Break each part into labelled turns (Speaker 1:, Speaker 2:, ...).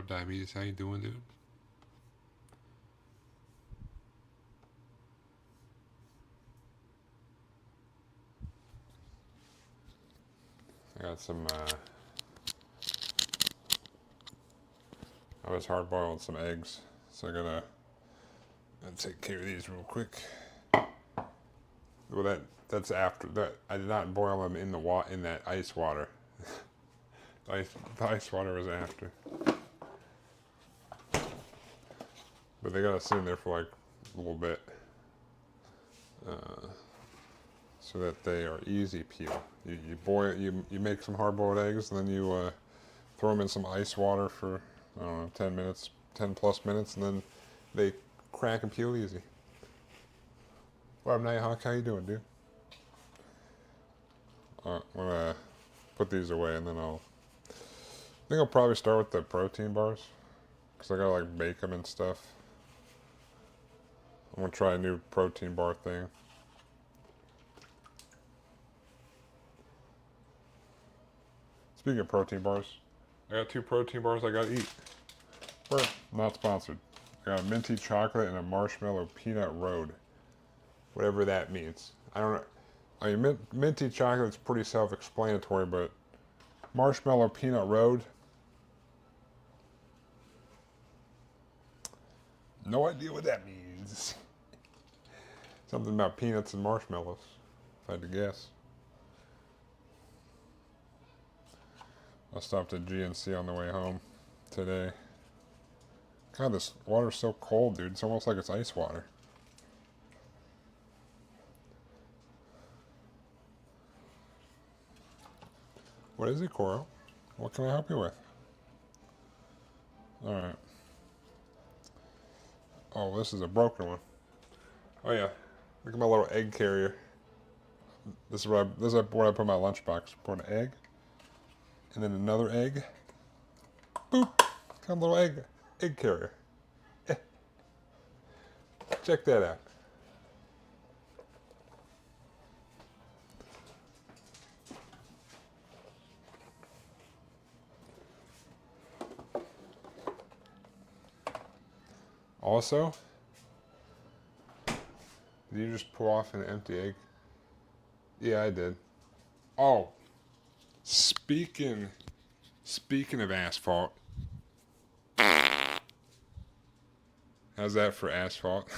Speaker 1: up, Diabetes? How you doing, dude? I got some, I was hard boiled some eggs, so I gotta take care of these real quick. Well, that's after that. I did not boil them in in that ice water. The ice water was after. But they gotta sit in there for like a little bit, uh, so that they are easy peel. You boil, you make some hard boiled eggs, and then you throw them in some ice water for, I don't know, 10 minutes, 10 plus minutes, and then they crack and peel easy. What up, Nighthawk? How you doing, dude? I'm gonna put these away, and then I think I'll probably start with the protein bars, because I gotta like bake them and stuff. I'm gonna try a new protein bar thing. Speaking of protein bars, I got 2 protein bars I gotta eat. Not sponsored. I got a minty chocolate and a marshmallow peanut road. Whatever that means. I don't know. I mean, minty chocolate's pretty self-explanatory, but marshmallow peanut road, no idea what that means. Something about peanuts and marshmallows, if I had to guess. I stopped at GNC on the way home today. God, this water's so cold, dude. It's almost like it's ice water. What is it, Coral? What can I help you with? Alright. Oh, this is a broken one. Oh yeah. Look at my little egg carrier. This is what I put in my lunchbox. Put an egg. And then another egg. Boop! Got a little egg carrier. Check that out. Also, did you just pull off an empty egg? Yeah, I did. Oh, speaking of asphalt, how's that for asphalt?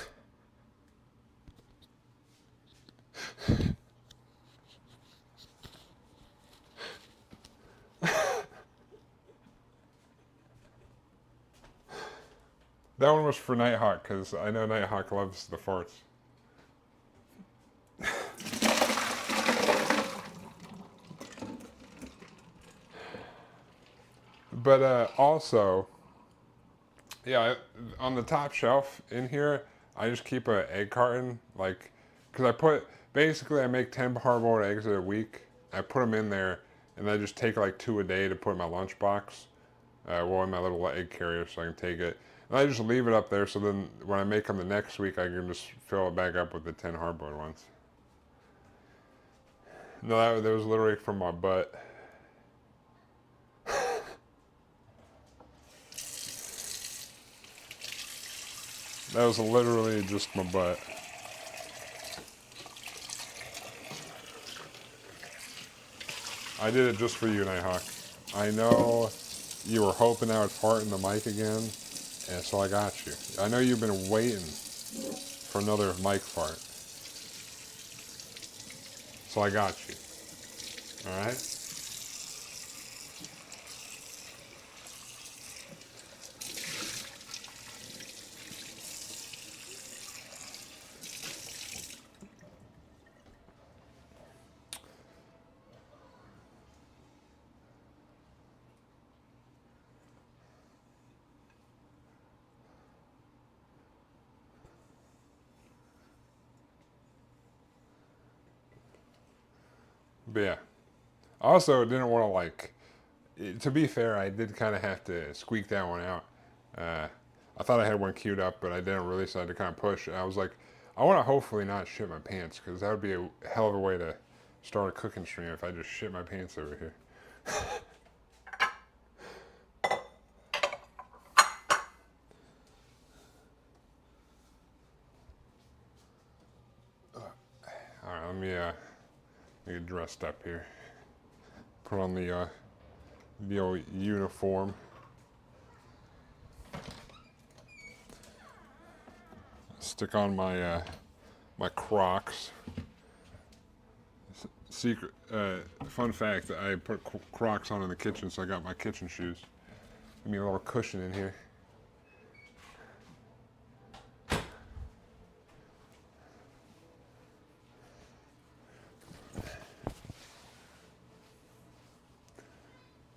Speaker 1: That one was for Nighthawk, because I know Nighthawk loves the farts. But also, yeah, on the top shelf in here, I just keep an egg carton, like, because basically I make 10 hard-boiled eggs a week. I put them in there, and I just take like 2 a day to put in my lunchbox. Well, in my little egg carrier so I can take it. And I just leave it up there so then when I make them the next week, I can just fill it back up with the 10 hard-boiled ones. No, that was literally from my butt. That was literally just my butt. I did it just for you, Nighthawk. I know you were hoping I would fart in the mic again, and so I got you. I know you've been waiting for another mic fart. So I got you. Alright? But yeah. I also didn't want to to be fair, I did kind of have to squeak that one out. I thought I had one queued up, but I didn't really, so I had to kind of push. And I was like, I want to hopefully not shit my pants, because that would be a hell of a way to start a cooking stream if I just shit my pants over here. let me get dressed up here. Put on the old uniform. Stick on my my Crocs. Secret fun fact: I put Crocs on in the kitchen, so I got my kitchen shoes. Give me a little cushion in here.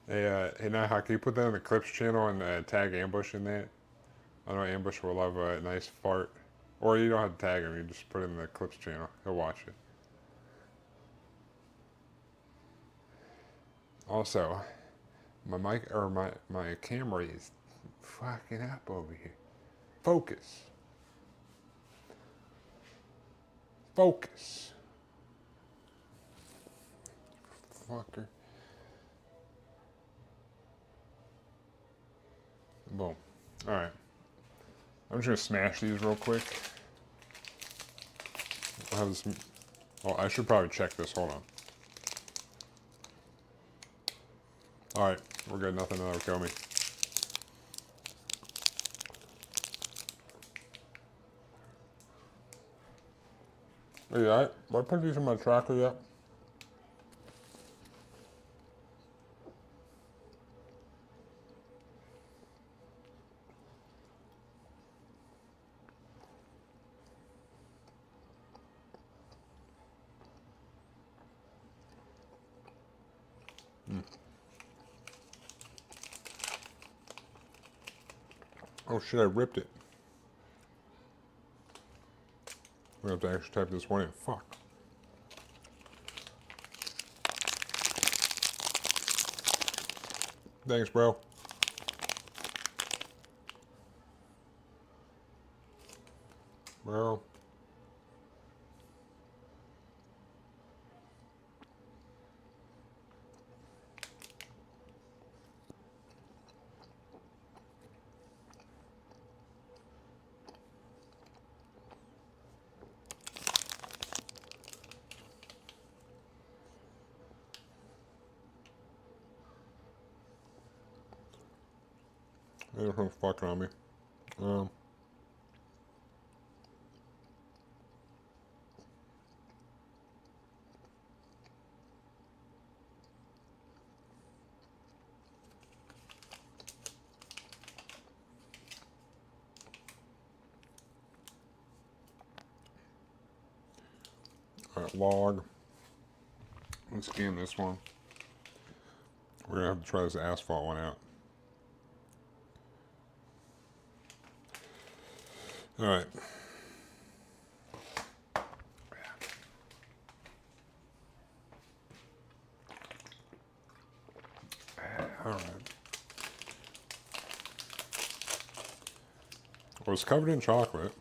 Speaker 1: Hey, Nighthawk, can you put that on the Clips channel and tag Ambush in that? I know Ambush will love a nice fart. Or you don't have to tag him, you just put it in the Clips channel. He'll watch it. Also, my mic or my camera is fucking up over here. Focus. Focus. Fucker. Boom. Alright. I'm just gonna smash these real quick. I'll have this. Oh, I should probably check this. Hold on. Alright, we're good. Nothing that'll kill me. Are you alright? Did I put these in my tracker yet? Oh shit, I ripped it. We have to actually type this one in. Fuck. Thanks, bro. Bro. They're fucking on me. Alright, log. Let's scan this one. We're gonna have to try this asphalt one out. Alright. Alright. Well, it's covered in chocolate.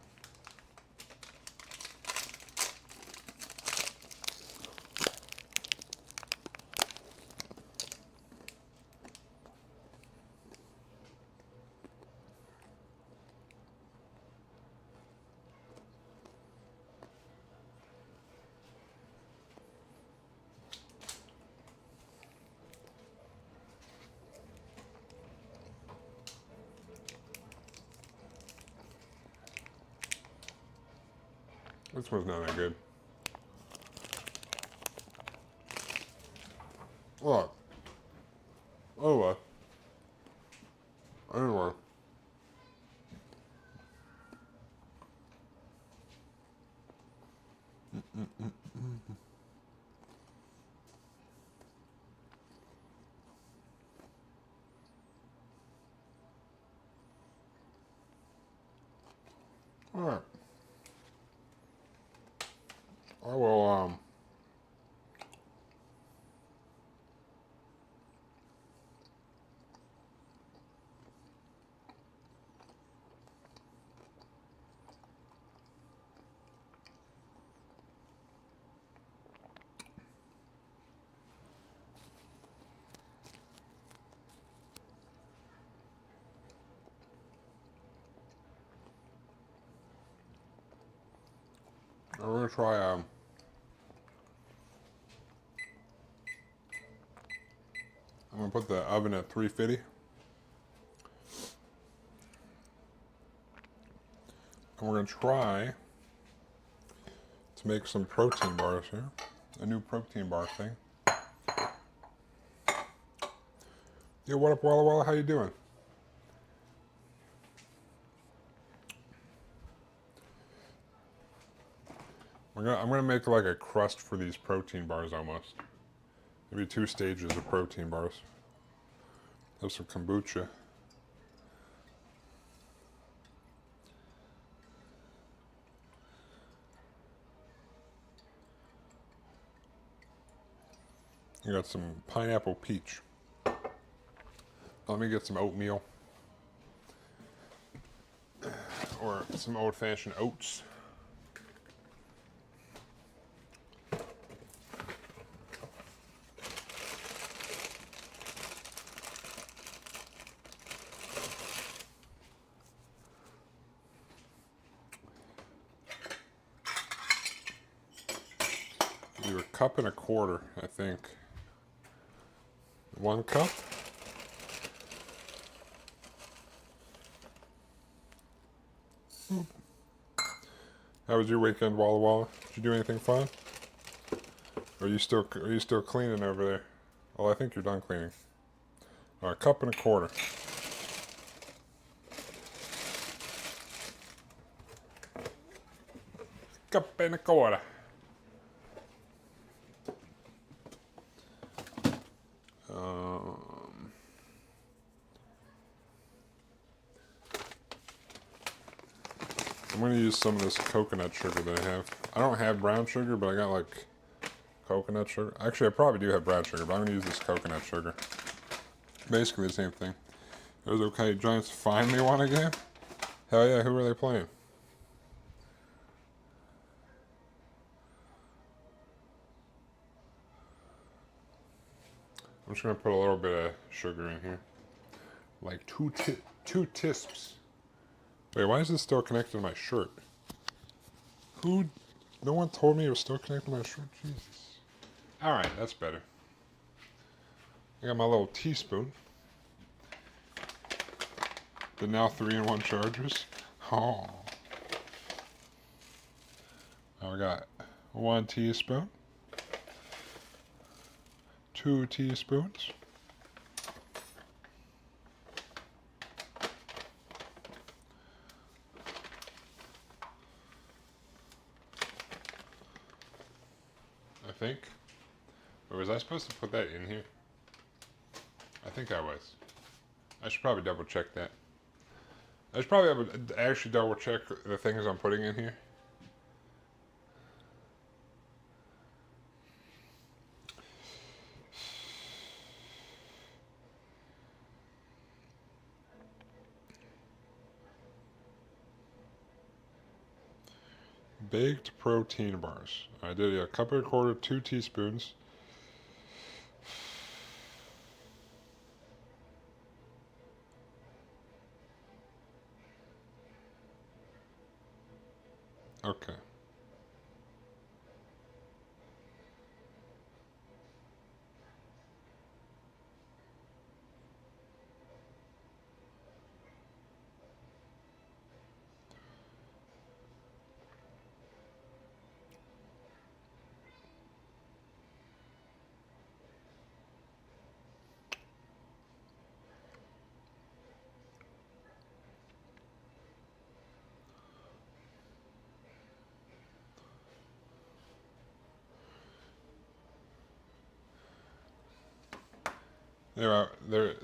Speaker 1: This one's not that good. What? Oh, what? Anyway. Alright. I will, I'm gonna try, I'm gonna put the oven at 350. And we're gonna try to make some protein bars here. A new protein bar thing. Yo, what up, Walla Walla? How you doing? I'm gonna make like a crust for these protein bars almost. Maybe 2 stages of protein bars. Have some kombucha. I got some pineapple peach. Let me get some oatmeal. Or some old-fashioned oats. Do a cup and a quarter, I think. 1 cup. How was your weekend, Walla Walla? Did you do anything fun? Or are you still cleaning over there? Well, I think you're done cleaning. All right, cup and a quarter. Cup and a quarter. I'm gonna use some of this coconut sugar that I have. I don't have brown sugar, but I got like coconut sugar. Actually, I probably do have brown sugar, but I'm gonna use this coconut sugar. Basically the same thing. It was okay. Giants finally won a game. Hell yeah! Who are they playing? I'm just gonna put a little bit of sugar in here, like two tisps. Wait, why is this still connected to my shirt? Who? No one told me it was still connected to my shirt. Jesus. All right, that's better. I got my little teaspoon. The now 3-in-1 chargers. Oh. Now we got 1 teaspoon. 2 teaspoons. I think. Or was I supposed to put that in here? I think I was. I should probably double check that. I should probably have to actually double check the things I'm putting in here. Baked protein bars. I did a cup and a quarter, 2 teaspoons. Okay.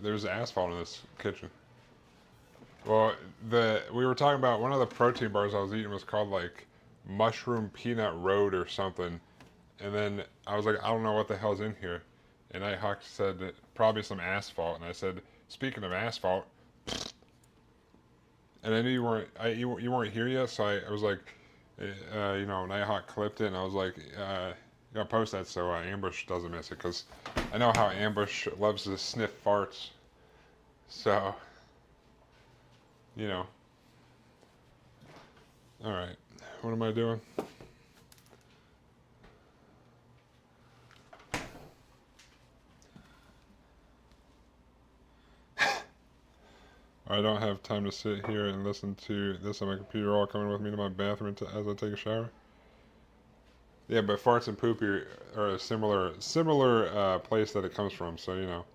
Speaker 1: There's asphalt in this kitchen. Well, we were talking about one of the protein bars I was eating was called like Mushroom Peanut Road or something, and then I was like, I don't know what the hell's in here, and Hawk said that probably some asphalt, and I said, speaking of asphalt, and I knew you weren't here yet, so I was like, Nighthawk clipped it, and I was like, you gotta post that so Ambush doesn't miss it, because I know how Ambush loves to sniff farts. So, you know. Alright, what am I doing? I don't have time to sit here and listen to this on my computer, all coming with me to my bathroom as I take a shower. Yeah, but farts and poop are a similar place that it comes from, so you know.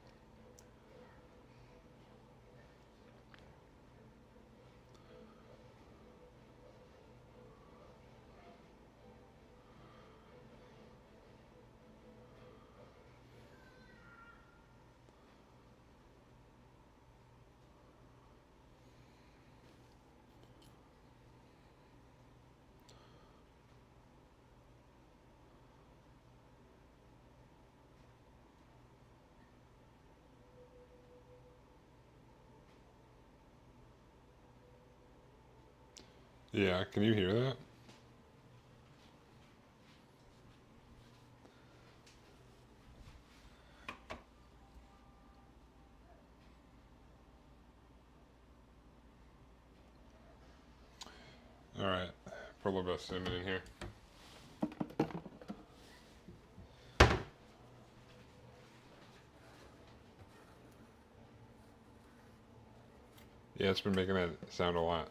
Speaker 1: Yeah, can you hear that? Alright, put a little bit of cinnamon in here. Yeah, it's been making that sound a lot.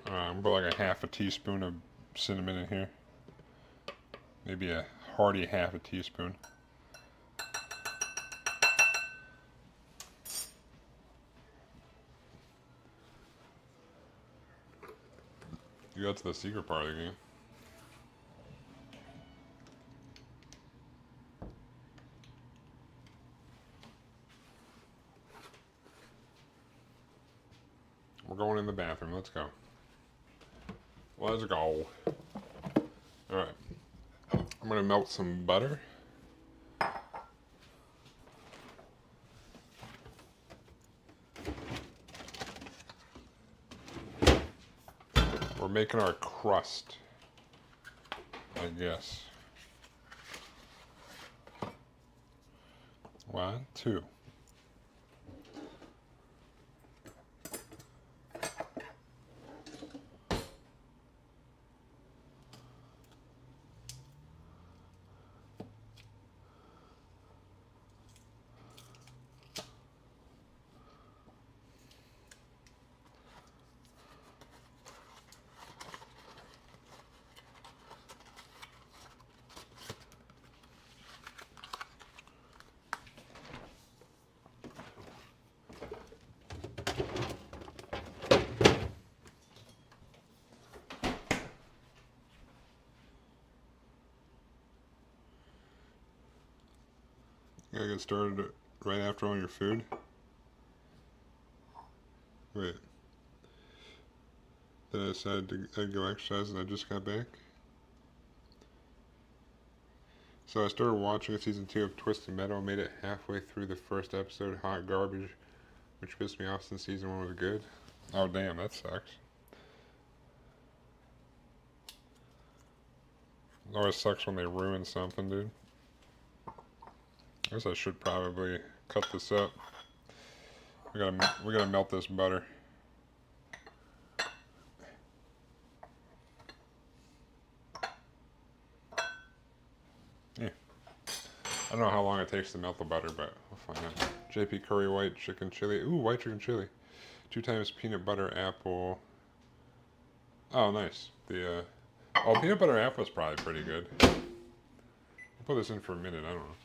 Speaker 1: I'm gonna put like a half a teaspoon of cinnamon in here. Maybe a hearty half a teaspoon. You got to the secret part of the game. We're going in the bathroom. Let's go. Let's go. Alright. I'm going to melt some butter. We're making our crust, I guess. 1, 2. You gotta get started right after all your food. Wait. Then I decided I'd go exercise and I just got back. So I started watching season 2 of Twisted Metal, made it halfway through the first episode, hot garbage, which pissed me off since season 1 was good. Oh damn, that sucks. It always sucks when they ruin something, dude. I guess I should probably cut this up. We gotta melt this butter. Yeah. I don't know how long it takes to melt the butter, but we'll find out. JP Curry white chicken chili. Ooh, white chicken chili. 2 times peanut butter apple. Oh, nice. Oh, peanut butter apple is probably pretty good. I'll put this in for a minute. I don't know.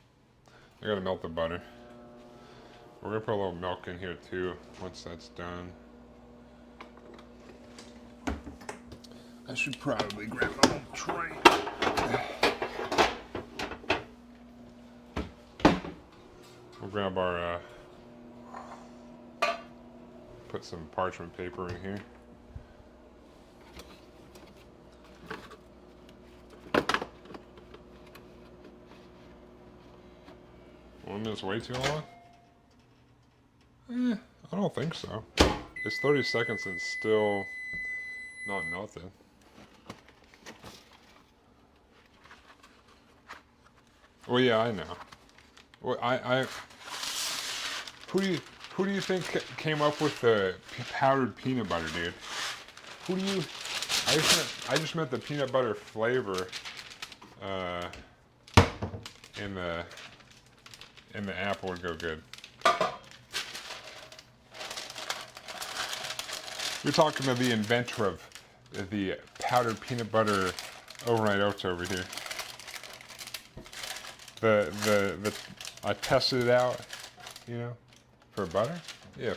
Speaker 1: I gotta melt the butter. We're gonna put a little milk in here too once that's done. I should probably grab a little tray. We'll grab our, put some parchment paper in here. One minute's way too long? I don't think so. It's 30 seconds and it's still not melted. Well, yeah, I know. Well, who do you think came up with the powdered peanut butter, dude? Who do you I just meant the peanut butter flavor in the apple would go good. You're talking to the inventor of the powdered peanut butter overnight oats over here. I tested it out, you know, for butter. Yeah,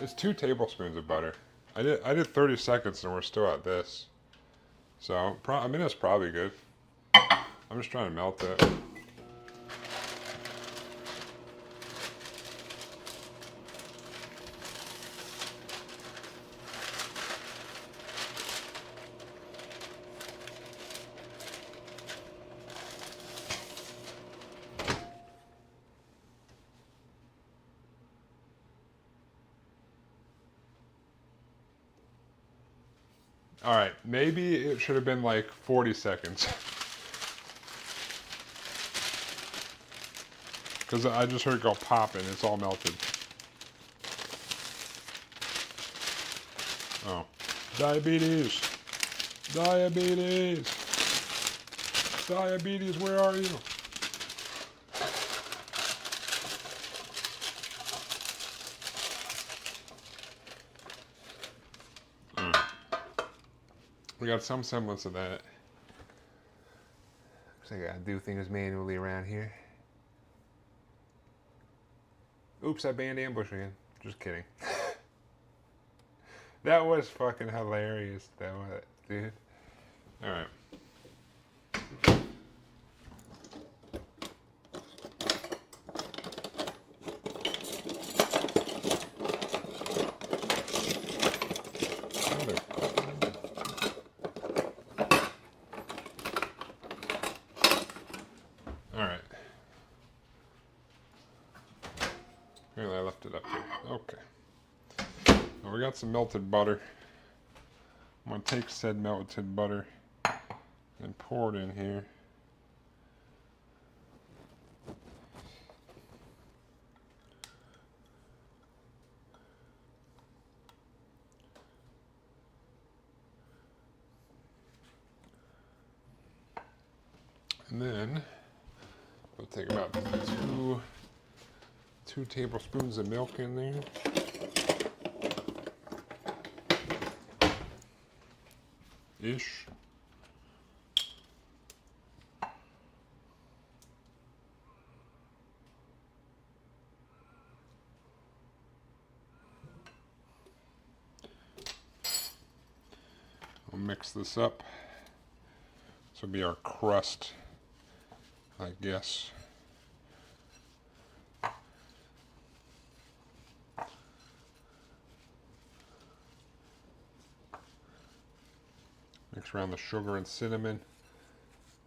Speaker 1: it's 2 tablespoons of butter. I did 30 seconds and we're still at this. So I mean that's probably good. I'm just trying to melt it. All right, maybe it should have been like 40 seconds. Because I just heard it go pop and it's all melted. Oh. Diabetes! Diabetes! Diabetes, where are you? We got some semblance of that. Looks like I gotta do things manually around here. Oops, I banned ambush again. Just kidding. That was fucking hilarious, though, dude. Alright. Alright. Apparently I left it up here. Okay. Well, we got some melted butter. I'm going to take said melted butter and pour it in here. And then we'll take about two tablespoons of milk in there. Ish. We'll mix this up. This will be our crust, I guess. Mix around the sugar and cinnamon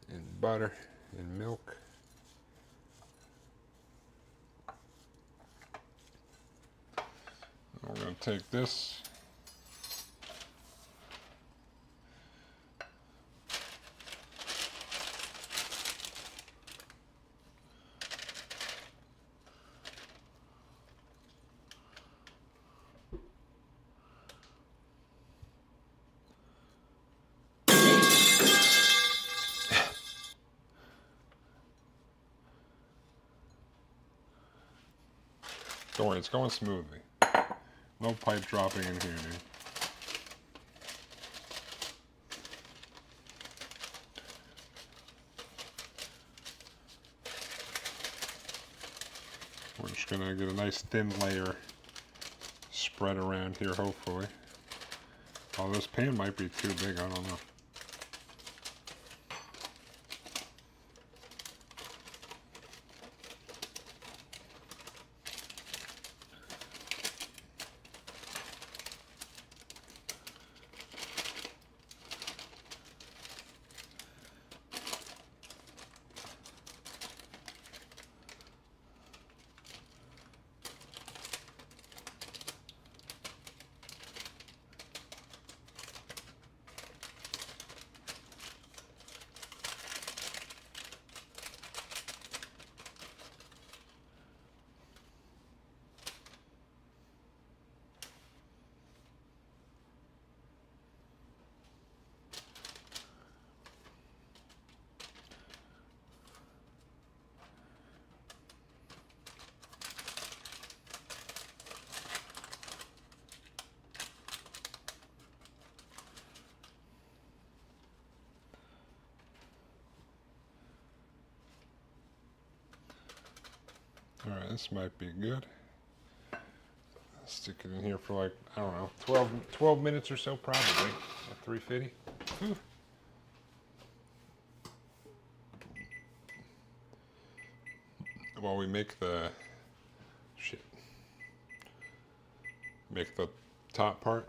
Speaker 1: and butter and milk. We're going to take this . Don't worry, it's going smoothly. No pipe dropping in here, dude. We're just gonna get a nice thin layer spread around here, hopefully. Oh, this pan might be too big, I don't know. This might be good. Stick it in here for like, I don't know, 12 minutes or so probably at 350. Whew. While we make the make the top part.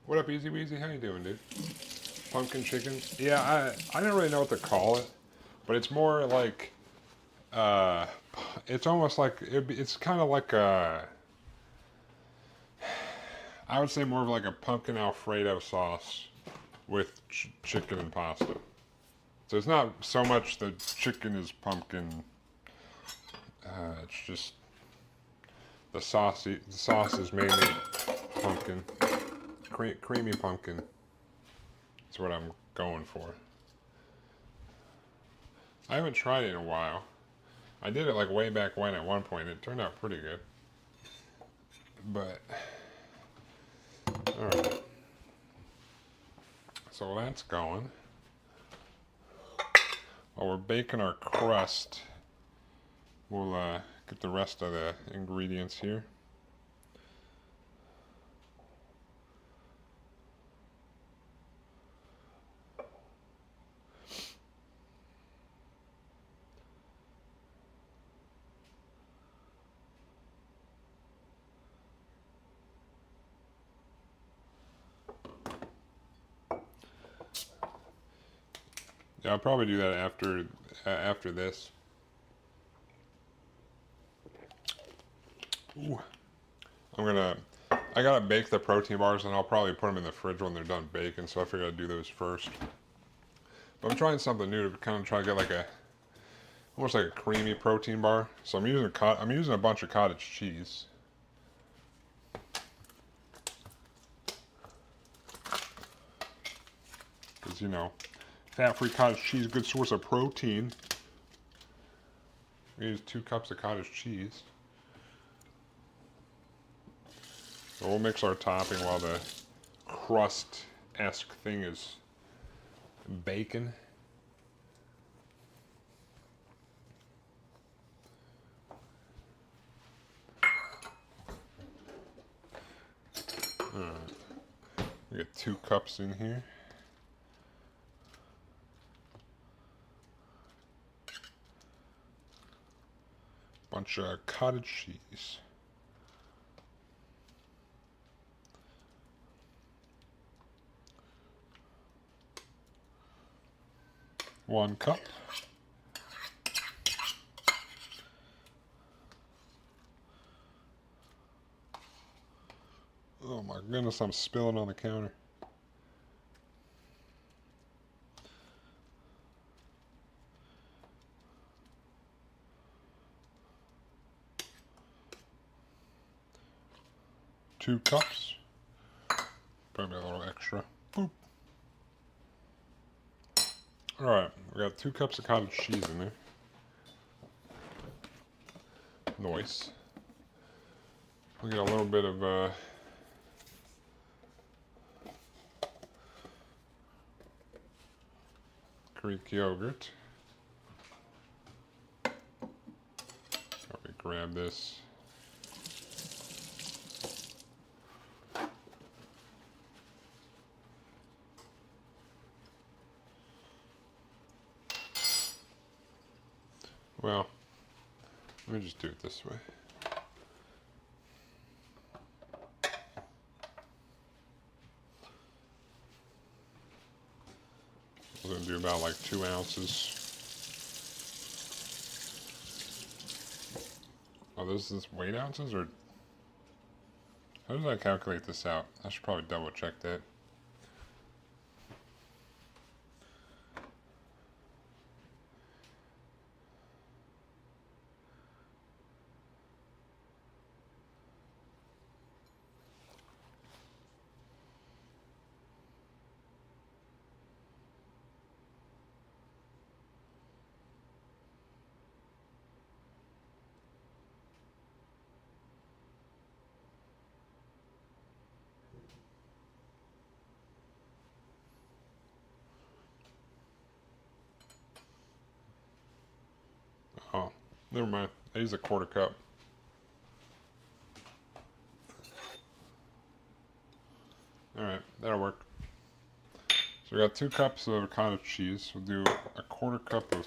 Speaker 1: What up, Easy Weezy? How you doing, dude? Pumpkin chicken. Yeah, I don't really know what to call it, but it's more like it's almost like it's kind of like a, I would say more of like a pumpkin Alfredo sauce with chicken and pasta. So it's not so much the chicken is pumpkin. It's just the sauce. The sauce is mainly pumpkin, creamy pumpkin. That's what I'm going for. I haven't tried it in a while. I did it like way back when at one point. It turned out pretty good. But all right. So that's going. While we're baking our crust, we'll get the rest of the ingredients here. Yeah, I'll probably do that after this. Ooh. I gotta bake the protein bars, and I'll probably put them in the fridge when they're done baking, so I figured I'd do those first. But I'm trying something new to kind of try to get like almost like a creamy protein bar. So I'm using a bunch of cottage cheese. Because, you know, fat-free cottage cheese, good source of protein. We use 2 cups of cottage cheese. So we'll mix our topping while the crust-esque thing is baking. Alright. We got 2 cups in here. Bunch of cottage cheese. One cup. Oh my goodness, I'm spilling on the counter. Two cups. Probably a little extra. Boop. Alright, we got 2 cups of cottage cheese in there. Nice. We got a little bit of Greek yogurt. Probably grab this. Well, let me just do it this way. I'm going to do about like 2 ounces. Oh, this is weight ounces, or how does I calculate this out? I should probably double check that. Oh, never mind. I use a quarter cup. Alright, that'll work. So we got 2 cups of cottage cheese. We'll do a quarter cup of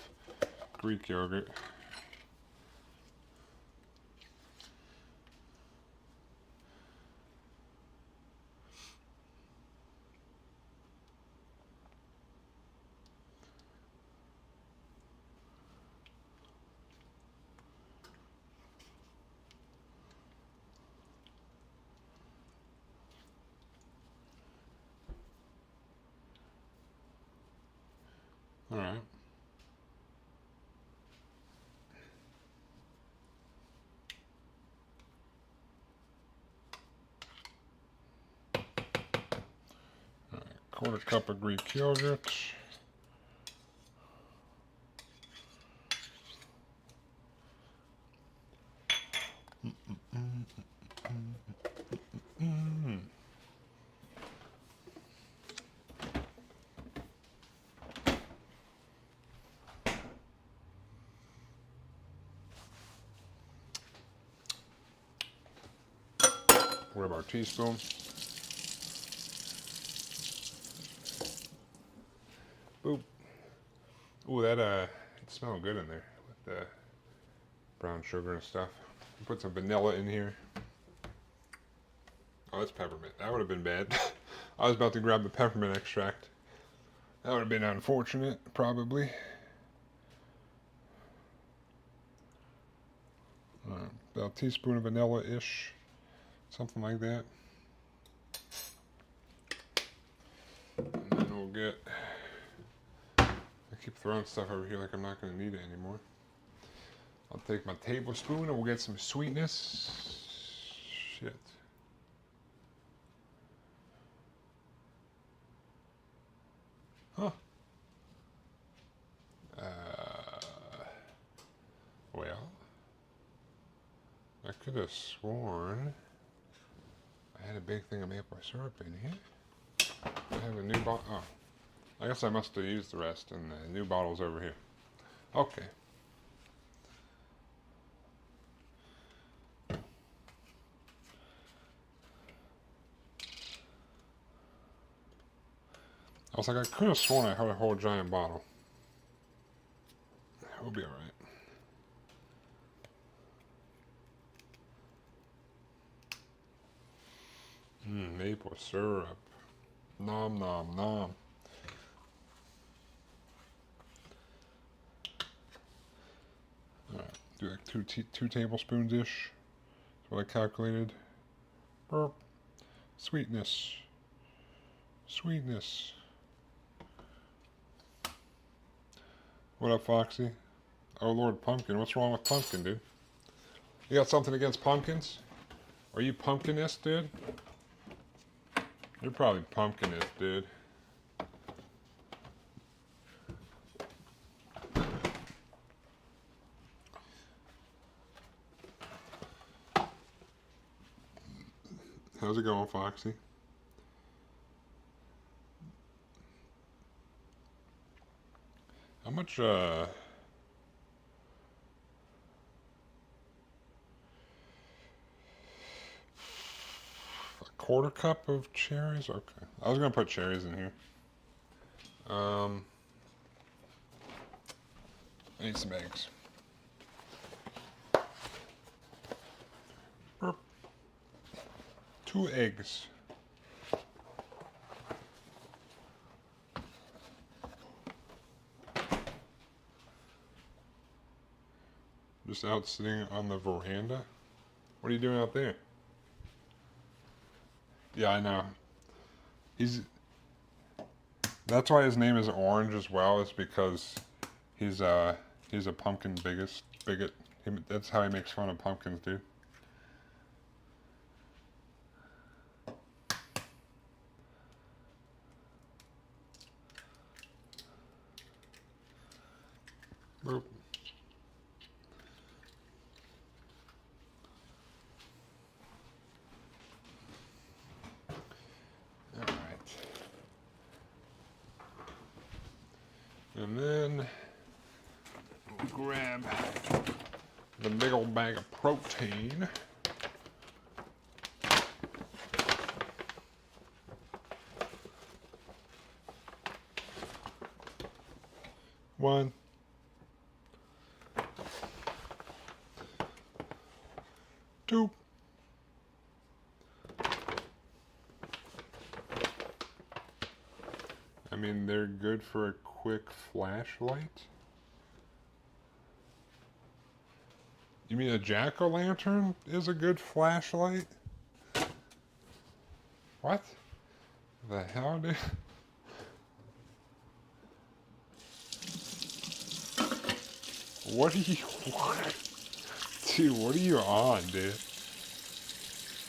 Speaker 1: Greek yogurt. Alright. Quarter cup of Greek yogurt. Grab our teaspoon. Boop. Ooh, that it smells good in there with the brown sugar and stuff. Put some vanilla in here. Oh, that's peppermint. That would have been bad. I was about to grab the peppermint extract. That would have been unfortunate, probably. About a teaspoon of vanilla-ish. Something like that. And then we'll get... I keep throwing stuff over here like I'm not going to need it anymore. I'll take my tablespoon and we'll get some sweetness. Shit. Huh. Well, I could have sworn I had a big thing of maple syrup in here. I have a new bottle. Oh, I guess I must have used the rest, and the new bottle's over here. Okay. I was like, I could have sworn I had a whole giant bottle. We'll be alright. Maple syrup. Nom nom nom. Alright, do like two tablespoons-ish. That's what I calculated. Burp. Sweetness. Sweetness. What up, Foxy? Oh, Lord Pumpkin. What's wrong with Pumpkin, dude? You got something against pumpkins? Are you pumpkinist, dude? You're probably pumpkinist, dude. How's it going, Foxy? How much, a quarter cup of cherries? Okay. I was gonna put cherries in here. I need some eggs. Burp. 2 eggs. Just out sitting on the veranda. What are you doing out there? Yeah, I know. That's why his name is Orange as well, is because he's a pumpkin bigot. That's how he makes fun of pumpkins, dude. Boop. And then we'll grab The big old bag of protein. One. Two. I mean, they're good for a quick flashlight. You mean a jack-o'-lantern is a good flashlight? What the hell, dude? What are you... Dude, what are you on, dude?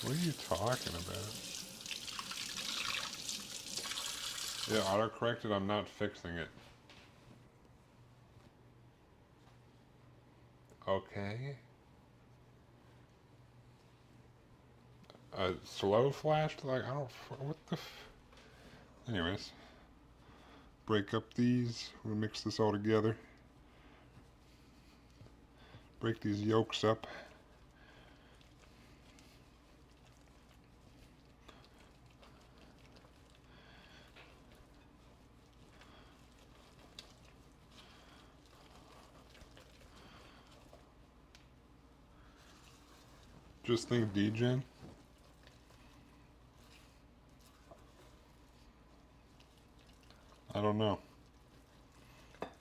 Speaker 1: What are you talking about? Yeah, autocorrected, I'm not fixing it. Okay. A slow flash? Like, I don't... What the... Anyways. Break up these. We'll mix this all together. Break these yolks up. Just think degen. I don't know.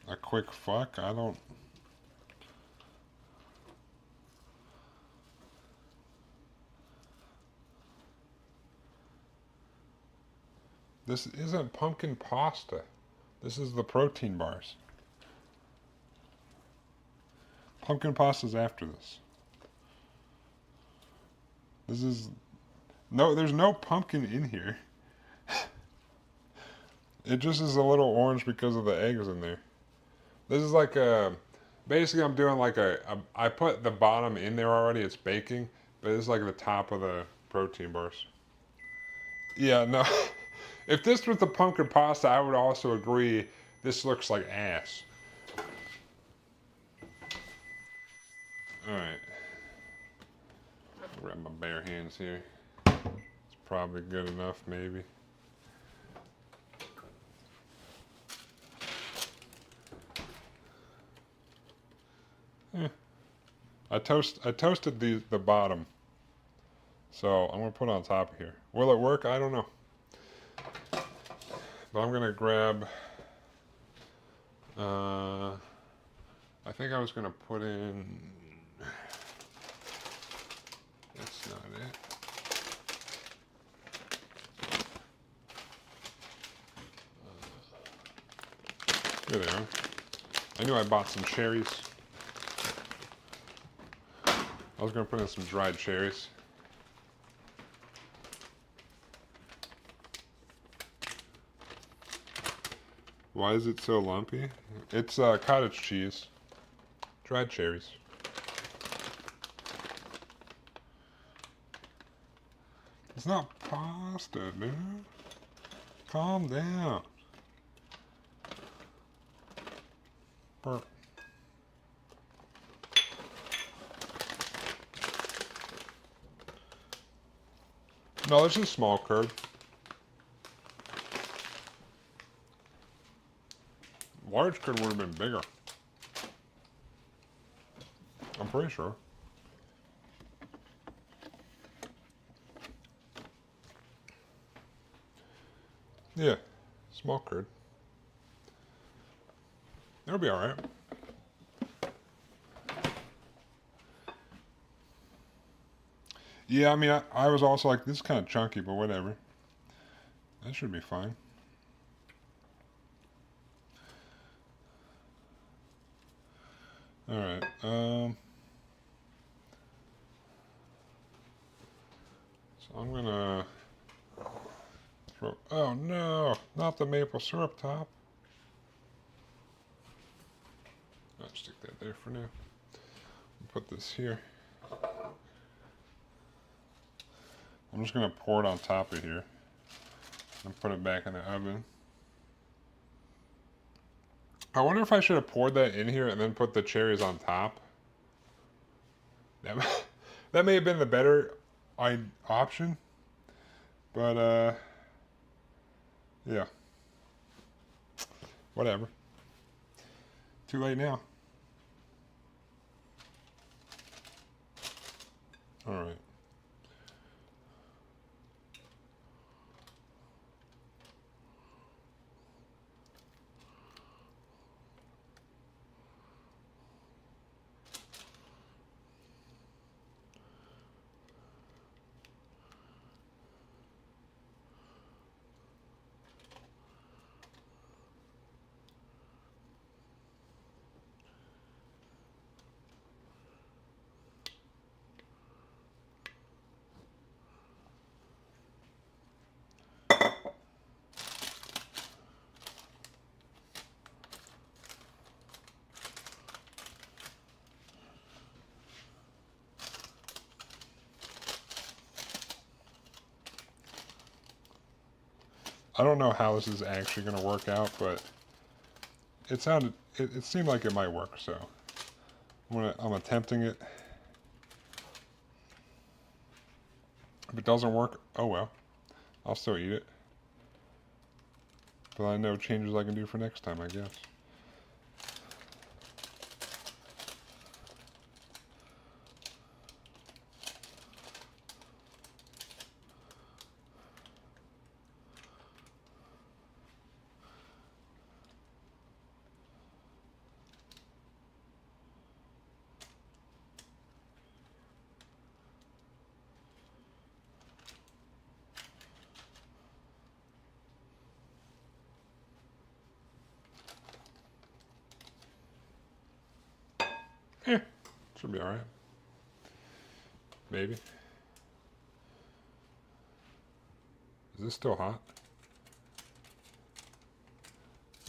Speaker 1: A quick fuck? I don't... This isn't pumpkin pasta. This is the protein bars. Pumpkin pasta's after this. This is... No, there's no pumpkin in here. It just is a little orange because of the eggs in there. This is like a... Basically, I'm doing like I put the bottom in there already. It's baking. But it's like the top of the protein bars. Yeah, no. If this was the pumpkin pasta, I would also agree this looks like ass. Alright. Grab my bare hands here. It's probably good enough, maybe. Eh. I toasted the bottom. So I'm gonna put it on top of here. Will it work? I don't know. But I'm gonna grab I think I was gonna put in... That's not it. Here they are. I knew I bought some cherries. I was gonna put in some dried cherries. Why is it so lumpy? It's cottage cheese. Dried cherries. It's not pasta, dude. Calm down. Burp. No, this is small curd. Large curd would have been bigger. I'm pretty sure. Yeah, small curd. It'll be alright. Yeah, I mean, I was also like, this is kind of chunky, but whatever. That should be fine. Alright, so I'm gonna throw, oh no, not the maple syrup top. I'll stick that there for now. Put this here. I'm just gonna pour it on top of here and put it back in the oven. I wonder if I should have poured that in here and then put the cherries on top. That that may have been the better option, but yeah, whatever. Too late now. All right. I don't know how this is actually going to work out, but it seemed like it might work, so I'm attempting it. If it doesn't work, oh well, I'll still eat it. But I know changes I can do for next time, I guess. Eh, should be alright. Maybe. Is this still hot?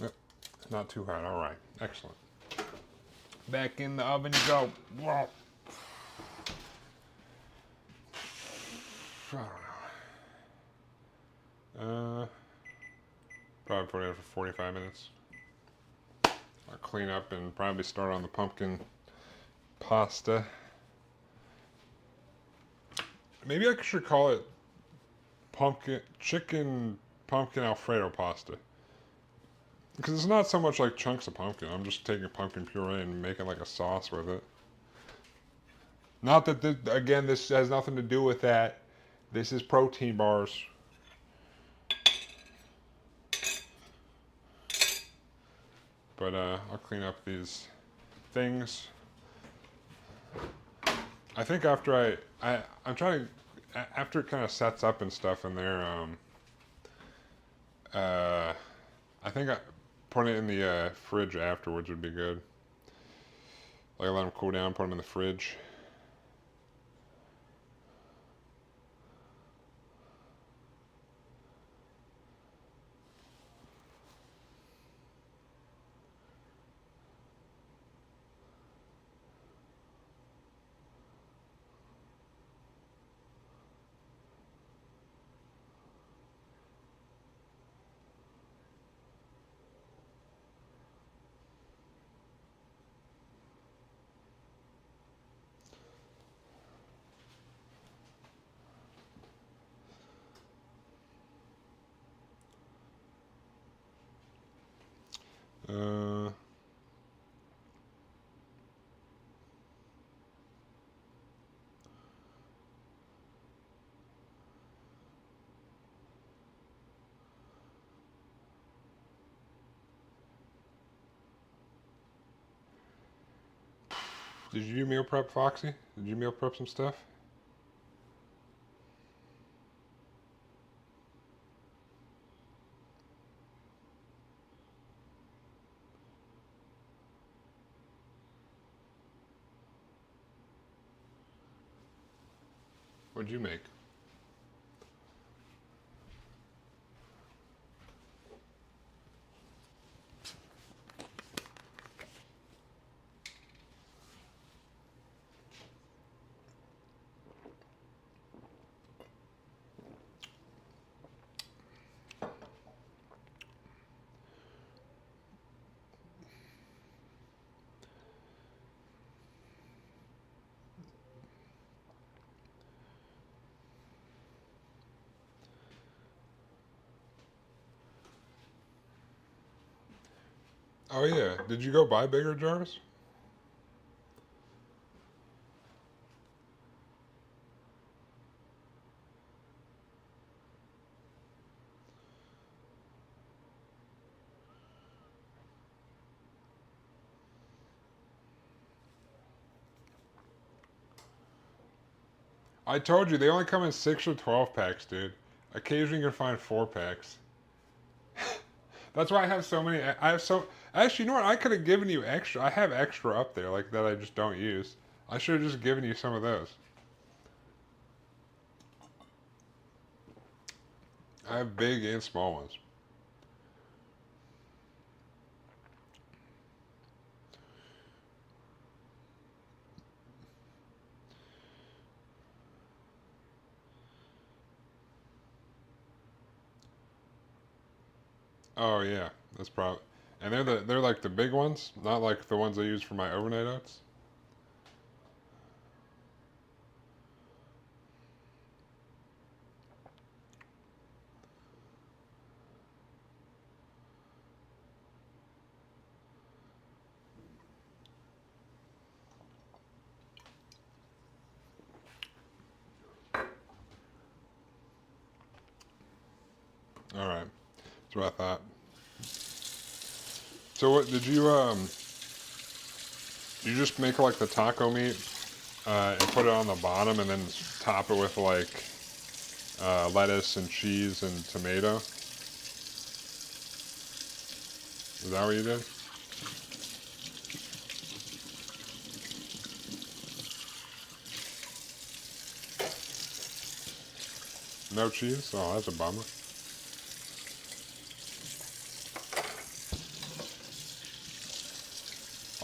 Speaker 1: Yep, it's not too hot. Alright, excellent. Back in the oven you go. Whoa. I don't know. Probably put it in for 45 minutes. I'll clean up and probably start on the pumpkin pasta. Maybe I should call it chicken pumpkin Alfredo pasta. Because it's not so much like chunks of pumpkin. I'm just taking pumpkin puree and making like a sauce with it. Not that, again, this has nothing to do with that. This is protein bars. But I'll clean up these things. I think after I'm trying to, after it kind of sets up and stuff in there, I think putting it in the fridge afterwards would be good. Like let them cool down, put them in the fridge. Uh, Did you meal prep, Foxy? Did you meal prep some stuff? What'd you make? Oh yeah, did you go buy bigger jars? I told you they only come in 6 or 12 packs, dude. Occasionally you can find 4 packs. That's why I have so many. I have so actually, you know what? I could have given you extra. I have extra up there like that I just don't use. I should have just given you some of those. I have big and small ones. Oh yeah, that's probably. And they're like the big ones, not like the ones I use for my overnight oats. All right, that's what I thought. So what did you just make like the taco meat and put it on the bottom and then top it with like lettuce and cheese and tomato? Is that what you did? No cheese? Oh, that's a bummer.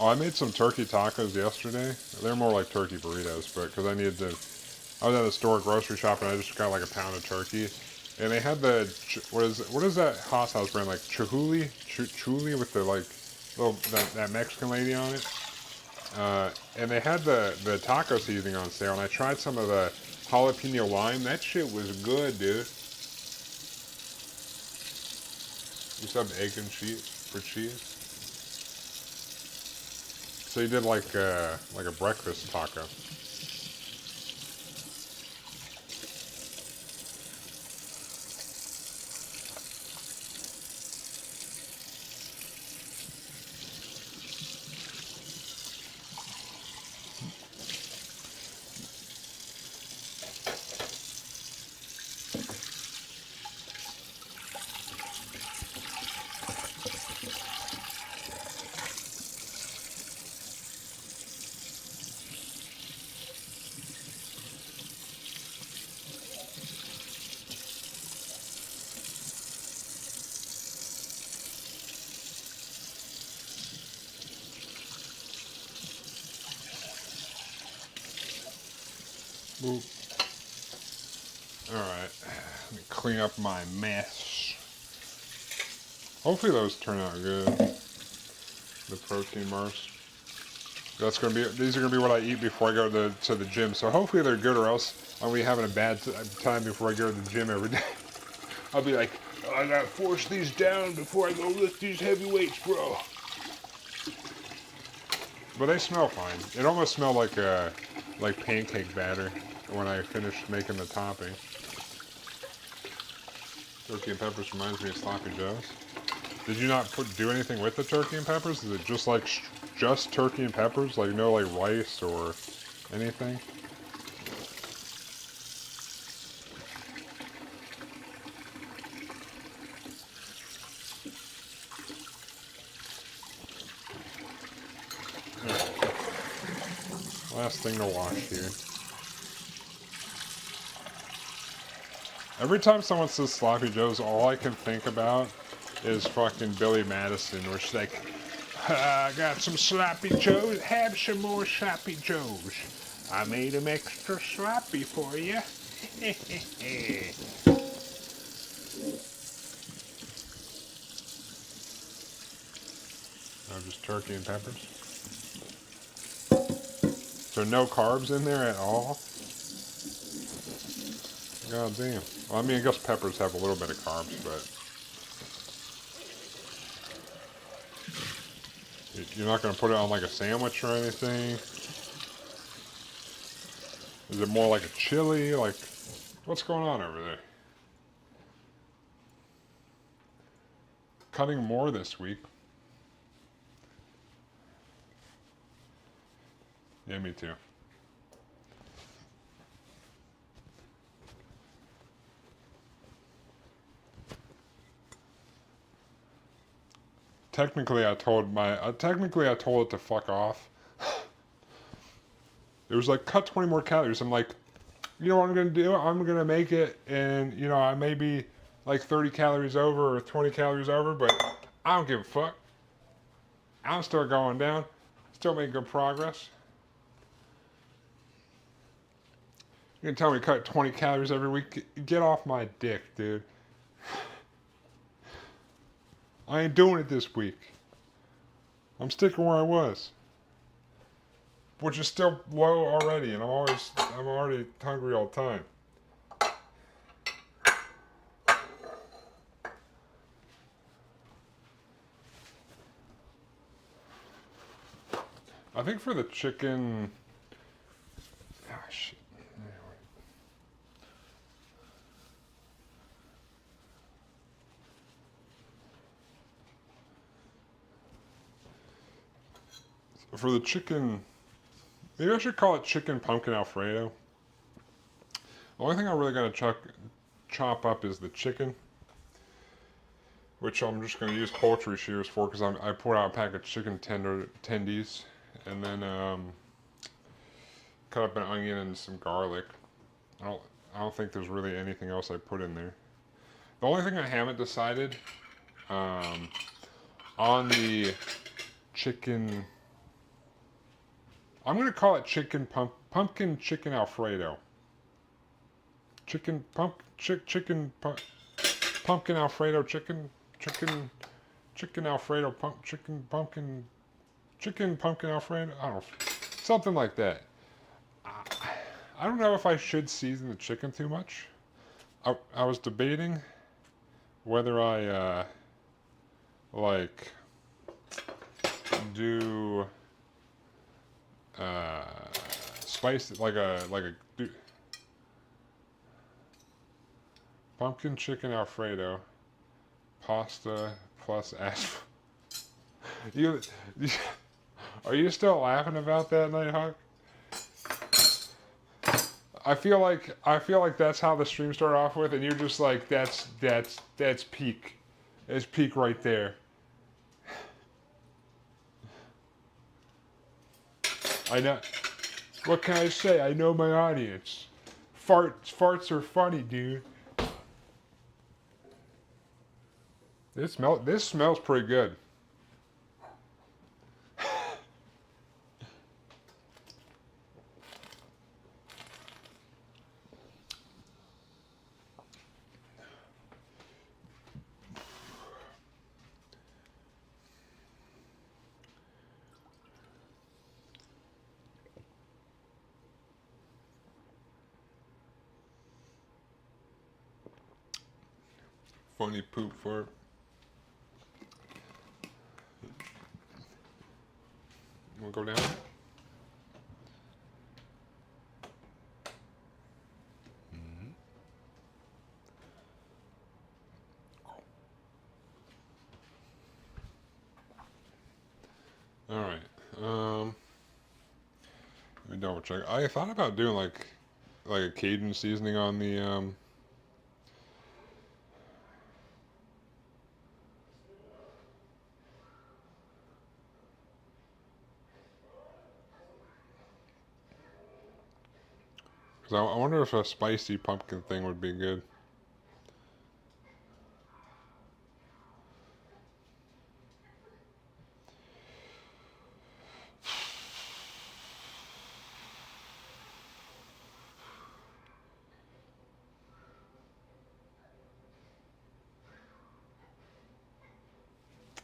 Speaker 1: Oh, I made some turkey tacos yesterday. They're more like turkey burritos, but because I needed to, I was at a store grocery shop and I just got like a pound of turkey, and they had the what is that hot sauce brand like Chuli with the like little that Mexican lady on it, and they had the taco seasoning on sale, and I tried some of the jalapeno lime. That shit was good, dude. You sub egg and cheese for cheese. So you did like a breakfast taco. Boop. All right, let me clean up my mess. Hopefully those turn out good. The protein bars. That's gonna be. These are gonna be what I eat before I go to the gym. So hopefully they're good, or else I'll be having a bad time before I go to the gym every day. I'll be like, oh, I gotta force these down before I go lift these heavy weights, bro. But they smell fine. It almost smelled like pancake batter when I finished making the topping. Turkey and peppers reminds me of sloppy joes. Did you not do anything with the turkey and peppers? Is it just like just turkey and peppers, like no like rice or anything? Right. Last thing to wash here. Every time someone says sloppy joes, all I can think about is fucking Billy Madison, where she's like, I got some sloppy joes. Have some more sloppy joes. I made them extra sloppy for you. No, just turkey and peppers. So no carbs in there at all? God damn. Well, I mean, I guess peppers have a little bit of carbs, but You're not going to put it on like a sandwich or anything? Is it more like a chili? Like, what's going on over there? Cutting more this week. Yeah, me too. Technically, I told it to fuck off. It was like, cut 20 more calories. I'm like, you know what I'm gonna do? I'm gonna make it, and you know, I may be like 30 calories over or 20 calories over, but I don't give a fuck. I'm still going down, still making good progress. You can tell me to cut 20 calories every week? Get off my dick, dude. I ain't doing it this week. I'm sticking where I was, which is still low already, and I'm already hungry all the time. I think for the chicken, ah, shit. For the chicken, maybe I should call it chicken pumpkin Alfredo. The only thing I really gotta chop up is the chicken, which I'm just gonna use poultry shears for because I poured out a pack of chicken tendies, and then cut up an onion and some garlic. I don't I don't think there's really anything else I put in there. The only thing I haven't decided um, on the chicken, I'm gonna call it pumpkin chicken Alfredo. Pumpkin Alfredo chicken Alfredo chicken pumpkin Alfredo. I don't know, something like that. I don't know if I should season the chicken too much. I was debating whether I like do uh, spice like a pumpkin chicken Alfredo pasta plus ash. you, are you still laughing about that, Nighthawk? I feel like that's how the stream started off with, and you're just like that's peak. It's peak right there. I know. What can I say? I know my audience. Farts are funny, dude. This smells pretty good. Funny poop fart. Wanna go down? All right. Let me double check. I thought about doing like a Cajun seasoning on the because I wonder if a spicy pumpkin thing would be good.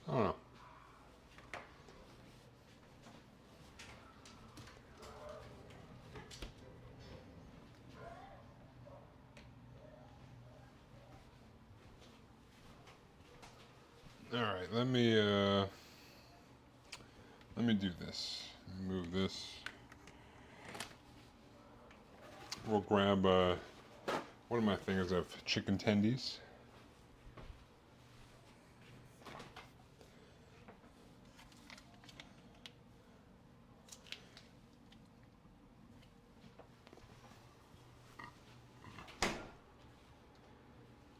Speaker 1: I don't know. All right, let me Let me do this. Move this. We'll grab one of my things of chicken tendies.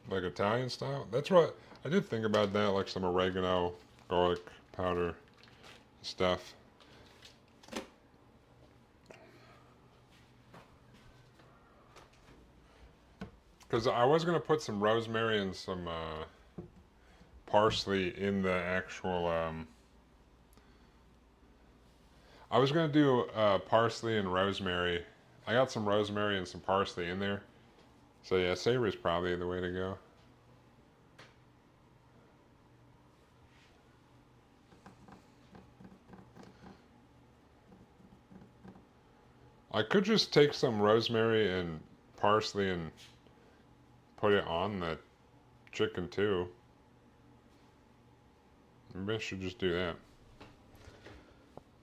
Speaker 1: Like Italian style? That's what I did think about that, like some oregano, garlic powder stuff. Because I was going to put some rosemary and some parsley in the actual. I was going to do parsley and rosemary. I got some rosemary and some parsley in there. So yeah, savory is probably the way to go. I could just take some rosemary and parsley and put it on the chicken too. Maybe I should just do that.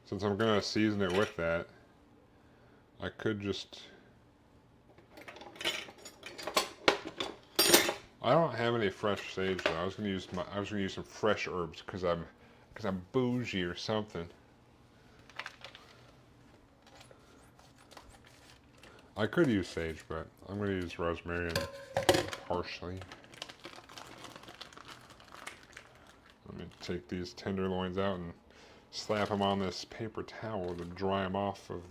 Speaker 1: Since I'm gonna season it with that, I could just. I don't have any fresh sage though. I was gonna use some fresh herbs because I'm bougie or something. I could use sage, but I'm gonna use rosemary and parsley. Let me take these tenderloins out and slap them on this paper towel to dry them off of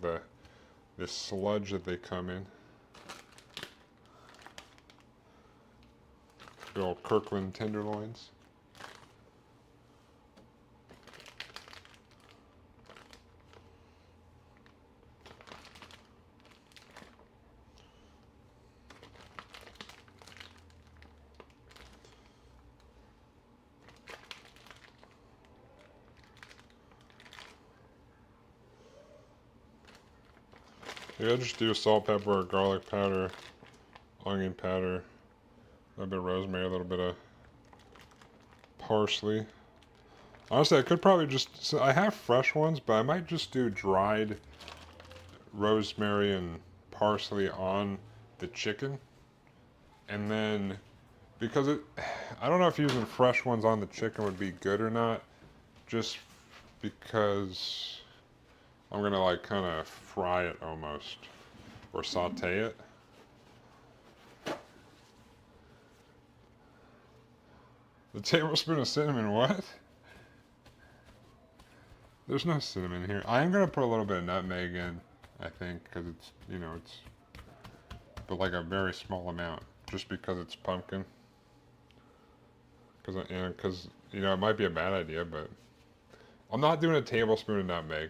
Speaker 1: this sludge that they come in. Good old Kirkland tenderloins. Maybe I'll just do salt, pepper, garlic powder, onion powder, a little bit of rosemary, a little bit of parsley. Honestly, I could probably just, so I have fresh ones, but I might just do dried rosemary and parsley on the chicken. And then, because I don't know if using fresh ones on the chicken would be good or not, just because I'm gonna like kind of fry it almost, or saute it. The tablespoon of cinnamon, what? There's no cinnamon here. I am gonna put a little bit of nutmeg in, I think, because it's, but like a very small amount, just because it's pumpkin. Because it might be a bad idea, but I'm not doing a tablespoon of nutmeg.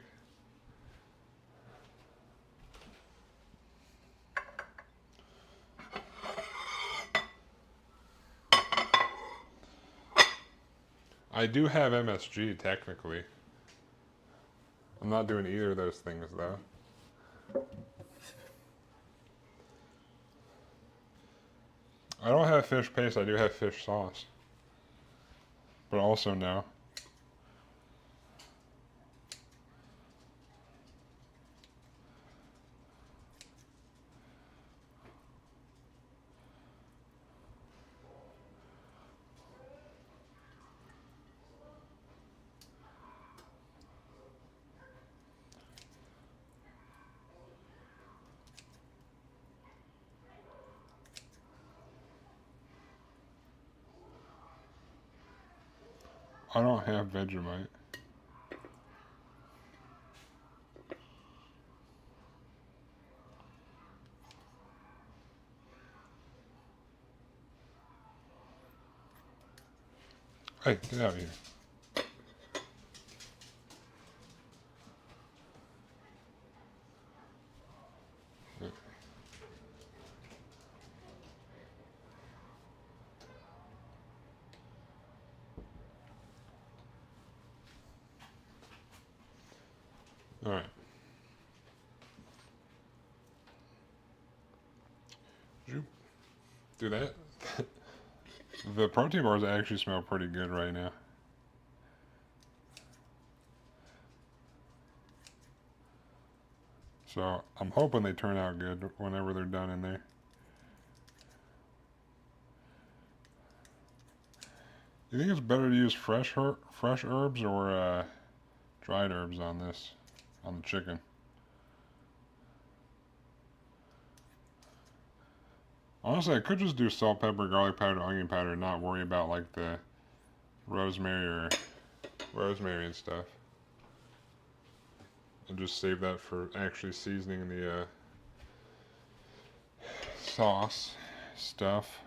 Speaker 1: I do have MSG, technically. I'm not doing either of those things, though. I don't have fish paste, I do have fish sauce. But also no. I don't have Vegemite. Hey, get out of here. Alright. Do that. The protein bars actually smell pretty good right now. So I'm hoping they turn out good whenever they're done in there. You think it's better to use fresh herbs or dried herbs on this, on the chicken? Honestly, I could just do salt, pepper, garlic powder, onion powder, and not worry about like the rosemary and stuff, and just save that for actually seasoning the sauce stuff.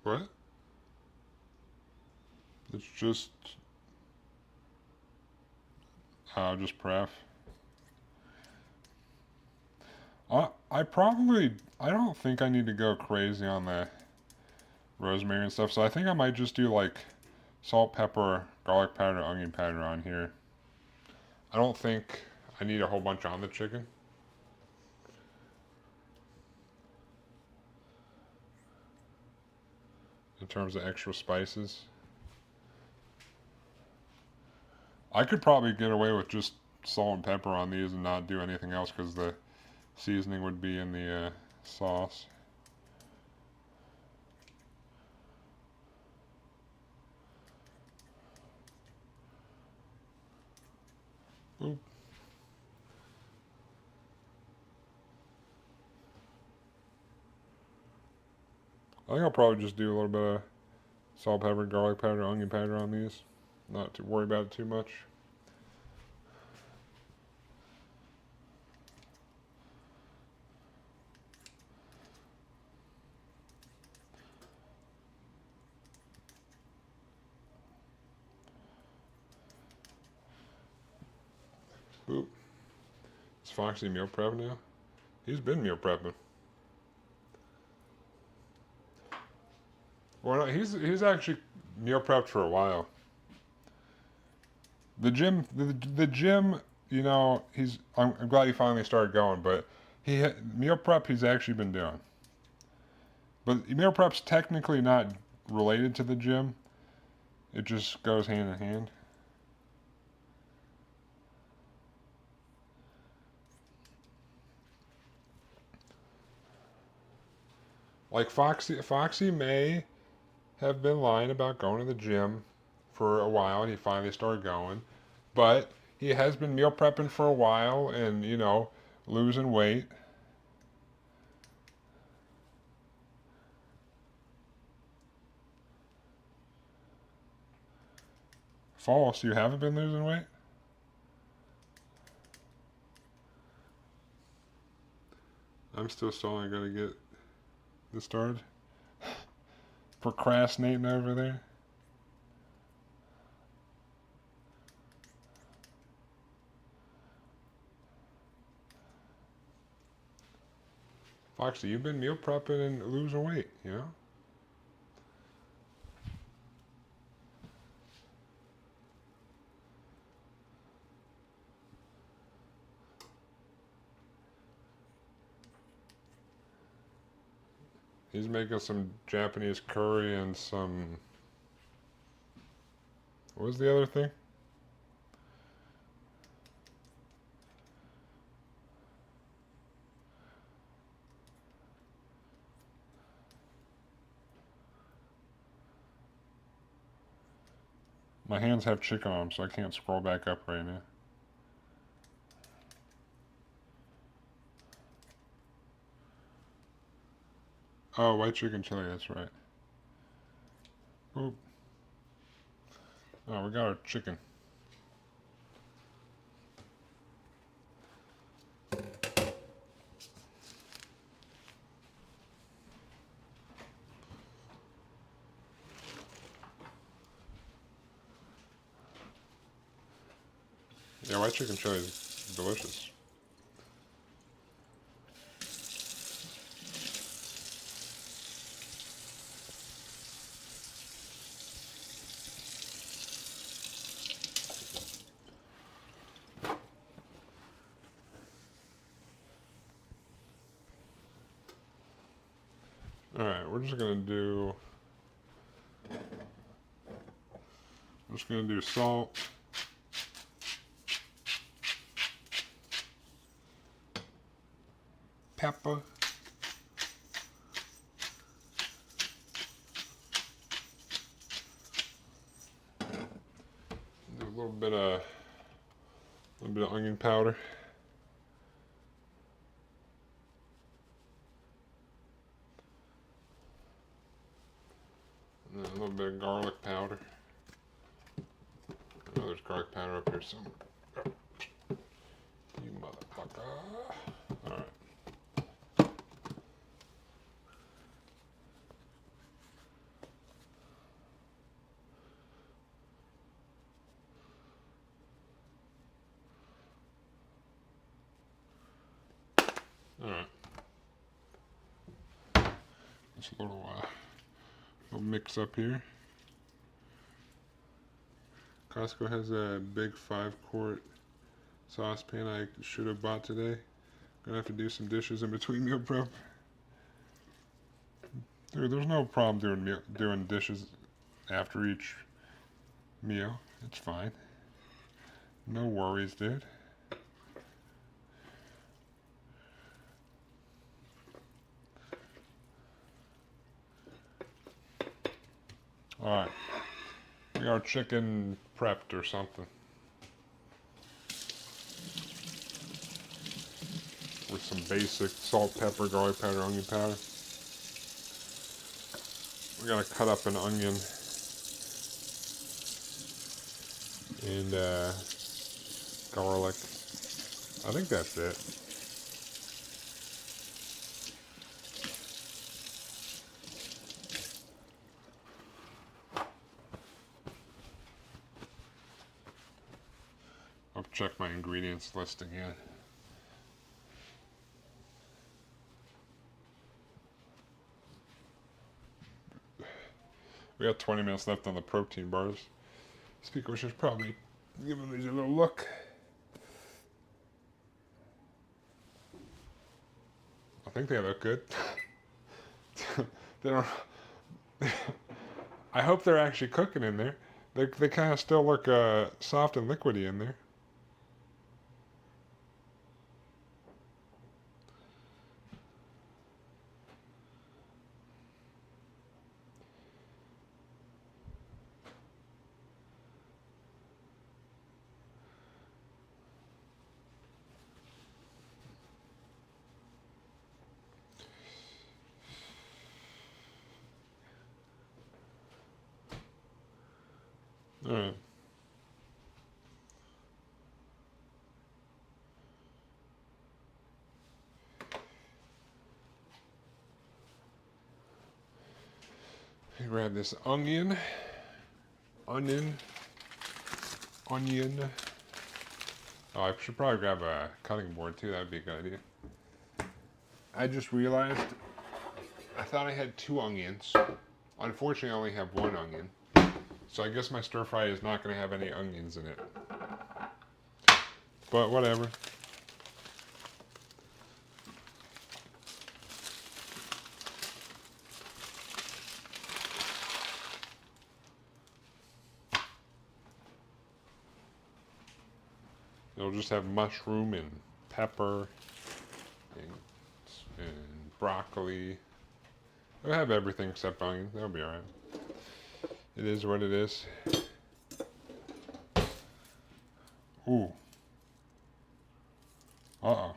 Speaker 1: What? It's just pref. I don't think I need to go crazy on the rosemary and stuff, so I think I might just do like salt, pepper, garlic powder, onion powder on here. I don't think I need a whole bunch on the chicken. In terms of extra spices. I could probably get away with just salt and pepper on these and not do anything else because the seasoning would be in the sauce. Oop. I think I'll probably just do a little bit of salt, pepper, garlic powder, onion powder on these. Not to worry about it too much. Oop. Is Foxy meal prep now? He's been meal prepping. Well, no, he's actually meal prepped for a while. The gym, you know, I'm glad he finally started going, but meal prep he's actually been doing. But meal prep's technically not related to the gym. It just goes hand in hand. Like Foxy may have been lying about going to the gym for a while, and he finally started going. But he has been meal prepping for a while, and losing weight. False. You haven't been losing weight? I'm still stalling. I gotta get this started. Procrastinating over there. Foxy, you've been meal prepping and losing weight, you know? He's making some Japanese curry and some. What was the other thing? My hands have chicken on them, so I can't scroll back up right now. Oh, white chicken chili, that's right. Oop. Oh, we got our chicken. Yeah, white chicken chili is delicious. Alright, we're just gonna do. I'm just gonna do salt. Pepper. Do a little bit of onion powder. And then a little bit of garlic powder. I know there's garlic powder up here somewhere. Oh. You motherfucker. Alright. Alright. Just a little mix up here. Costco has a big 5-quart saucepan I should have bought today. Gonna have to do some dishes in between meal prep. Dude, there's no problem doing dishes after each meal. It's fine. No worries, dude. Alright. We got our chicken prepped or something. With some basic salt, pepper, garlic powder, onion powder. We're gonna cut up an onion and garlic. I think that's it. I'll check my ingredients list again. We got 20 minutes left on the protein bars. Speaker of which, should probably give them these a little look. I think they look good. They don't. I hope they're actually cooking in there. They kind of still look soft and liquidy in there. All right. Grab this onion. Oh, I should probably grab a cutting board too. That would be a good idea. I just realized I thought I had 2 onions. Unfortunately, I only have 1 onion. So I guess my stir fry is not going to have any onions in it. But whatever. It'll just have mushroom and pepper and broccoli. It'll have everything except onion. That'll be alright. It is what it is. Ooh. Uh-oh.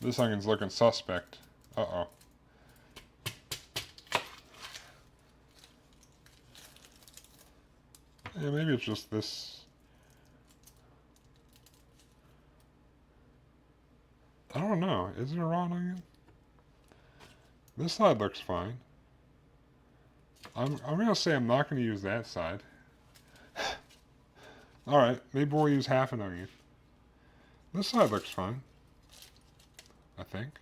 Speaker 1: This onion's looking suspect. Uh-oh. Yeah, maybe it's just this. I don't know. Is it a raw onion? This side looks fine. I'm gonna say I'm not gonna use that side. Alright, maybe we'll use half an onion. This side looks fine. I think.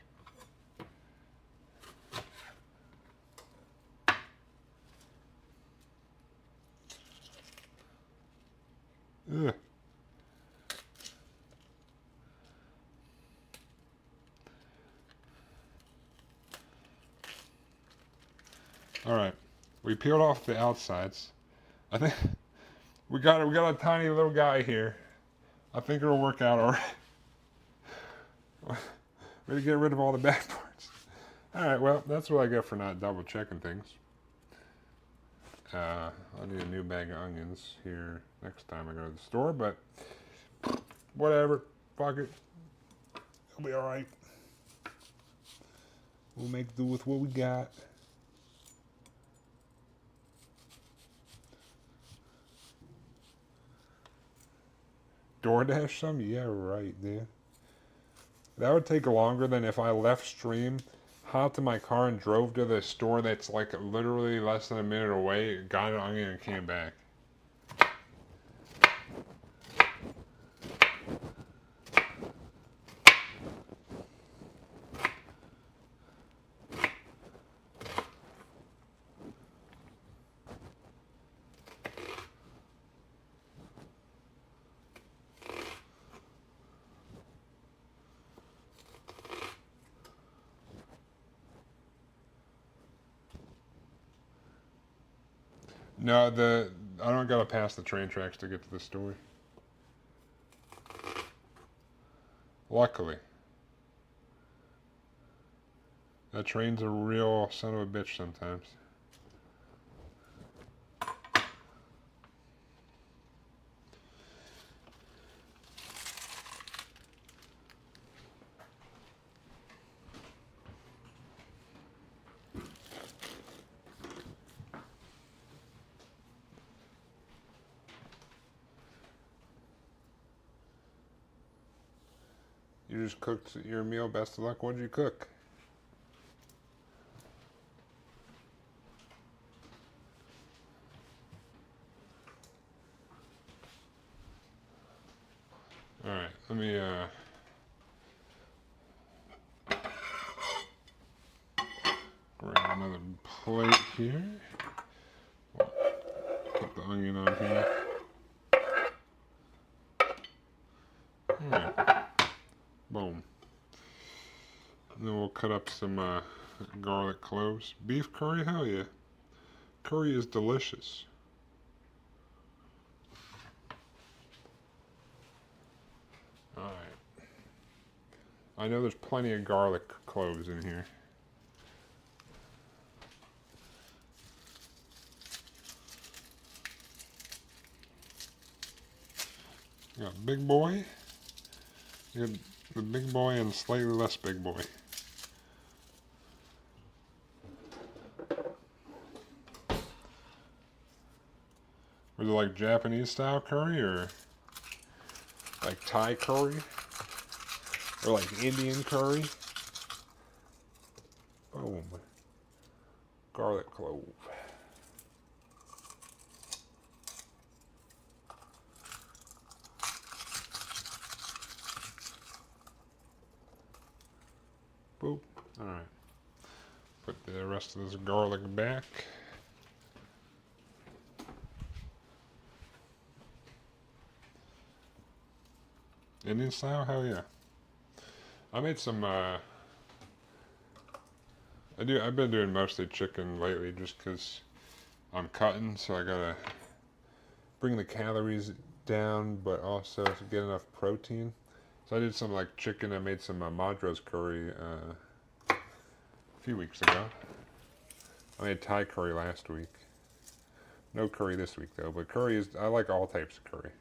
Speaker 1: Ugh. We peeled off the outsides. I think we got a tiny little guy here. I think it'll work out alright. We get rid of all the bad parts. Alright, well, that's what I get for not double checking things. I'll need a new bag of onions here next time I go to the store, but whatever. Fuck it. It'll be alright. We'll make do with what we got. DoorDash some? Yeah, right, dude. That would take longer than if I left stream, hopped in my car, and drove to the store that's like literally less than a minute away, got an onion, and came back. No, I don't gotta pass the train tracks to get to the store. Luckily. That train's a real son of a bitch sometimes. You just cooked your meal. Best of luck. What did you cook? All right, let me grab another plate here. Put the onion on here. All right. Boom. And then we'll cut up some garlic cloves. Beef curry? Hell yeah. Curry is delicious. Alright. I know there's plenty of garlic cloves in here. You got big boy. You got the big boy and slightly less big boy. Was it like Japanese style curry or like Thai curry? Or like Indian curry? Boom. Garlic clove. Boop. Alright. Put the rest of this garlic back. Indian style? Hell yeah. I made some, I've been doing mostly chicken lately just because I'm cutting, so I gotta bring the calories down, but also to get enough protein. So I did some like chicken. I made some Madras curry a few weeks ago. I made Thai curry last week. No curry this week though, but curry is, I like all types of curry.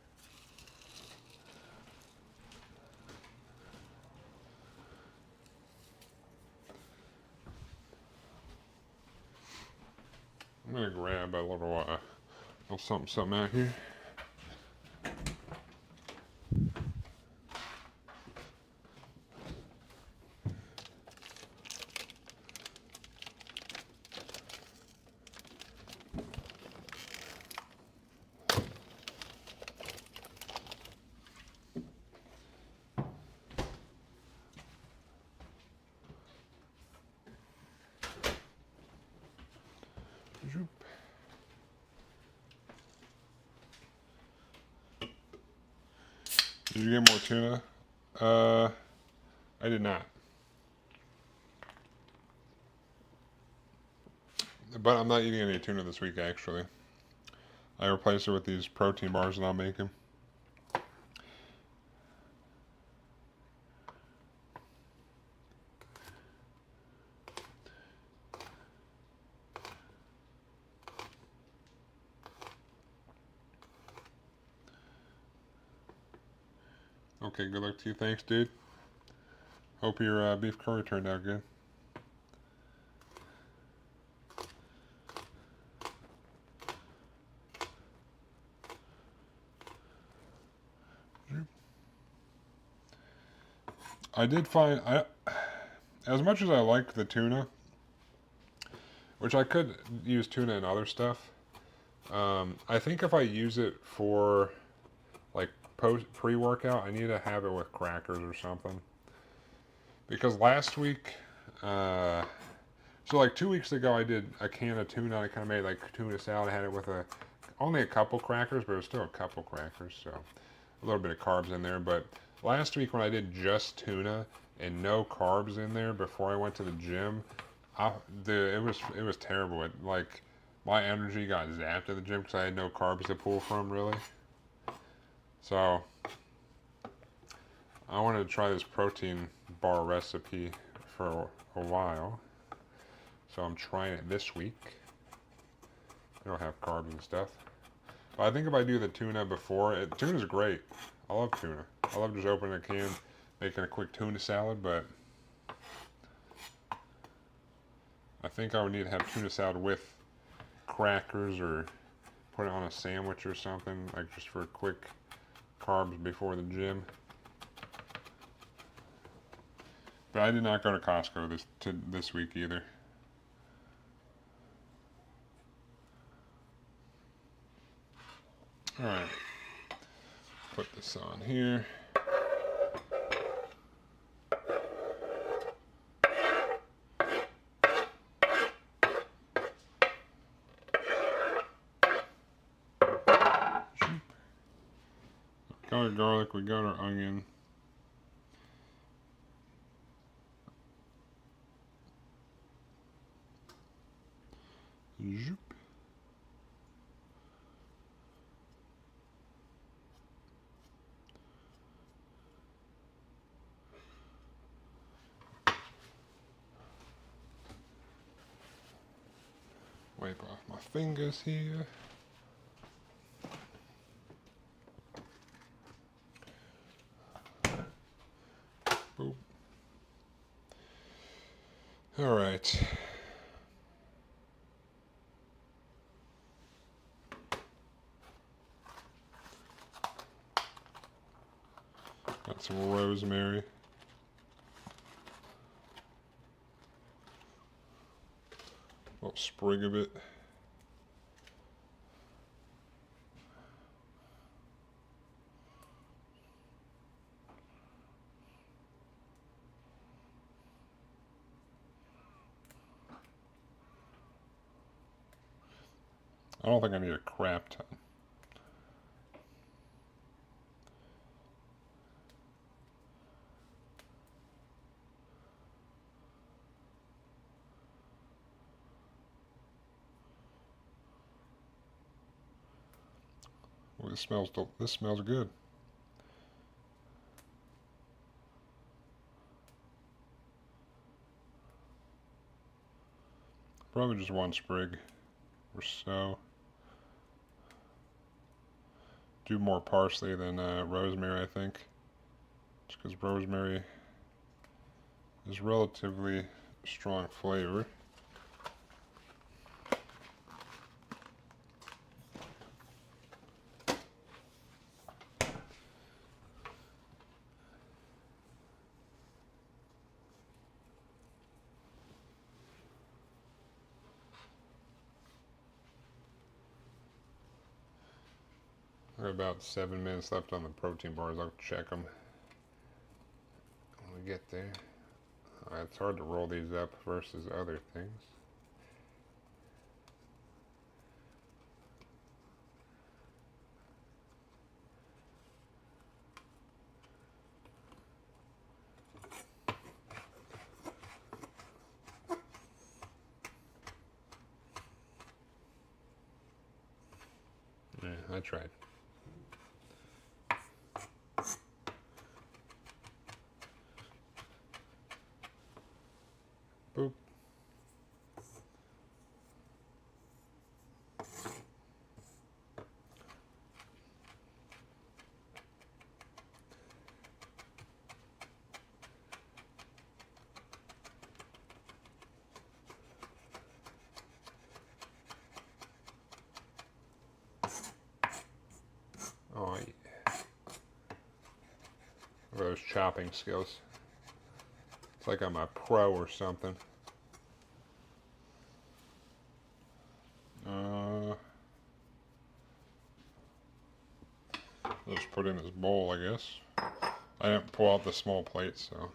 Speaker 1: I'm gonna grab a little something out here. Did you get more tuna? I did not. But I'm not eating any tuna this week, actually. I replaced it with these protein bars that I'm making. Okay, good luck to you. Thanks, dude. Hope your beef curry turned out good. I did find, as much as I like the tuna, which I could use tuna and other stuff, I think if I use it for like pre-workout, I need to have it with crackers or something. Because last week, so like 2 weeks ago, I did a can of tuna. I kind of made like tuna salad. I had it with only a couple crackers, but it was still a couple crackers, so a little bit of carbs in there. But last week when I did just tuna and no carbs in there before I went to the gym, it was terrible. Like my energy got zapped at the gym because I had no carbs to pull from really. So I wanted to try this protein bar recipe for a while. So I'm trying it this week. I don't have carbs and stuff. But I think if I do the tuna before, tuna's great. I love tuna. I love just opening a can, making a quick tuna salad, but I think I would need to have tuna salad with crackers or put it on a sandwich or something, like just for quick carbs before the gym. But I did not go to Costco this week either. Alright, put this on here. Got our garlic, we got our onion. Zoop. Wipe off my fingers here. Boop. All right. Got some rosemary. A little sprig of it. I don't think I need a crap ton. Well, this smells good. Probably just one sprig or so. Do more parsley than rosemary, I think. Just because rosemary is relatively strong flavor. We're about 7 minutes left on the protein bars. I'll check them when we get there. It's hard to roll these up versus other things. Yeah, I tried. Boop. Oh, yeah. Those chopping skills. It's like I'm a pro or something. Just put in this bowl, I guess. I didn't pull out the small plate, so.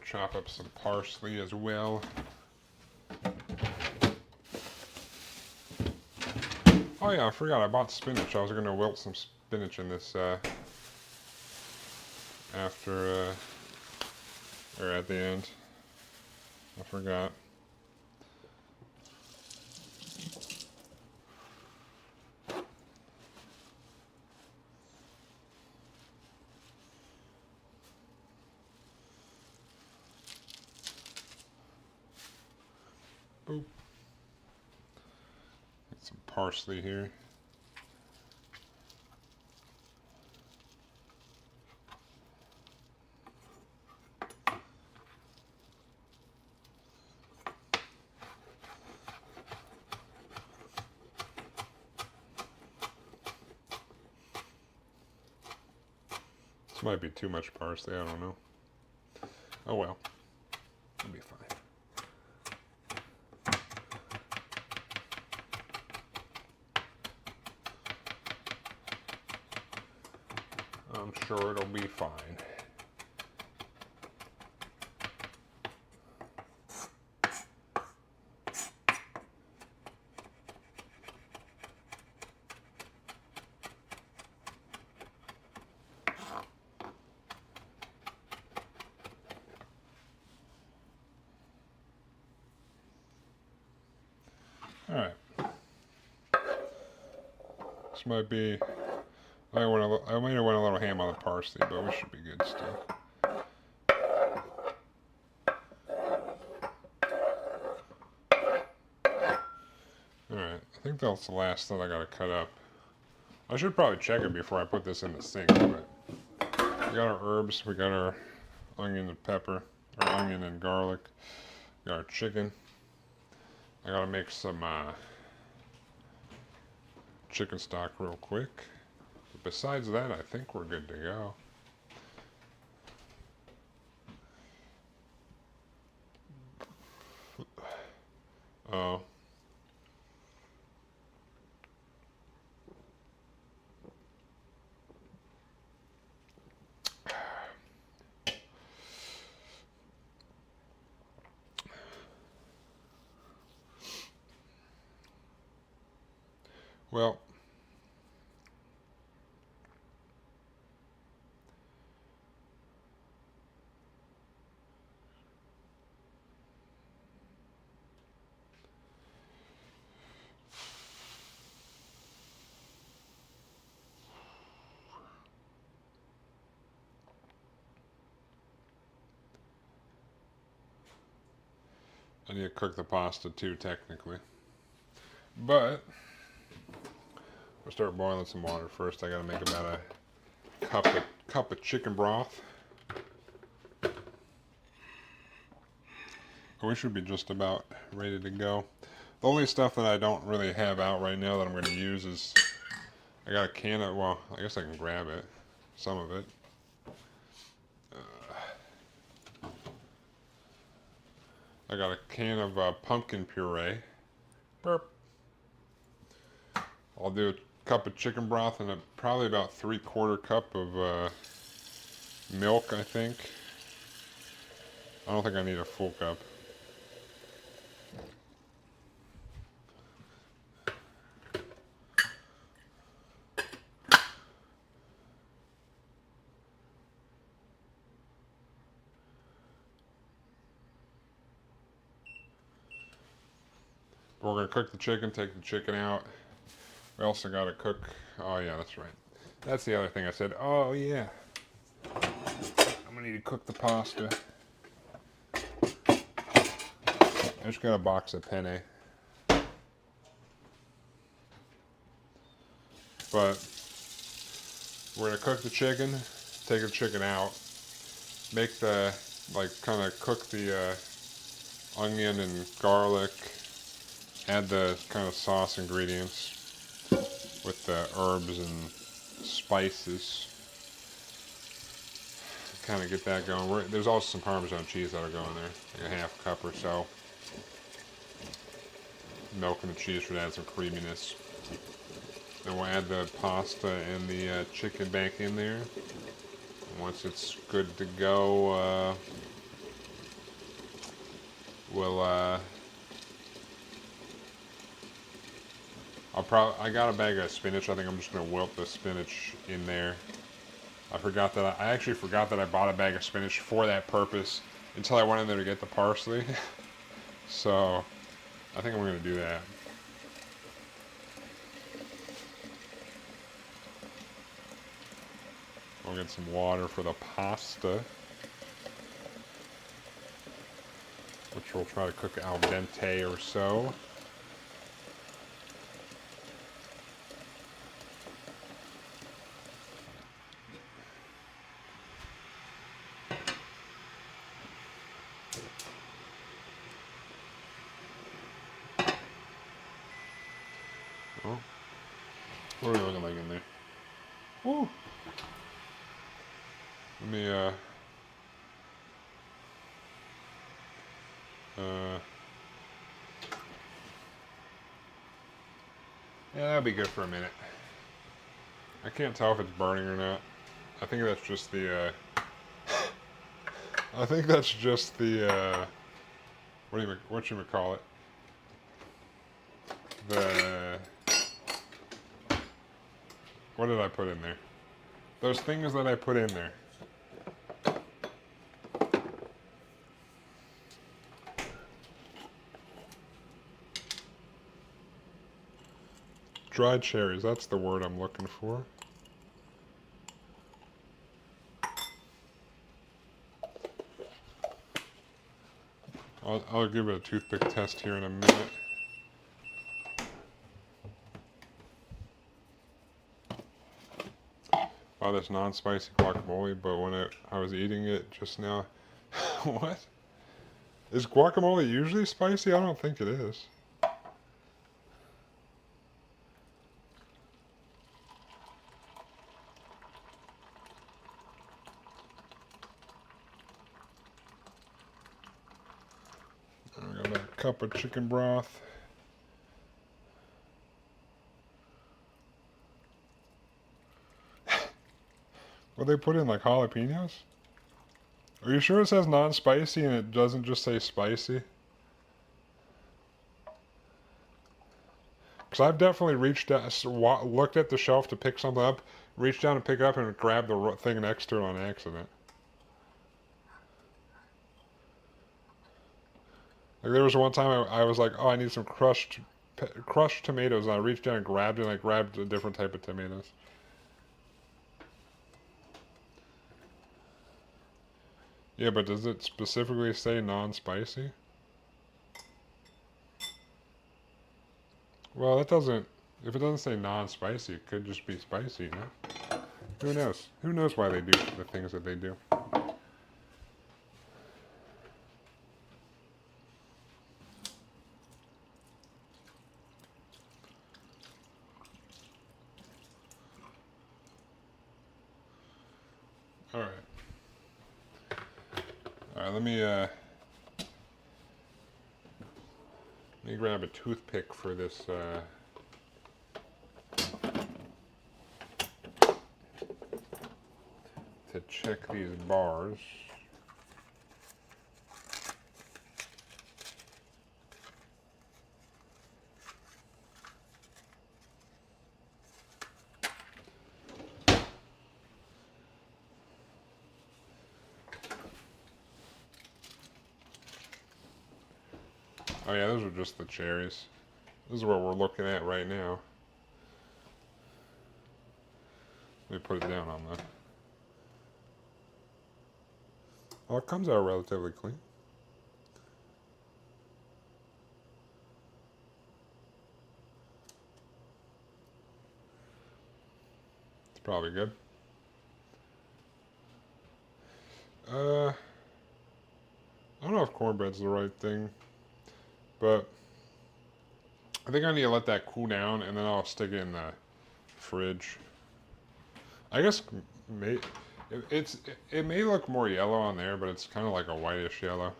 Speaker 1: Chop up some parsley as well. Oh yeah, I forgot I bought spinach. I was going to wilt some spinach in this after, or at the end. I forgot. Boop. Get some parsley here. This might be too much parsley, I don't know. Oh well, it'll be fine. I'm sure it'll be fine. Alright. This might be... I might have went a little ham on the parsley, but we should be good still. Alright, I think that's the last that I gotta cut up. I should probably check it before I put this in the sink, but we got our herbs, we got our onion and pepper, or onion and garlic, we got our chicken. I gotta make some chicken stock real quick. But besides that, I think we're good to go. Oh. Well, I need to cook the pasta too, technically. But we'll start boiling some water first. I gotta make about a cup of chicken broth. We should be just about ready to go. The only stuff that I don't really have out right now that I'm going to use is I got a can of, well, I guess I can grab it, some of it. I got a can of pumpkin puree. Burp. I'll do cup of chicken broth and probably about 3/4 cup of milk, I think. I don't think I need a full cup. We're going to cook the chicken, take the chicken out. We also got to cook, oh yeah, that's right. That's the other thing I said, oh yeah. I'm going to need to cook the pasta. I just got a box of penne. But we're going to cook the chicken, take the chicken out, make the, like, kind of cook the onion and garlic, add the kind of sauce ingredients with the herbs and spices. Kind of get that going. There's also some Parmesan cheese that'll go in there, like a half cup or so. Milk and the cheese should add some creaminess. Then we'll add the pasta and the chicken back in there. And once it's good to go, we'll I got a bag of spinach. I think I'm just gonna wilt the spinach in there. I actually forgot that I bought a bag of spinach for that purpose until I went in there to get the parsley. So I think I'm gonna do that. We'll get some water for the pasta, which we'll try to cook al dente or so. Oh, what are we looking like in there? Woo! Let me, yeah, that'll be good for a minute. I can't tell if it's burning or not. I think that's just the, I think that's just the, what you call it? What did I put in there? Those things that I put in there. Dried cherries, that's the word I'm looking for. I'll give it a toothpick test here in a minute. Wow, that's non-spicy guacamole, but when I was eating it just now, what? Is guacamole usually spicy? I don't think it is. I got a cup of chicken broth. What they put in, like jalapenos? Are you sure it says non-spicy and it doesn't just say spicy? Because I've definitely reached out, looked at the shelf to pick something up, reached down to pick it up and grabbed the thing next to it on accident. Like there was one time I was like, oh, I need some crushed tomatoes, and I reached down and grabbed it, and I grabbed a different type of tomatoes. Yeah, but does it specifically say non-spicy? Well, it doesn't. If it doesn't say non-spicy, it could just be spicy, you know? Who knows? Who knows why they do the things that they do? All right. All right. Let me grab a toothpick for this. to check these bars. Oh yeah, those are just the cherries. This is what we're looking at right now. Let me put it down on the... Well, it comes out relatively clean. It's probably good. I don't know if cornbread's the right thing, but I think I need to let that cool down, and then I'll stick it in the fridge. I guess it may look more yellow on there, but it's kind of like a whitish yellow.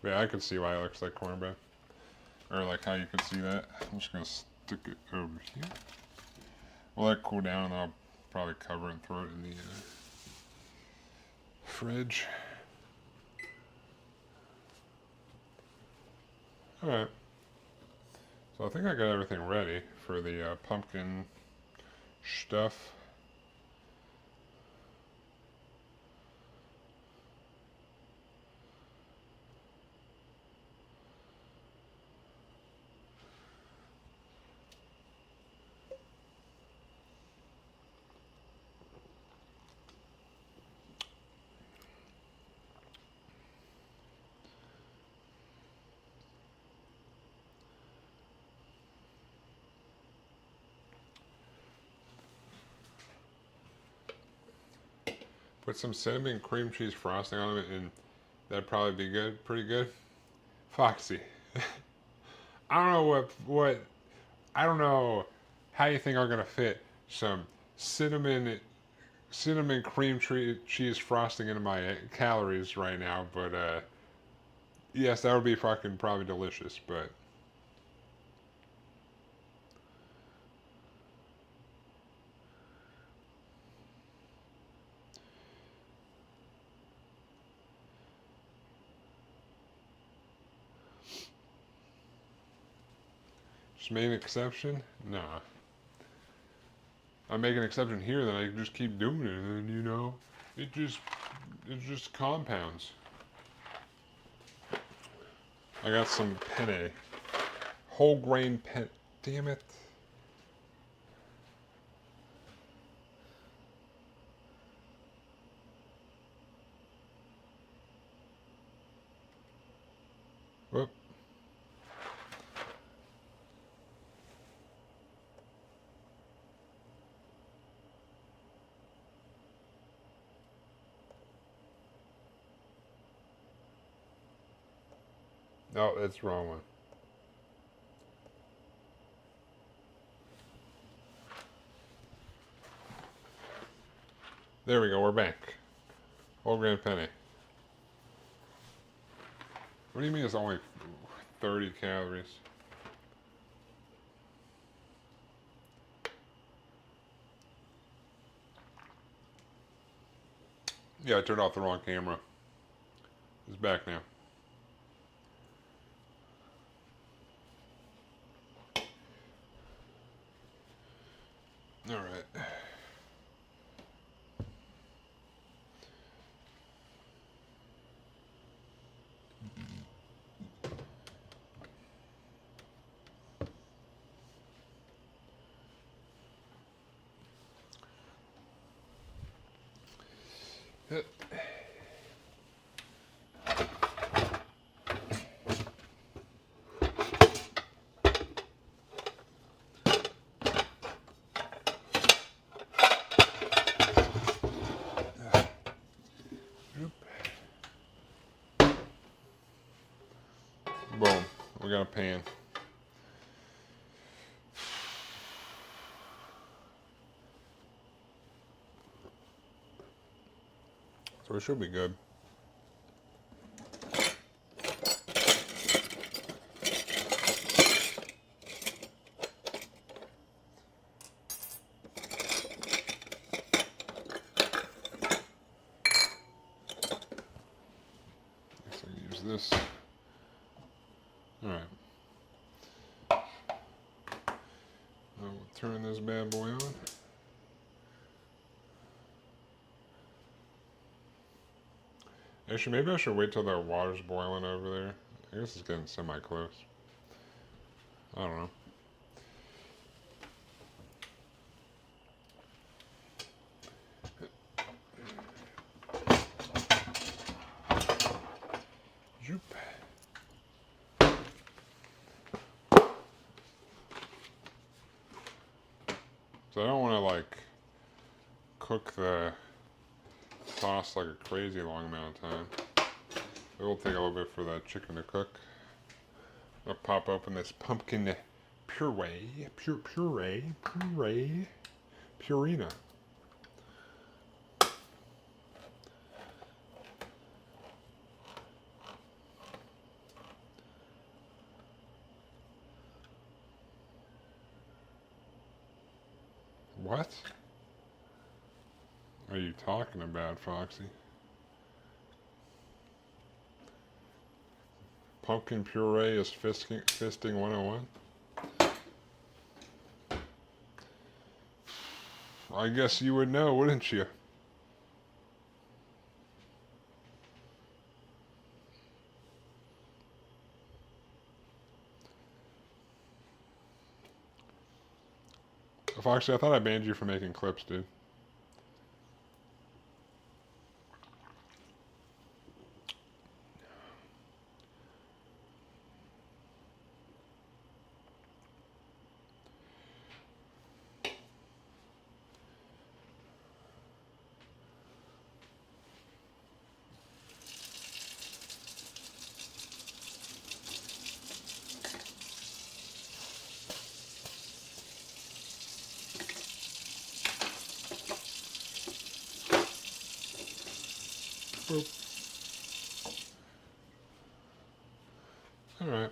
Speaker 1: But yeah, I can see why it looks like cornbread, or like how you could see that. I'm just gonna stick it over here. We'll let it cool down, and I'll probably cover it and throw it in the fridge. All right. So I think I got everything ready for the pumpkin stuff. Put some cinnamon cream cheese frosting on it, and that'd probably be good, pretty good. Foxy. I don't know what I don't know how you think I'm gonna fit some cinnamon cream cheese frosting into my calories right now, but yes, that would be fucking probably delicious, but just made an exception? Nah. I make an exception here, then I can just keep doing it, and then, you know, it just compounds. I got some penne. Whole grain penne. Damn it. Whoop. No, that's the wrong one. There we go, we're back. Whole grain penne. What do you mean it's only 30 calories? Yeah, I turned off the wrong camera. It's back now. All right. Boom. We got a pan. So it should be good. this. Alright. We'll turn this bad boy on. Actually, maybe I should wait till the water's boiling over there. I guess it's getting semi-close. I don't know. Zoop. So I don't want to like cook the sauce like a crazy long amount of time. It will take a little bit for that chicken to cook. I'll pop open this pumpkin puree, purina. What are you talking about, Foxy? Pumpkin puree is fisting 101? I guess you would know, wouldn't you? Foxy, I thought I banned you from making clips, dude. Boop. Alright.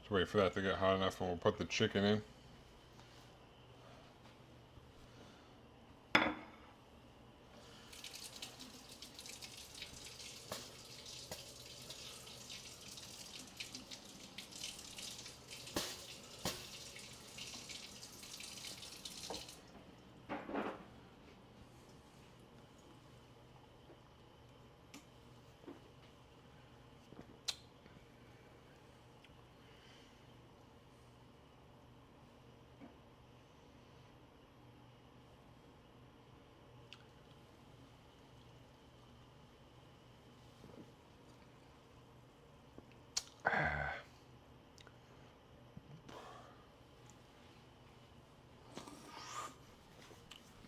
Speaker 1: Just wait for that to get hot enough and we'll put the chicken in.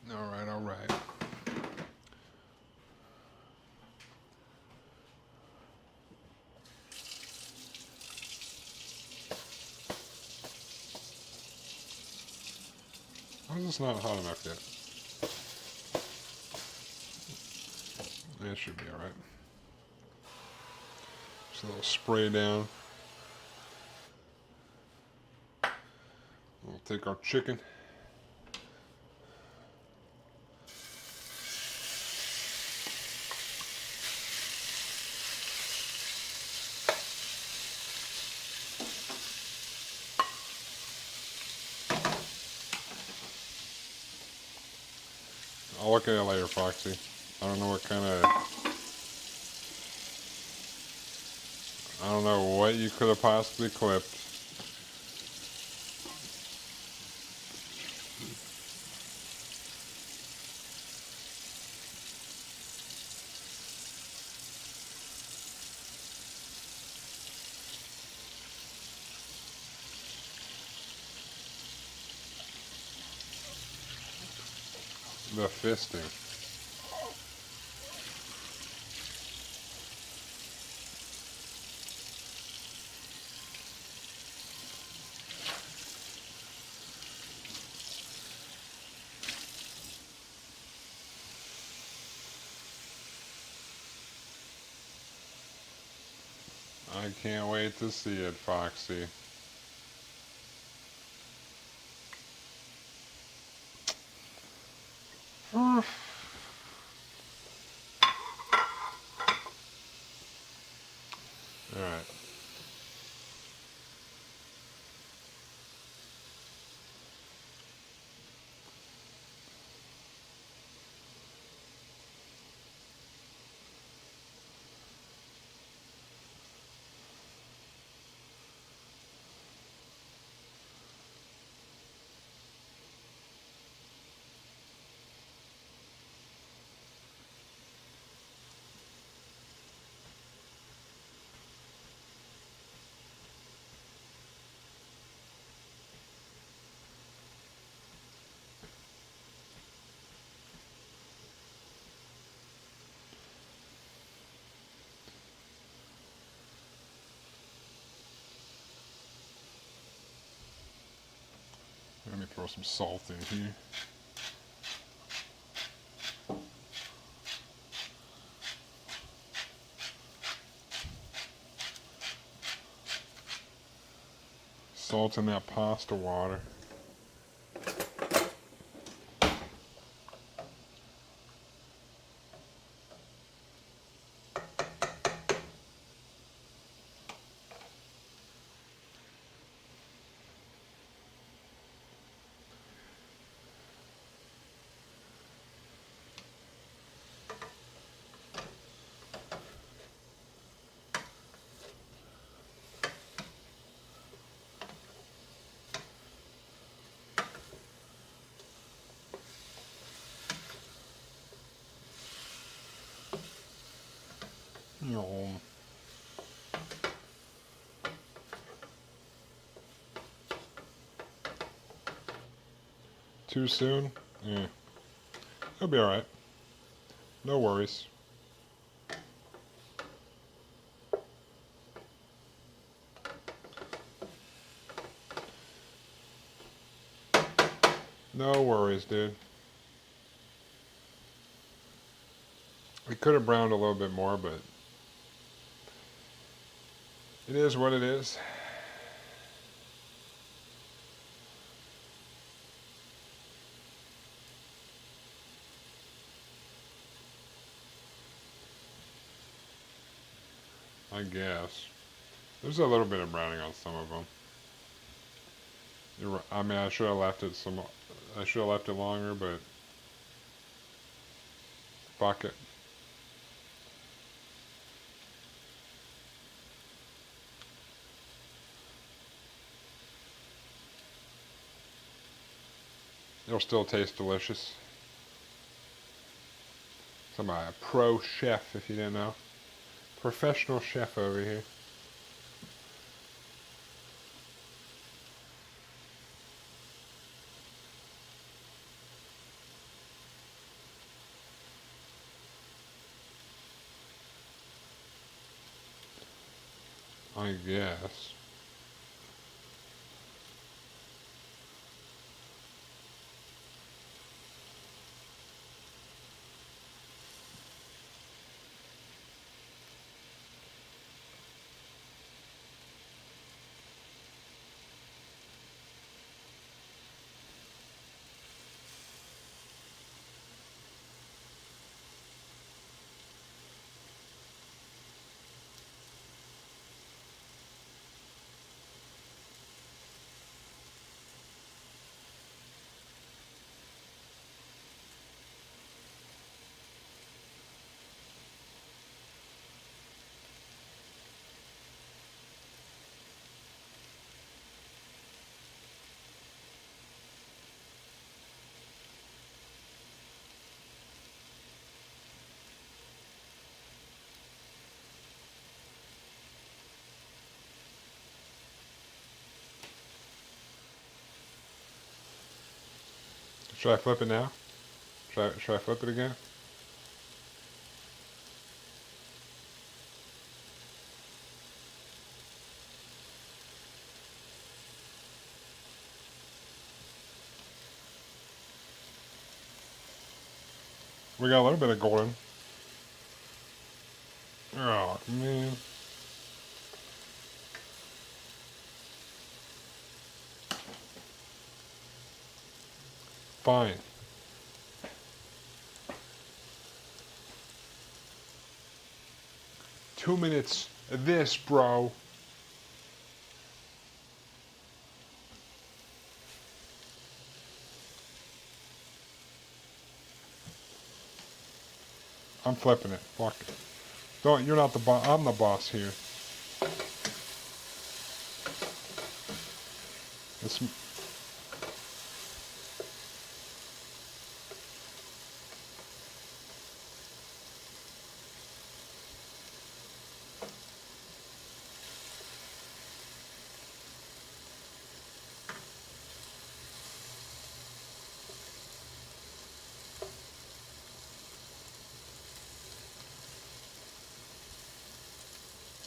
Speaker 1: Alright, alright. Why is this not hot enough yet? It should be alright. Just a little spray down. We'll take our chicken. I'll look at it later, Foxy. I don't know what kind of... I don't know what you could have possibly clipped. The fisting. I can't wait to see it, Foxy. throw some salt in here. Salt in that pasta water. No. Too soon? Yeah. It'll be alright. No worries. No worries, dude. We could have browned a little bit more, but it is what it is. I guess. There's a little bit of browning on some of them. I mean, I should have left it I should have left it longer, but fuck it. It'll still taste delicious. I'm a pro chef, if you didn't know. Professional chef over here. I guess. Should I flip it now? Should I flip it again? We got a little bit of golden. Oh, man. Fine. Two minutes of this, bro. I'm flipping it. Fuck it. Don't, you're not the boss. I'm the boss here.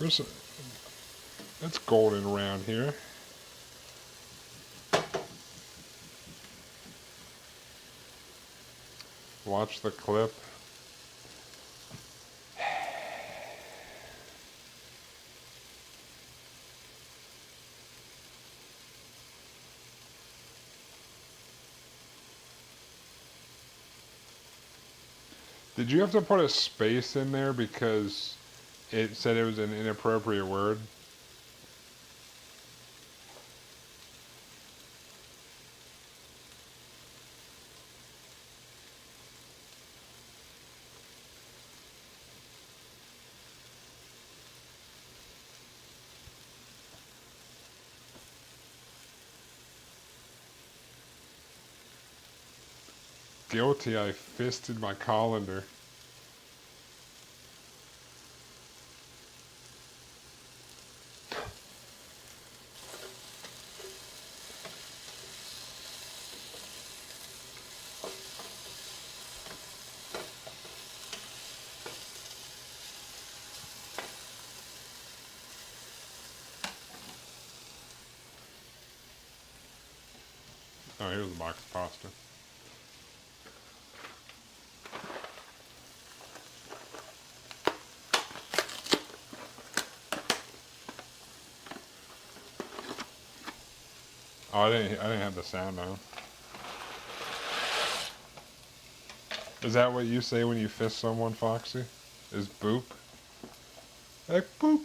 Speaker 1: It's, it's golden around here. Watch the clip. Did you have to put a space in there because it said it was an inappropriate word? Guilty, I fisted my colander. Oh, here's a box of pasta. Oh, I didn't have the sound on. Is that what you say when you fist someone, Foxy? Is boop? Like boop.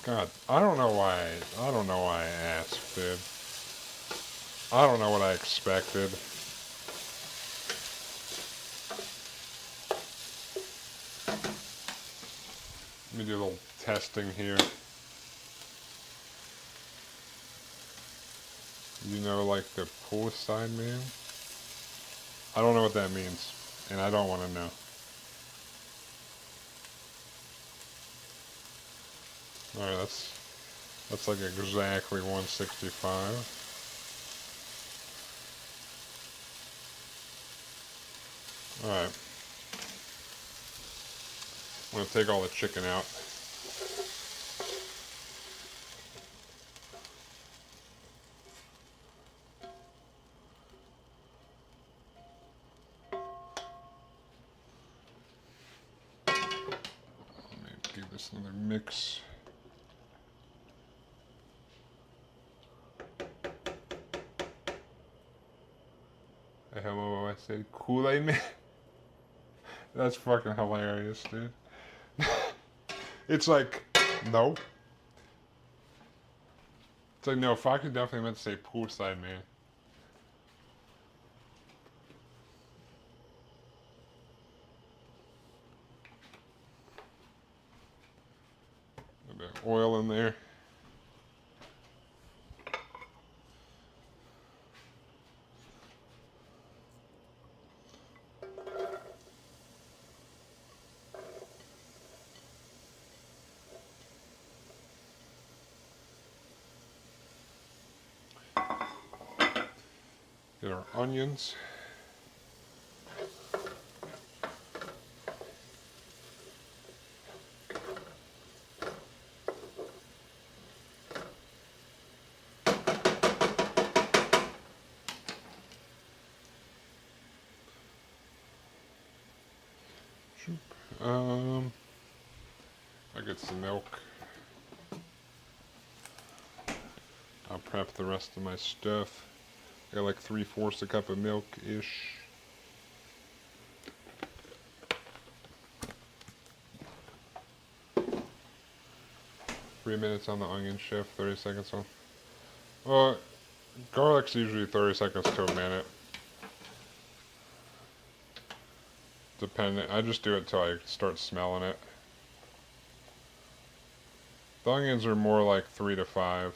Speaker 1: God, I don't know why I asked, dude. I don't know what I expected. Let me do a little testing here. You know, like the poolside man? I don't know what that means, and I don't want to know. Alright, that's like exactly 165. Alright. I'm going to take all the chicken out. Let me give this another mix. Hello, I said Kool-Aid man. That's fucking hilarious, dude. It's like, no. It's like, no, Foxy definitely meant to say poolside man. A bit of oil in there. Get our onions. I get some milk. I'll prep the rest of my stuff. I got like 3/4 a cup of milk-ish. Three minutes on the onion shift, 30 seconds on. Well, garlic's usually 30 seconds to a minute. Depending, I just do it till I start smelling it. The onions are more like 3 to 5.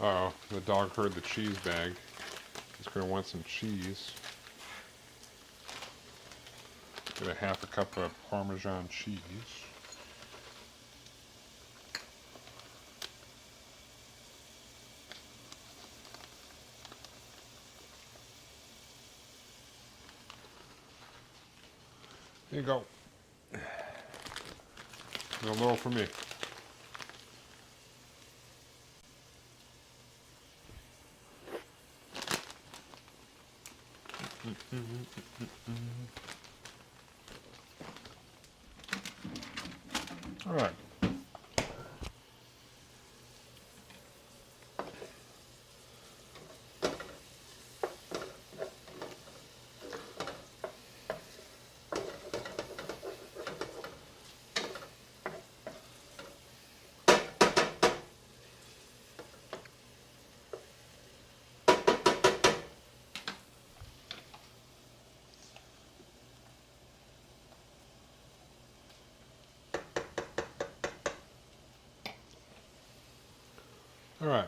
Speaker 1: Uh oh, the dog heard the cheese bag. He's going to want some cheese. Get a half a cup of Parmesan cheese. Here you go. And a little for me. All right. All right.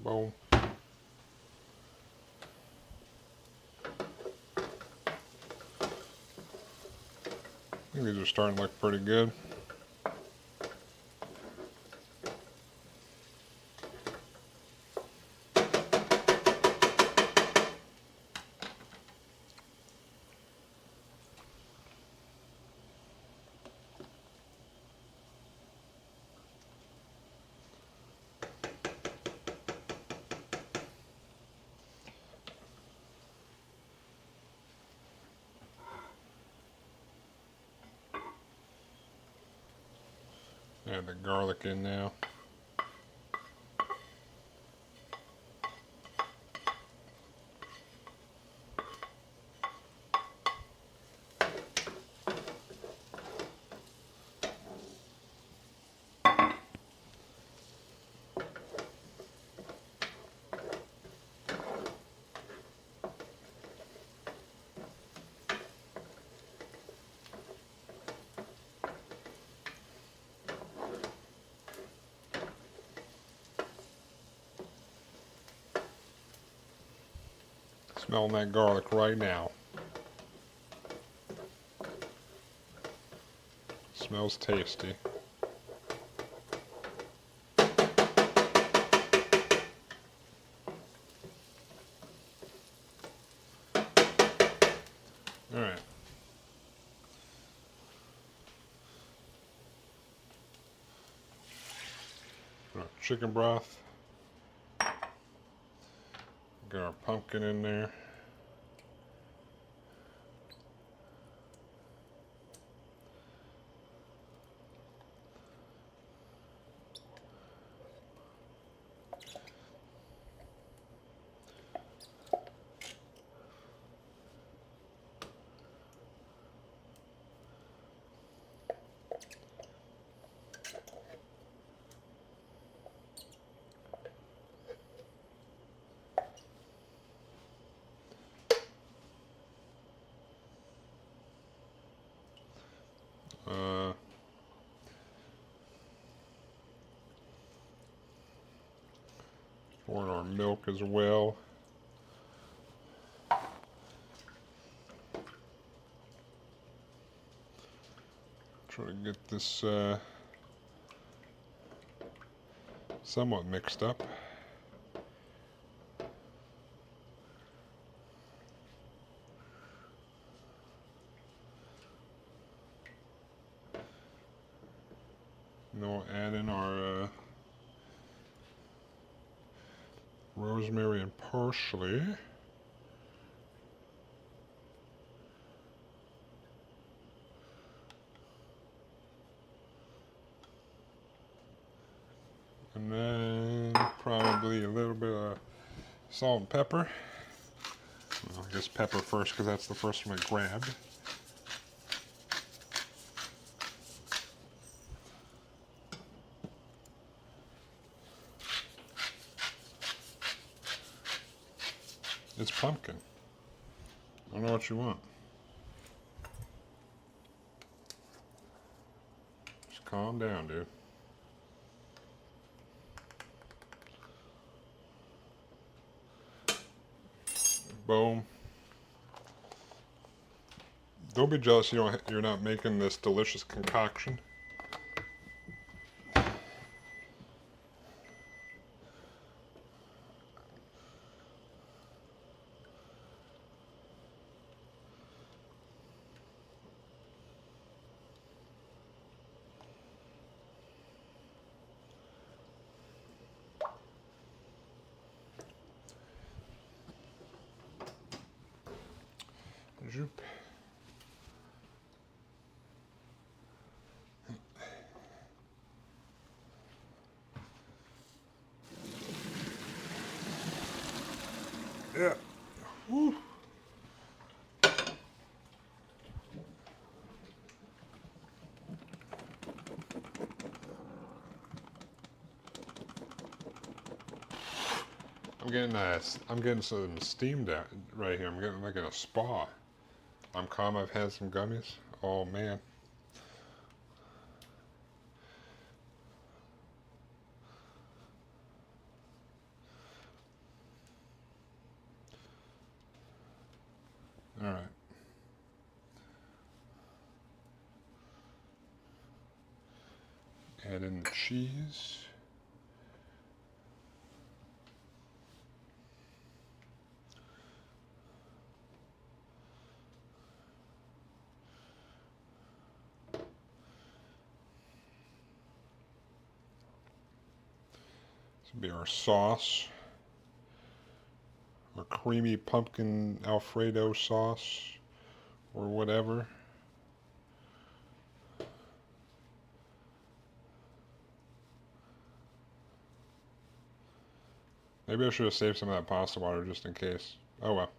Speaker 1: Boom. I think these are starting to look pretty good. Add the garlic in now. Smelling that garlic right now. Smells tasty. All right. Put our chicken broth. Got our pumpkin in there. Pour in our milk as well. Try to get this somewhat mixed up. And then we'll add in our rosemary and parsley. And then probably a little bit of salt and pepper. Well, I guess pepper first because that's the first one I grabbed. It's pumpkin. I don't know what you want. Just calm down, dude. Boom. Don't be jealous you're not making this delicious concoction. Zoop. Yeah. Woo. I'm getting some steam down right here. I'm getting like in a spa. I'm calm. I've had some gummies. Oh man. All right. Add in the cheese. This will be our sauce. Our creamy pumpkin Alfredo sauce or whatever. Maybe I should have saved some of that pasta water just in case. Oh well.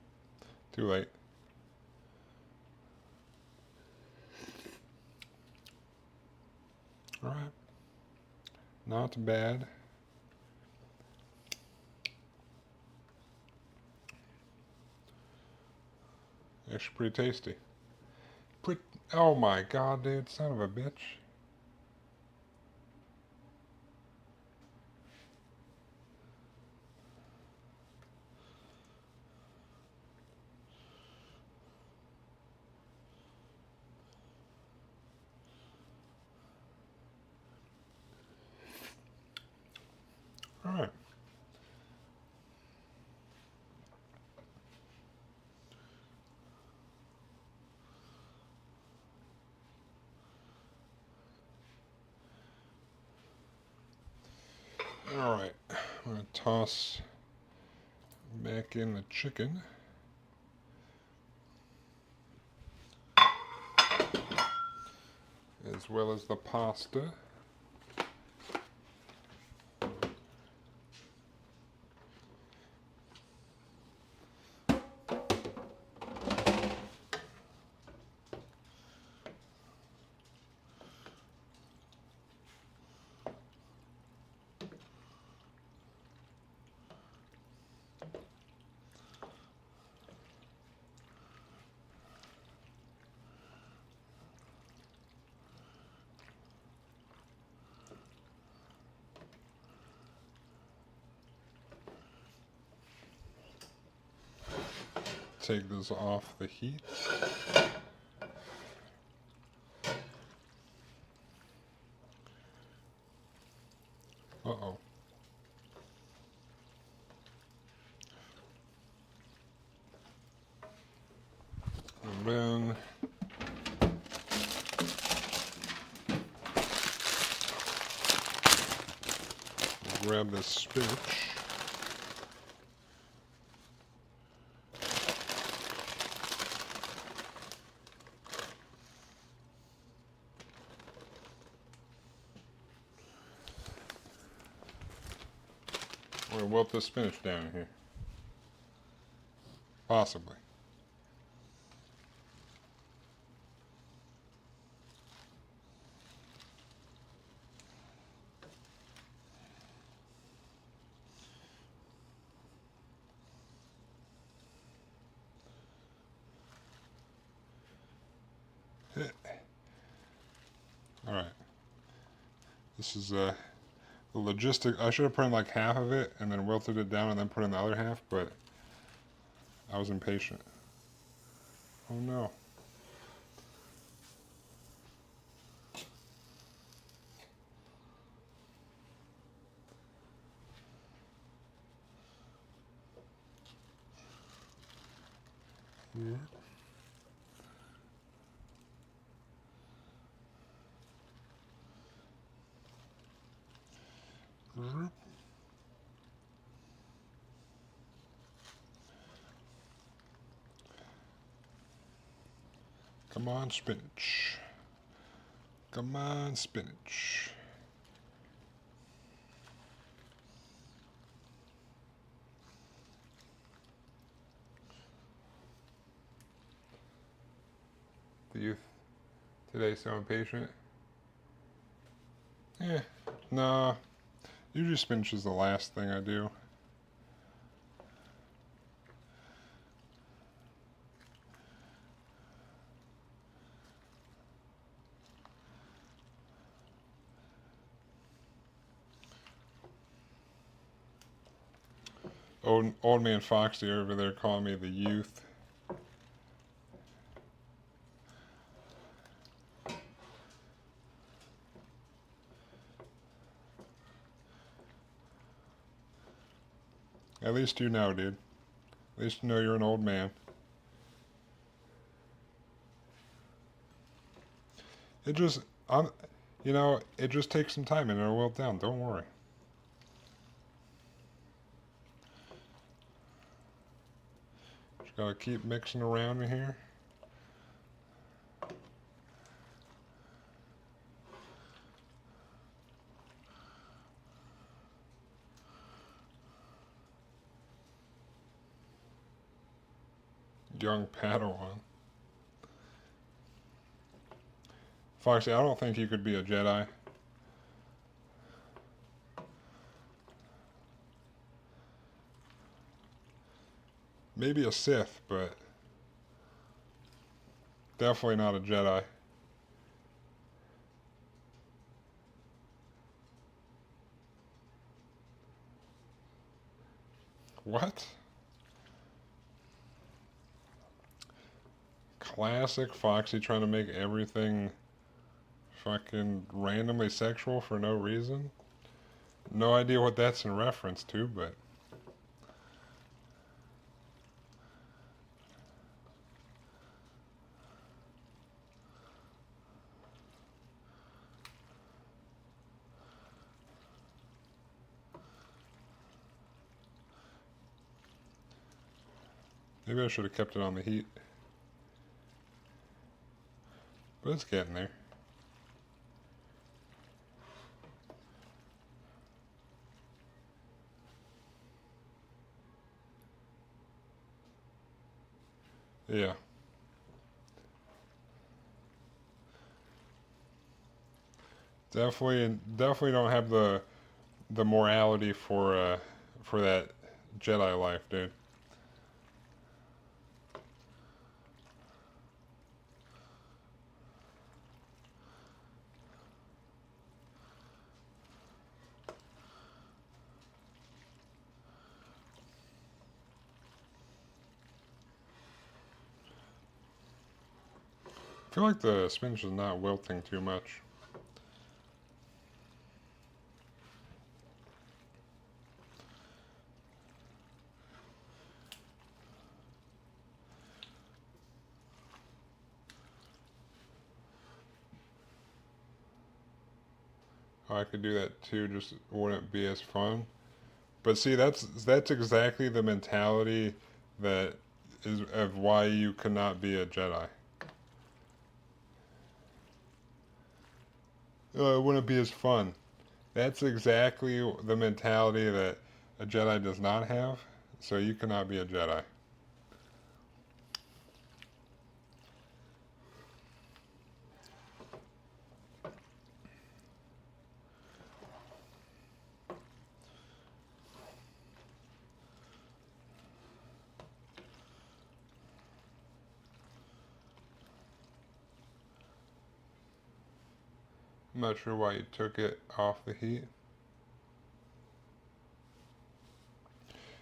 Speaker 1: Too late. Alright. Not bad. Actually pretty tasty. Oh my god, dude. Son of a bitch. Alright. Alright. I'm going to toss back in the chicken. As well as the pasta. Take this off the heat. Uh-oh. And then grab this spinach. I'm gonna wilt this spinach down here. Possibly. Alright. This is the logistic. I should have put in like half of it and then wilted it down and then put in the other half, but I was impatient. Oh no. Yeah. Come on, spinach. Come on, spinach. The youth today so impatient. Eh, nah. Usually spinach is the last thing I do. Old man Foxy over there calling me the youth. At least you know, dude. At least you know you're an old man. It just, it just takes some time and it'll wilt down. Don't worry. Just gotta keep mixing around in here. Young Padawan. Foxy, I don't think you could be a Jedi. Maybe a Sith, but definitely not a Jedi. What? Classic Foxy trying to make everything fucking randomly sexual for no reason. No idea what that's in reference to, but maybe I should have kept it on the heat. But it's getting there. Yeah. Definitely don't have the morality for that Jedi life, dude. I feel like the spinach is not wilting too much. Oh, I could do that too, just wouldn't be as fun. But see, that's exactly the mentality that is of why you cannot be a Jedi. It wouldn't be as fun. That's exactly the mentality that a Jedi does not have, so you cannot be a Jedi. I'm not sure why you took it off the heat.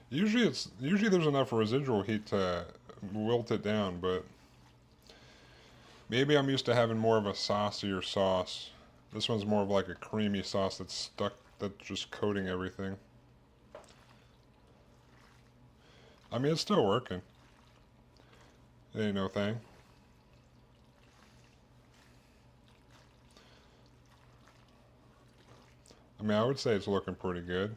Speaker 1: Usually there's enough residual heat to wilt it down, but maybe I'm used to having more of a saucier sauce. This one's more of like a creamy sauce that's stuck, that's just coating everything. I mean, it's still working. It ain't no thing. I mean, I would say it's looking pretty good.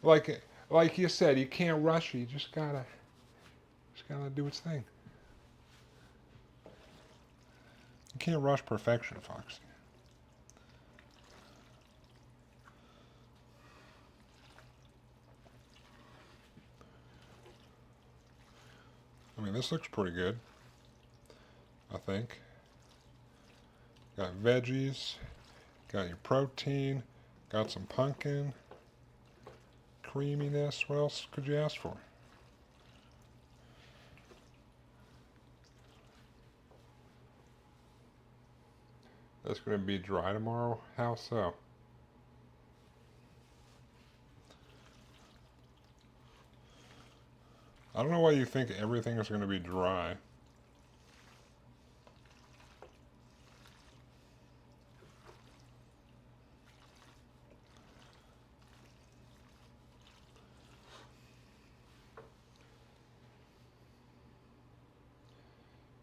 Speaker 1: Like you said, you can't rush it. You just gotta do its thing. You can't rush perfection, Foxy. I mean, this looks pretty good, I think. Got veggies, got your protein, got some pumpkin, creaminess. What else could you ask for? That's going to be dry tomorrow? How so? I don't know why you think everything is going to be dry.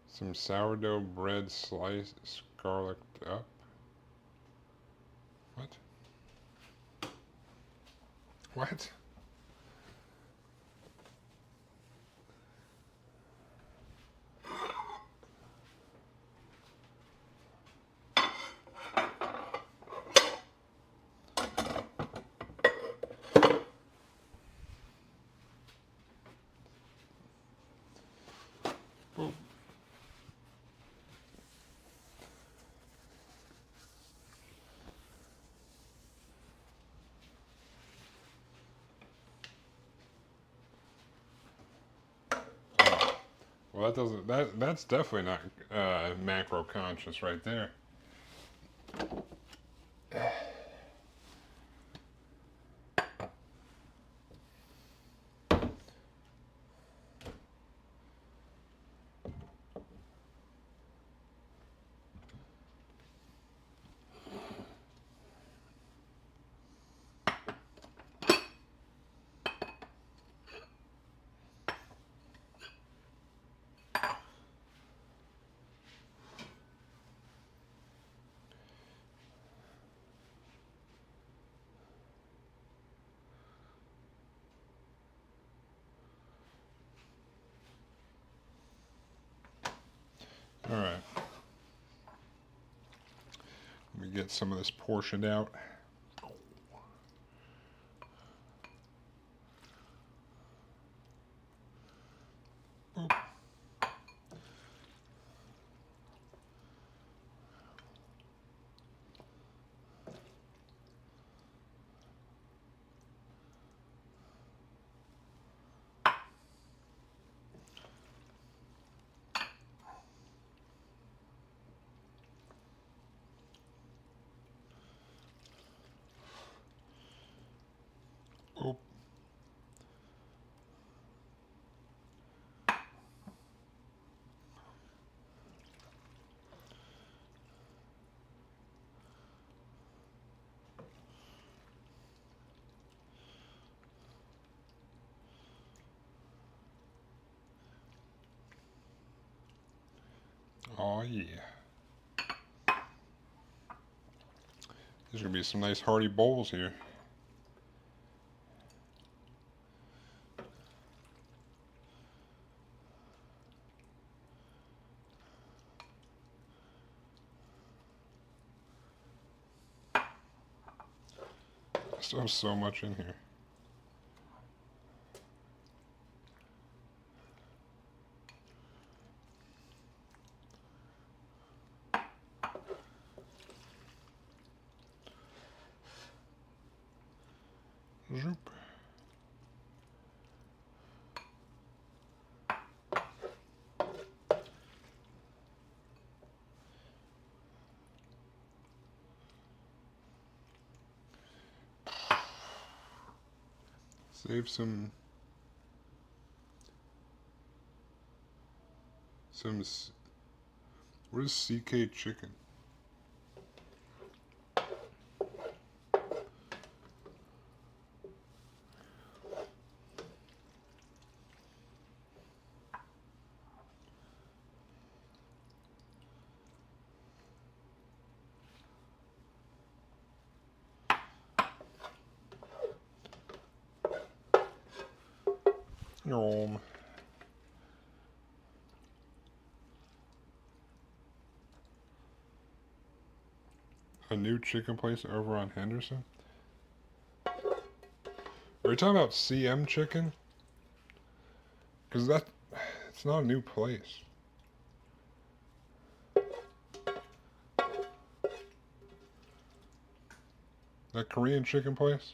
Speaker 1: Some sourdough bread sliced garlic up. What? What? Well, well, that doesn't. That's definitely not macro conscious right there. All right. Let me get some of this portioned out. Oop. Oop. Oh yeah. There's gonna be some nice hearty bowls here. I still have so much in here. Zoop. Save some what is CK chicken? Yum. A new chicken place over on Henderson? Are you talking about CM chicken? Because it's not a new place. That Korean chicken place?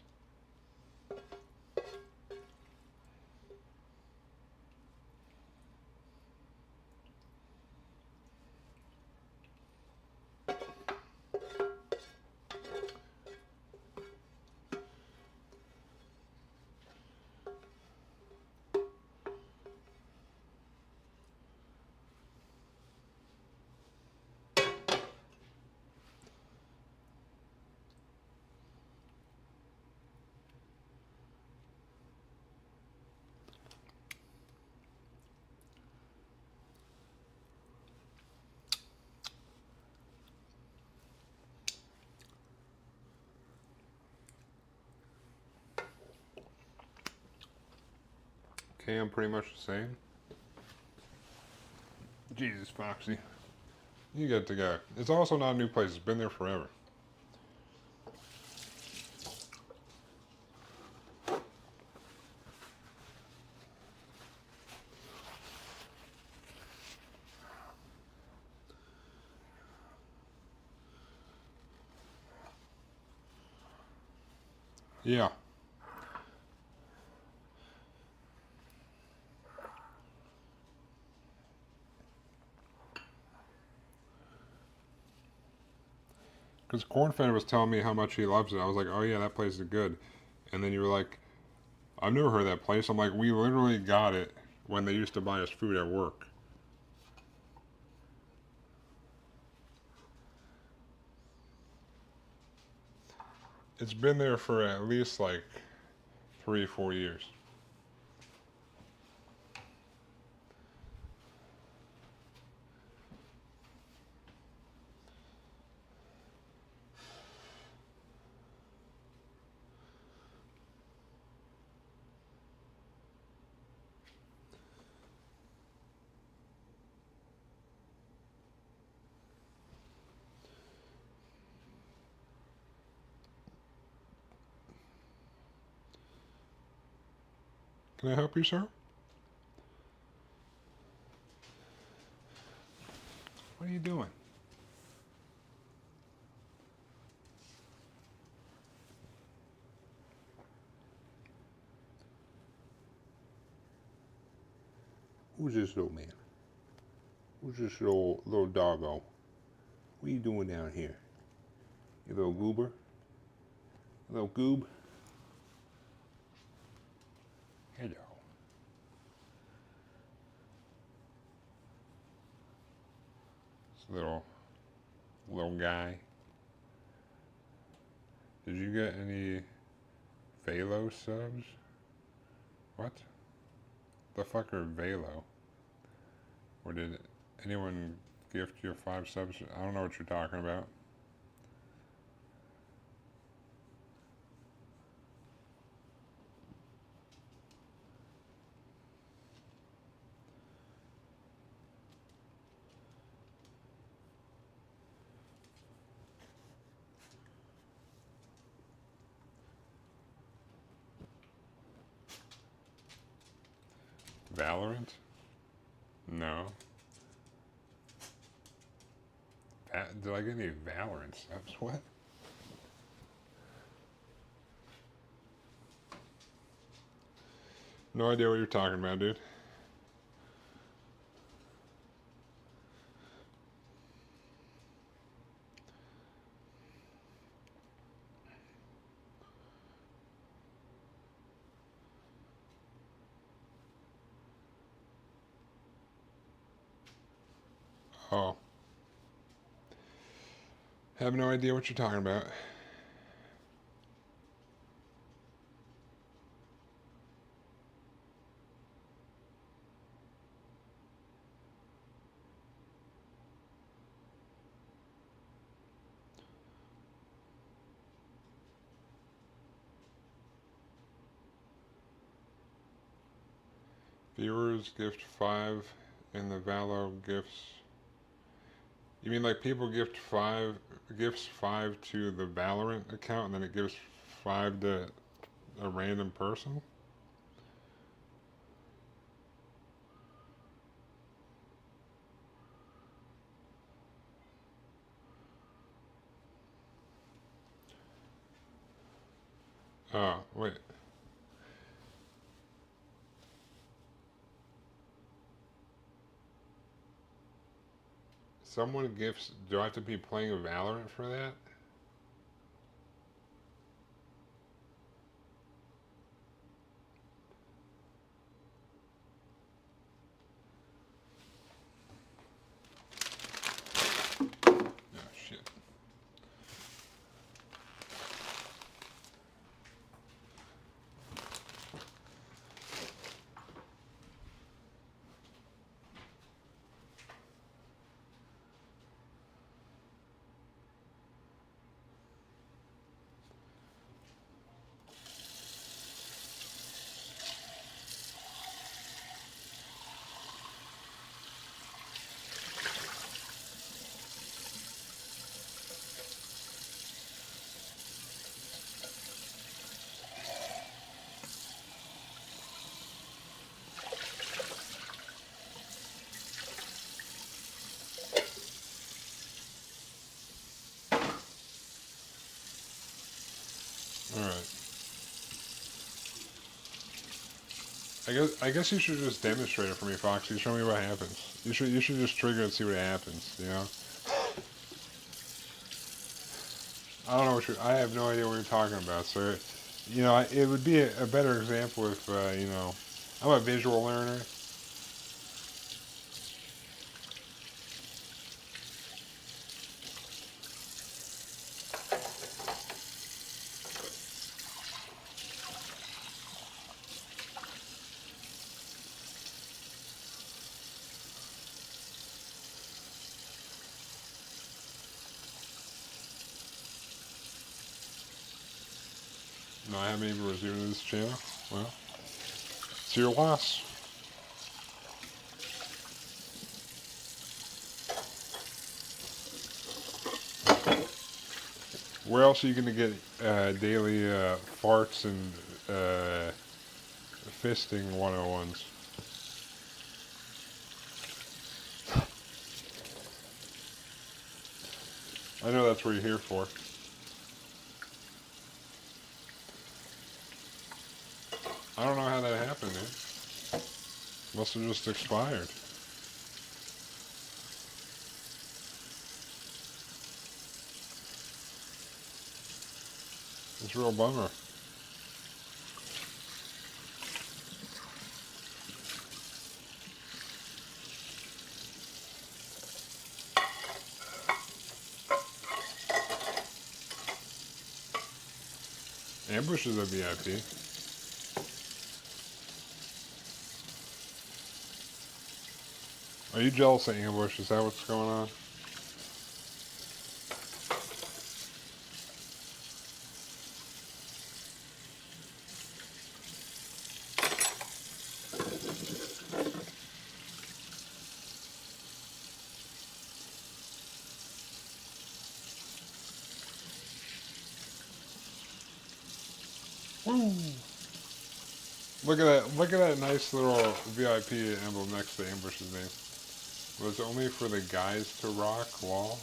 Speaker 1: Okay, I'm pretty much the same. Jesus, Foxy. You get to go. It's also not a new place. It's been there forever. Yeah. Because Cornfed was telling me how much he loves it. I was like, oh yeah, that place is good. And then you were like, I've never heard of that place. I'm like, we literally got it when they used to buy us food at work. It's been there for at least like 3 or 4 years. Can I help you, sir? What are you doing? Who's this little man? Who's this little doggo? What are you doing down here? You little goober? Little goob? Hello. This little guy. Did you get any Velo subs? What? The fuck are Velo? Or did anyone gift you 5 subs? I don't know what you're talking about. Valorant? No. Did I get any Valorant subs? What? No idea what you're talking about, dude. Oh, have no idea what you're talking about. Viewers gift 5 and the Valo gifts. You mean like people gifts 5 to the Valorant account and then it gives 5 to a random person? Oh, wait. Someone gifts. Do I have to be playing Valorant for that? Oh, shit. All right. I guess you should just demonstrate it for me, Foxy. Show me what happens. You should just trigger and see what happens. You know. I don't know what I have no idea what you're talking about, sir. You know, it would be a better example if you know, I'm a visual learner. No, I haven't even resumed this channel. Well, it's your loss. Where else are you gonna get daily farts and fisting 101s? I know that's what you're here for. I don't know how that happened, dude. Must have just expired. It's a real bummer. Ambush is a VIP. Are you jealous of Ambush? Is that what's going on? Woo! Look at that! Look at that nice little VIP emblem next to Ambush's name. Was it only for the guys to rock wall?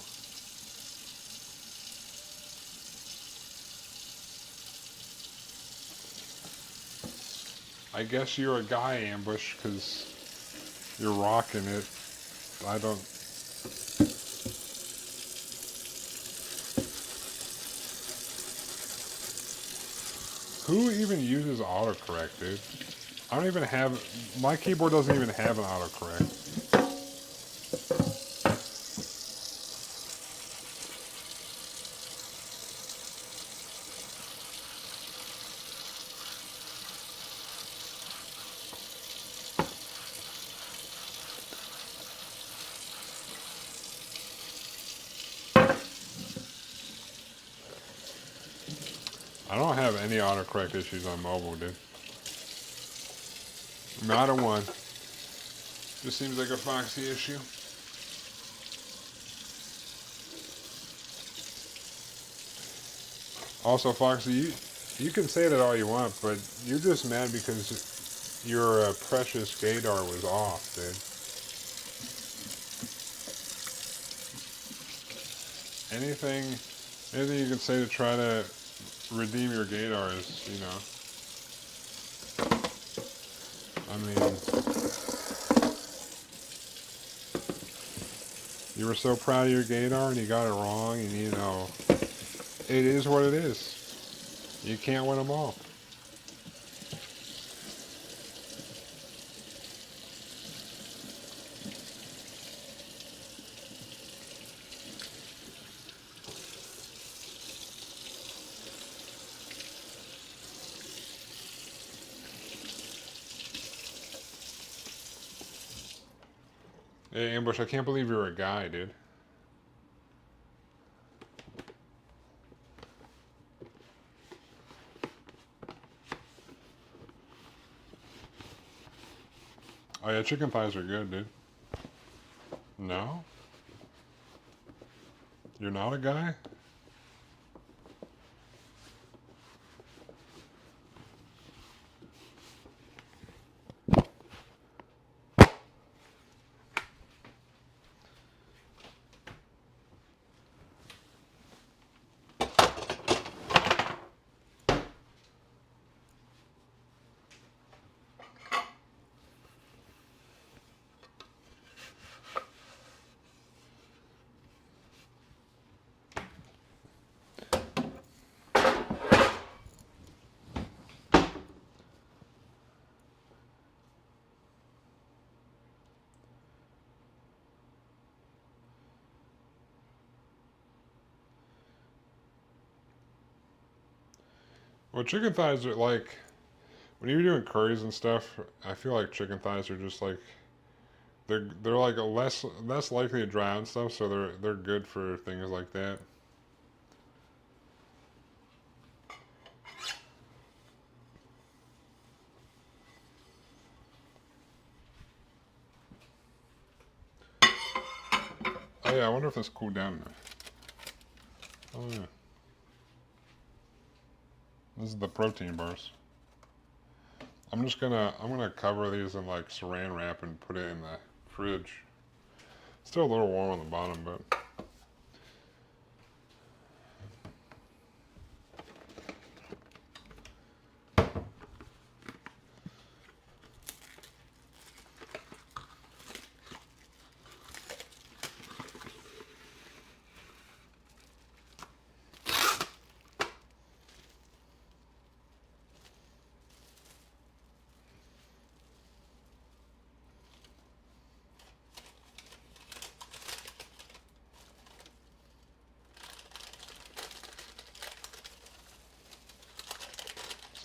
Speaker 1: I guess you're a guy, Ambush, because you're rocking it. I don't. Who even uses autocorrect, dude? I don't even have. My keyboard doesn't even have an autocorrect. I don't have any autocorrect issues on mobile, dude. Not a one. Just seems like a Foxy issue. Also, Foxy, you can say that all you want, but you're just mad because your precious gaydar was off, dude. Anything, anything you can say to try to redeem your gaydar is, I mean, you were so proud of your gaydar and you got it wrong, and it is what it is. You can't win them all. Hey, Ambush, I can't believe you're a guy, dude. Oh yeah, chicken thighs are good, dude. No? You're not a guy? Well, chicken thighs are like, when you're doing curries and stuff, I feel like chicken thighs are just like, they're like a less likely to dry out and stuff, so they're good for things like that. Oh yeah, I wonder if this cooled down enough. Oh yeah. This is the protein bars. I'm gonna cover these in like saran wrap and put it in the fridge. Still a little warm on the bottom, but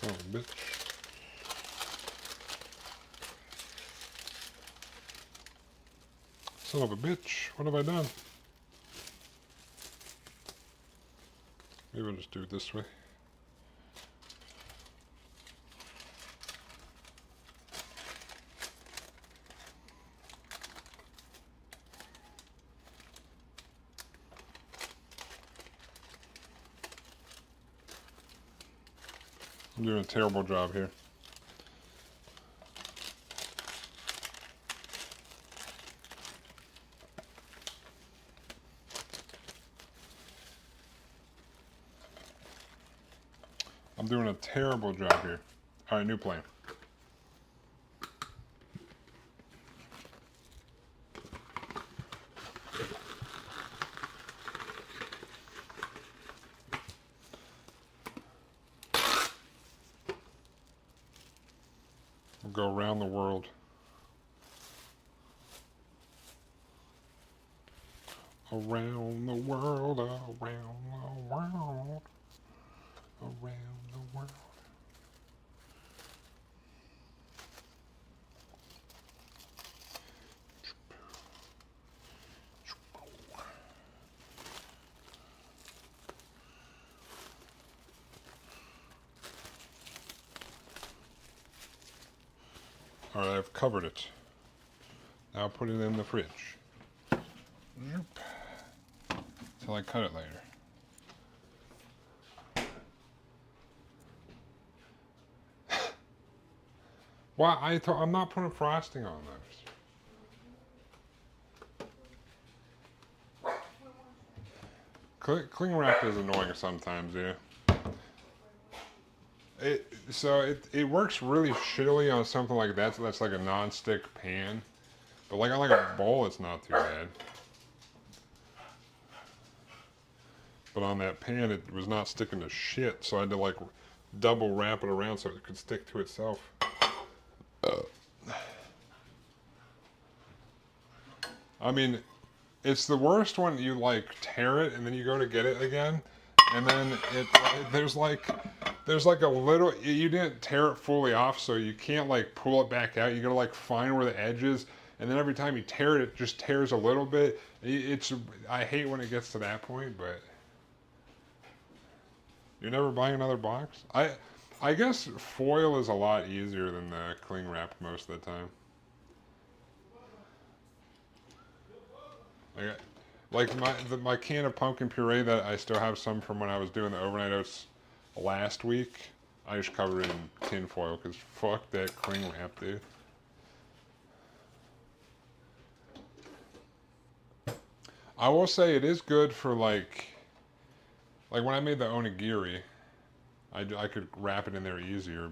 Speaker 1: son of a bitch. Son of a bitch. What have I done? Maybe I'll just do it this way. I'm doing a terrible job here. I'm doing a terrible job here. Alright, new plan. We'll go around the world. Around the world, around the world, around the world. All right, I've covered it. Now put it in the fridge. Till I cut it later. Why? I'm not putting frosting on those. Cling wrap is annoying sometimes, yeah. It works really shittily on something like that. So that's like a non-stick pan, but like on like a bowl, it's not too bad. But on that pan, it was not sticking to shit, so I had to like double wrap it around so it could stick to itself. I mean, it's the worst when you like tear it and then you go to get it again, and then there's like a little, you didn't tear it fully off, so you can't like pull it back out. You gotta like find where the edge is, and then every time you tear it, it just tears a little bit. I hate when it gets to that point, but you're never buying another box. I guess foil is a lot easier than the cling wrap most of the time. Like my can of pumpkin puree that I still have some from when I was doing the overnight oats last week, I just covered it in tin foil because fuck that cling wrap, dude. I will say it is good for like when I made the onigiri, I could wrap it in there easier,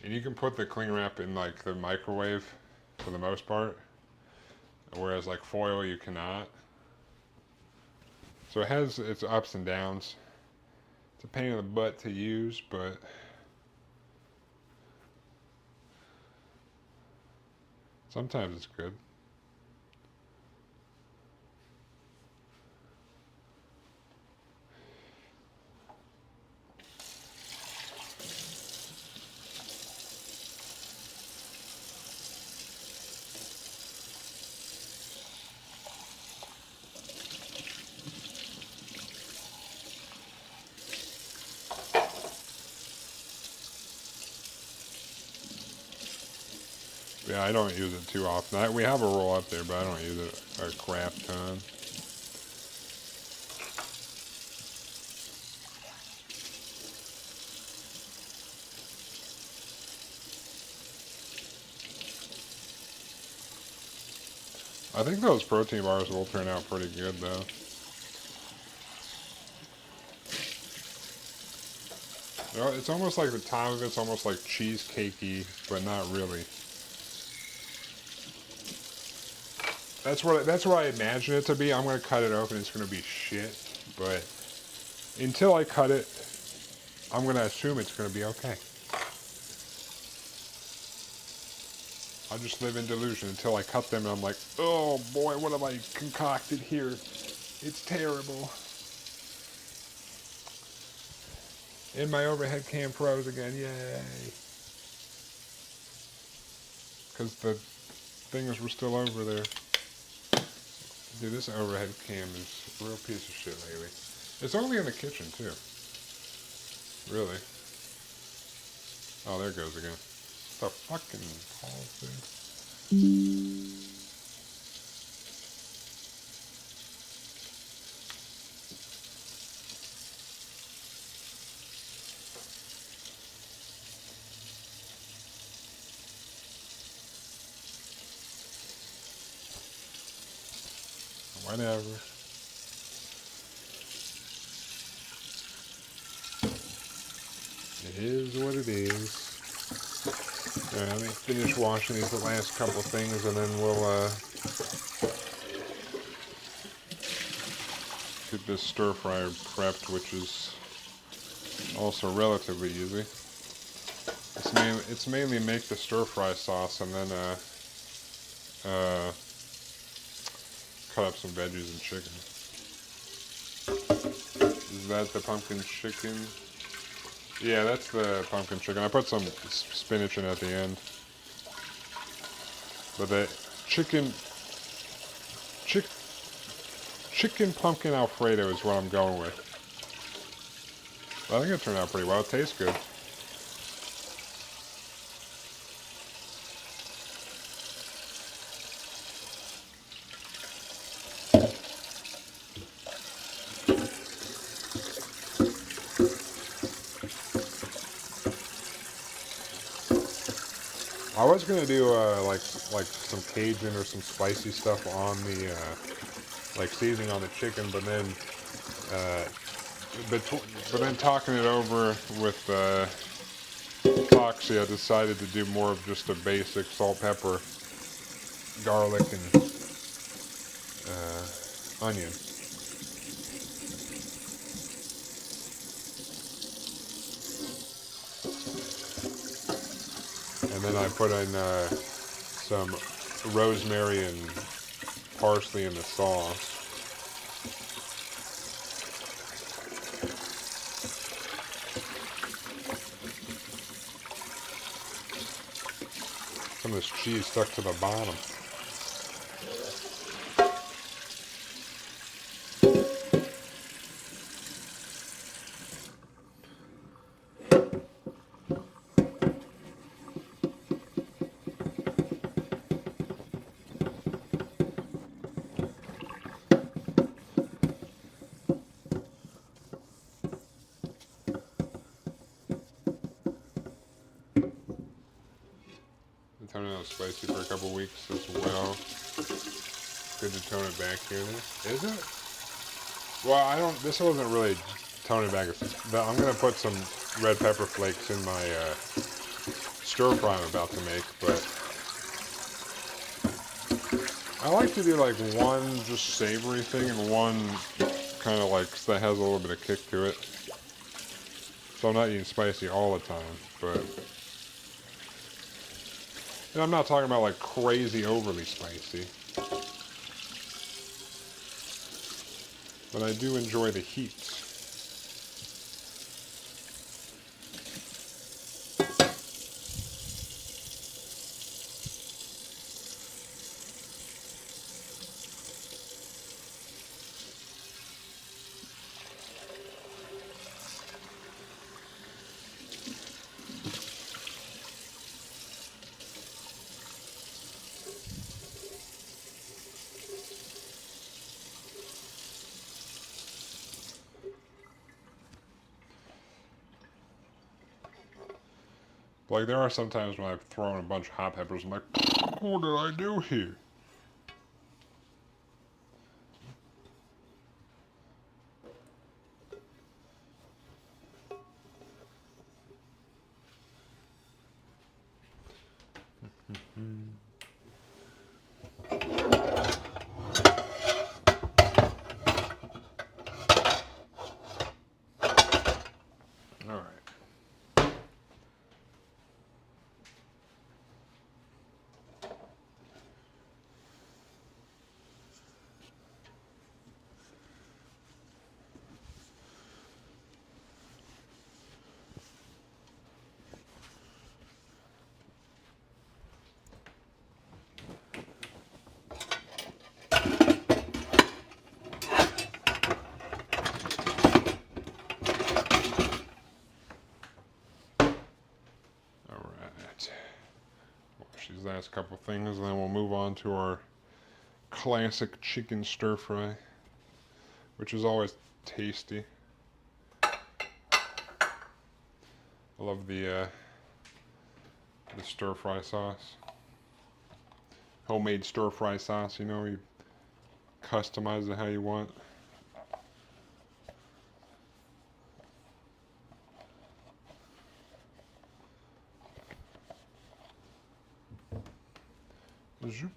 Speaker 1: and you can put the cling wrap in like the microwave for the most part. Whereas like foil you cannot. So it has its ups and downs. It's a pain in the butt to use, but sometimes it's good. Yeah, I don't use it too often. We have a roll up there, but I don't use it a crap ton. I think those protein bars will turn out pretty good, though. You know, it's almost like the top of it's almost like cheesecakey, but not really. That's what I imagine it to be. I'm gonna cut it open. It's gonna be shit, but until I cut it, I'm gonna assume it's gonna be okay. I'll just live in delusion until I cut them and I'm like, oh boy, what have I concocted here? It's terrible. And my overhead cam froze again, yay. Because the things were still over there. Dude, this overhead cam is a real piece of shit lately. It's only in the kitchen, too. Really. Oh, there it goes again. The fucking balls, dude. Whatever. It is what it is. Alright, let me finish washing these last couple of things and then we'll get this stir fryer prepped, which is also relatively easy. It's mainly make the stir fry sauce and then cut up some veggies and chicken. Is that the pumpkin chicken? Yeah, that's the pumpkin chicken. I put some spinach in at the end. But the chicken, chick, chicken pumpkin Alfredo is what I'm going with. I think it turned out pretty well. It tastes good. I was gonna do like some Cajun or some spicy stuff on the like seasoning on the chicken, but then uh, but then talking it over with Foxy, I decided to do more of just a basic salt, pepper, garlic, and onion. And then I put in some rosemary and parsley in the sauce. Some of this cheese stuck to the bottom. Been turning out spicy for a couple weeks as well. Good to tone it back here. Is it? Well, I don't. This wasn't really toning back. I'm gonna put some red pepper flakes in my stir fry I'm about to make, but I like to do like one just savory thing and one kind of like that has a little bit of kick to it. So I'm not eating spicy all the time, but and I'm not talking about like crazy overly spicy. But I do enjoy the heat. Like, there are some times when I've thrown a bunch of hot peppers, I'm like, what did I do here? All right. All right. Wash these last couple things, and then we'll move on to our classic chicken stir fry, which is always tasty. I love the stir fry sauce. Homemade stir fry sauce, you know, you customize it how you want. Zoop.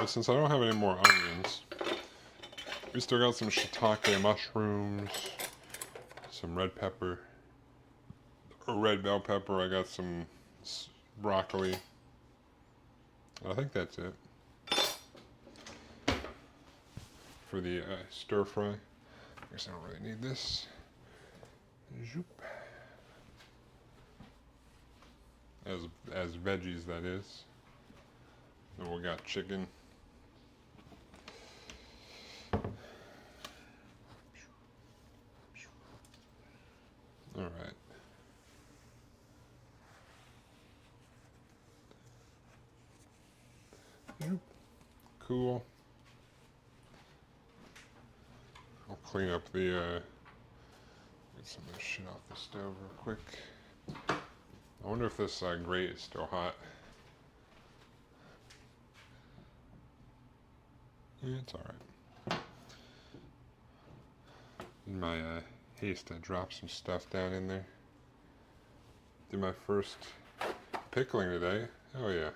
Speaker 1: But since I don't have any more onions, we still got some shiitake mushrooms, some red pepper, or red bell pepper. I got some broccoli. I think that's it for the stir fry. I guess I don't really need this. Zoop. As veggies, that is. And we got chicken. All right. Cool. I'll clean up the, get some of this shit off the stove real quick. I wonder if this grate is still hot. Yeah, it's alright. In my haste, I dropped some stuff down in there. Did my first pickling today. Oh yeah.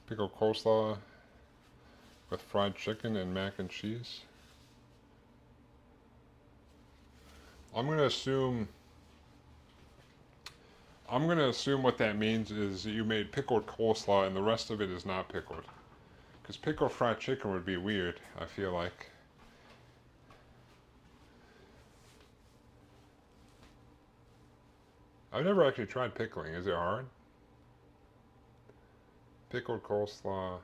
Speaker 1: Pickled coleslaw with fried chicken and mac and cheese. I'm gonna assume what that means is you made pickled coleslaw and the rest of it is not pickled. Because pickled fried chicken would be weird, I feel like. I've never actually tried pickling. Is it hard? Pickled coleslaw.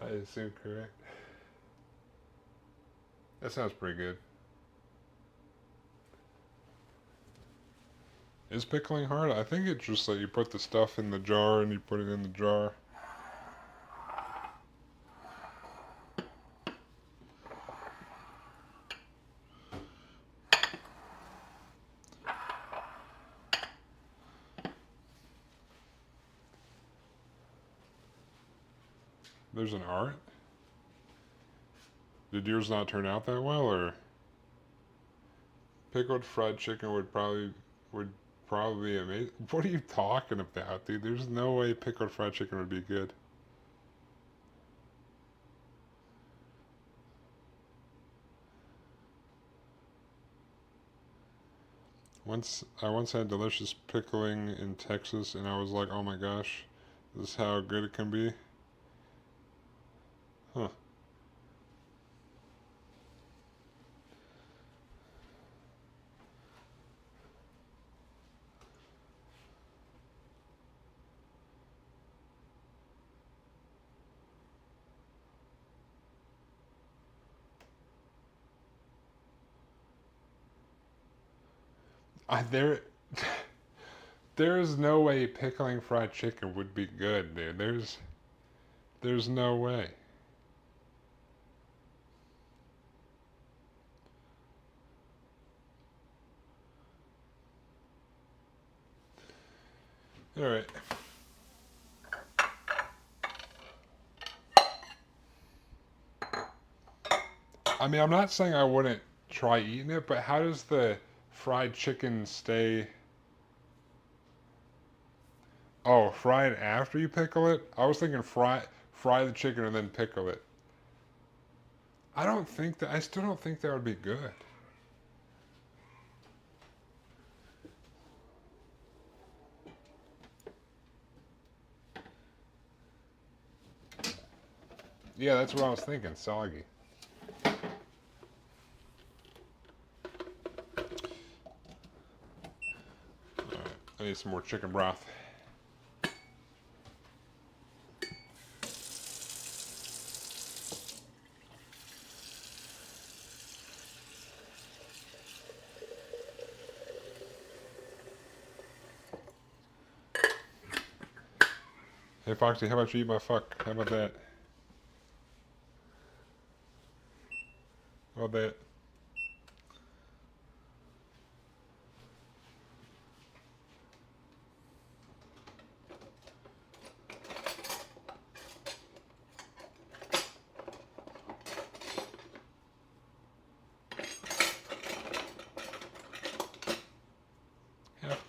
Speaker 1: I assume correct. That sounds pretty good. Is pickling hard? I think it's just like you put the stuff in the jar and you put it in the jar. There's an art? Did yours not turn out that well, or? Pickled fried chicken would probably be amazing. What are you talking about, dude? There's no way pickled fried chicken would be good. I once had delicious pickling in Texas, and I was like, oh my gosh, this is how good it can be. Huh. There, there's no way pickling fried chicken would be good, dude. There's no way. All right. I mean, I'm not saying I wouldn't try eating it, but how does the fried chicken stay? Oh, fried after you pickle it? I was thinking fry the chicken and then pickle it. I still don't think that would be good. Yeah, that's what I was thinking, soggy. Alright, I need some more chicken broth. Hey Foxy, how about you eat my fuck? How about that? How about that?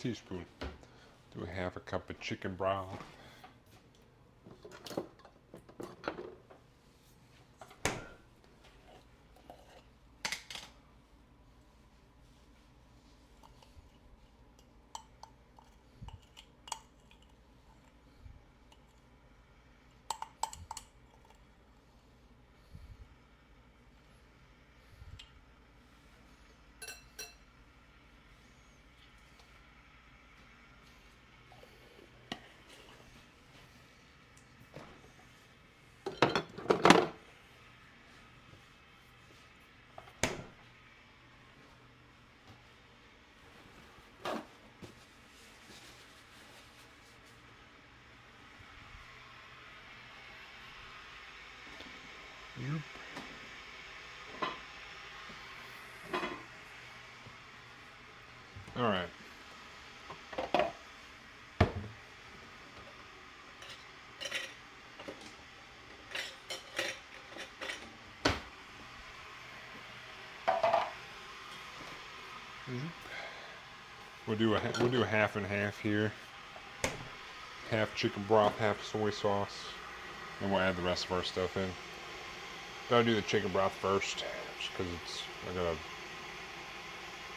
Speaker 1: teaspoon. Do half a cup of chicken broth. All right. We'll do a half and half here. Half chicken broth, half soy sauce, and we'll add the rest of our stuff in. But I'll do the chicken broth first, just because I gotta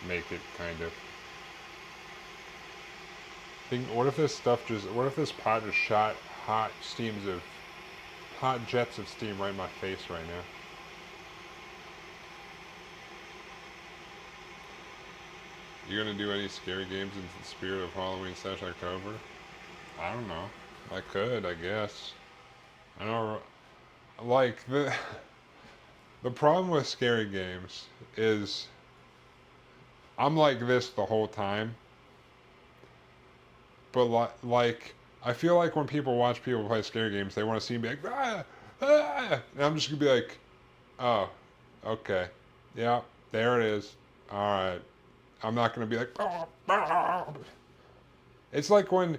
Speaker 1: make it kind of. What if this pot just shot hot jets of steam right in my face right now? You gonna do any scary games in the spirit of Halloween/October? I don't know. I could, I guess. I don't like the problem with scary games is I'm like this the whole time. But like I feel like when people watch people play scary games, they want to see me be like, ah, ah, and I'm just gonna be like, oh, okay, yeah, there it is. All right, I'm not gonna be like, ah, ah. It's like when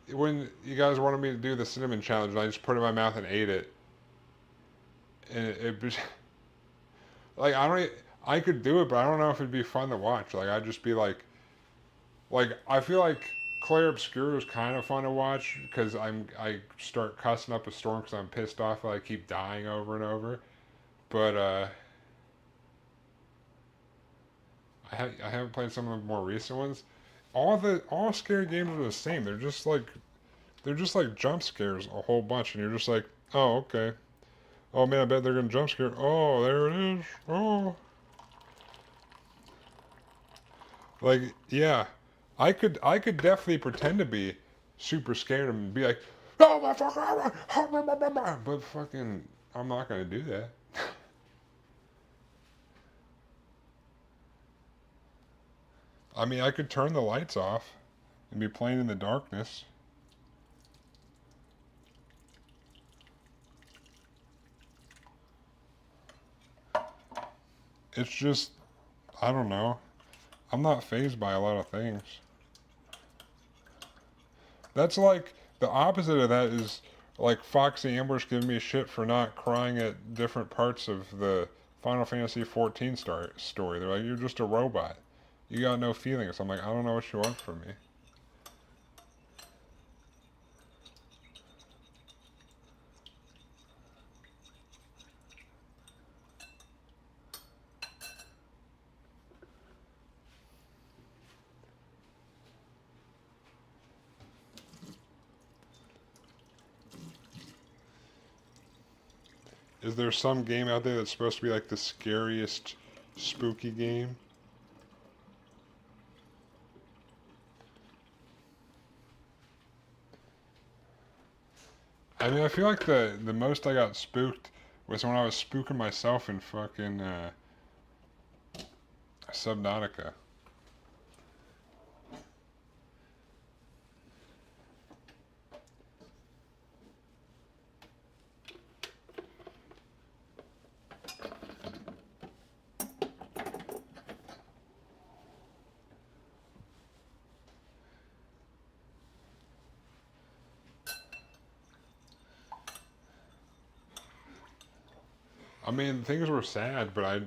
Speaker 1: you guys wanted me to do the cinnamon challenge, and I just put it in my mouth and ate it, and it was like I could do it, but I don't know if it'd be fun to watch. Like I'd just be like I feel like Claire Obscure is kind of fun to watch because I start cussing up a storm because I'm pissed off that I keep dying over and over. But I haven't played some of the more recent ones. All scary games are the same. They're just like jump scares a whole bunch, and you're just like, oh okay. Oh man, I bet they're gonna jump scare. Oh, there it is. Oh, like yeah, I could definitely pretend to be super scared and be like, oh my fuck, but fucking, I'm not gonna do that. I mean, I could turn the lights off and be playing in the darkness. It's just, I don't know. I'm not fazed by a lot of things. That's like the opposite of that is like Foxy Ambush giving me shit for not crying at different parts of the Final Fantasy 14 story. They're like, you're just a robot. You got no feelings. I'm like, I don't know what you want from me. Is there some game out there that's supposed to be like the scariest spooky game? I mean, I feel like the most I got spooked was when I was spooking myself in fucking Subnautica. I mean, things were sad, but I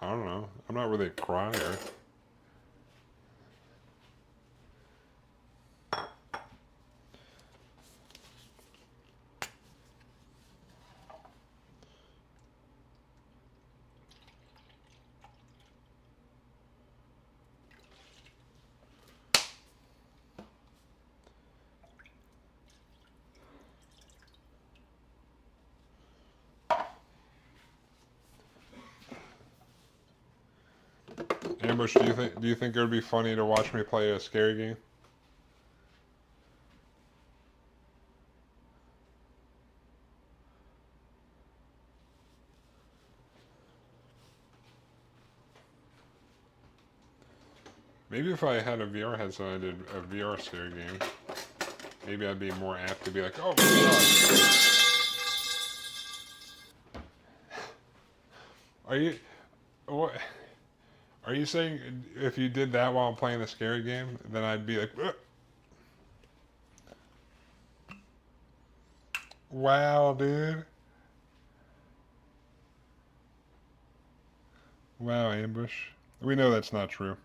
Speaker 1: don't know. I'm not really a crier. Ambush, do you think it would be funny to watch me play a scary game? Maybe if I had a VR headset and I did a VR scary game, maybe I'd be more apt to be like, oh my god. Are you what? Are you saying if you did that while I'm playing the scary game, then I'd be like, ugh. Wow, dude. Wow, Ambush. We know that's not true.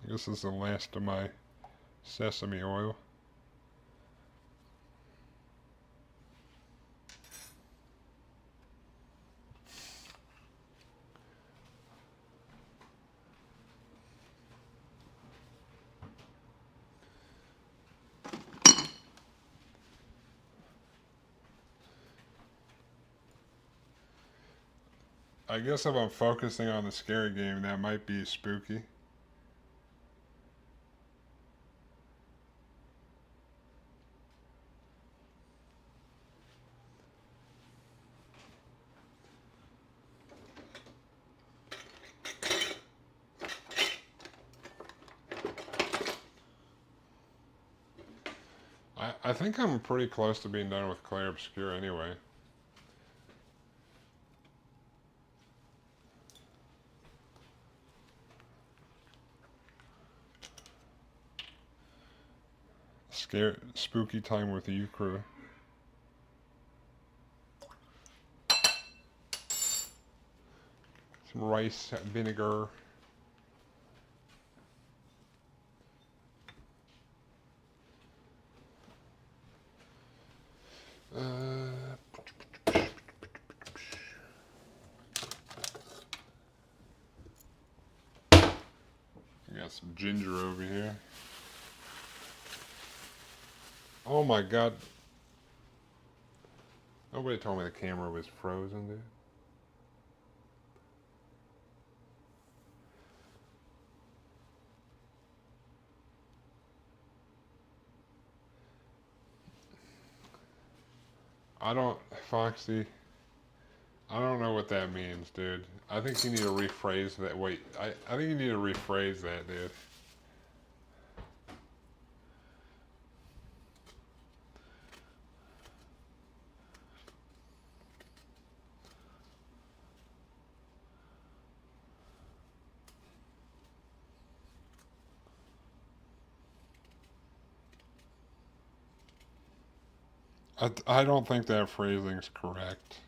Speaker 1: I guess this is the last of my sesame oil. I guess if I'm focusing on the scary game, that might be spooky. I think I'm pretty close to being done with Clair Obscure anyway. Spooky time with you crew. Some rice vinegar. Got some ginger over here. Oh my god. Nobody told me the camera was frozen, dude. I don't, Foxy, I don't know what that means, dude. I think you need to rephrase that. Wait, I think you need to rephrase that, dude. I don't think that phrasing's correct.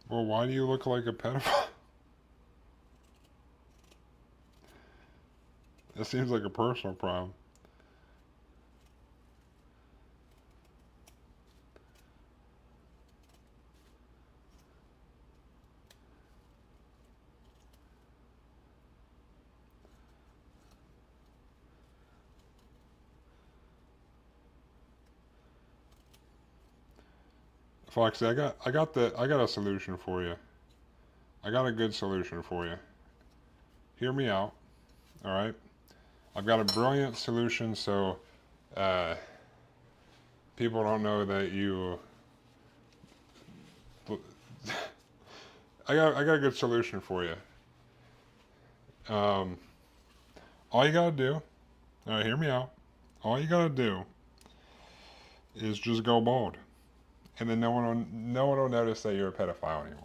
Speaker 1: Well, why do you look like a pedophile? That seems like a personal problem. Foxy, I got a solution for you. I got a good solution for you. Hear me out, all right? I've got a brilliant solution so uh, people don't know that you. I got a good solution for you. Um, all you gotta do, all right, hear me out. All you gotta do is just go bald, and then no one will notice that you're a pedophile anymore.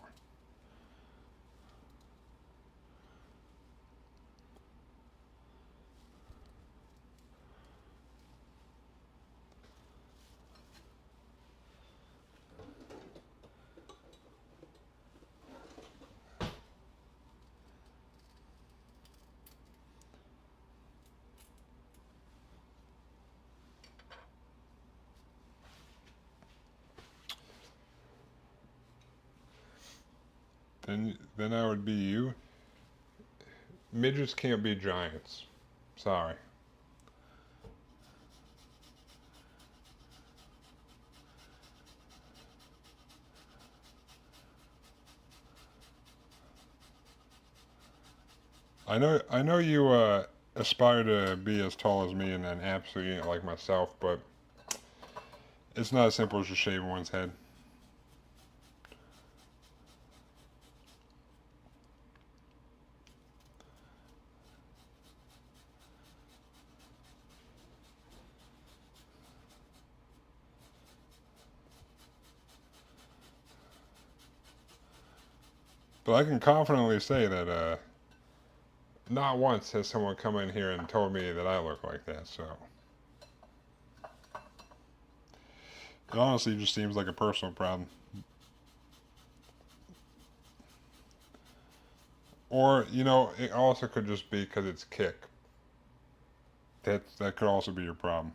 Speaker 1: Then I would be you. Midgets can't be giants. Sorry. I know you aspire to be as tall as me and an absolute unit like myself, but it's not as simple as just shaving one's head. But I can confidently say that not once has someone come in here and told me that I look like that. So it honestly just seems like a personal problem. Or it also could just be because it's kick. That could also be your problem.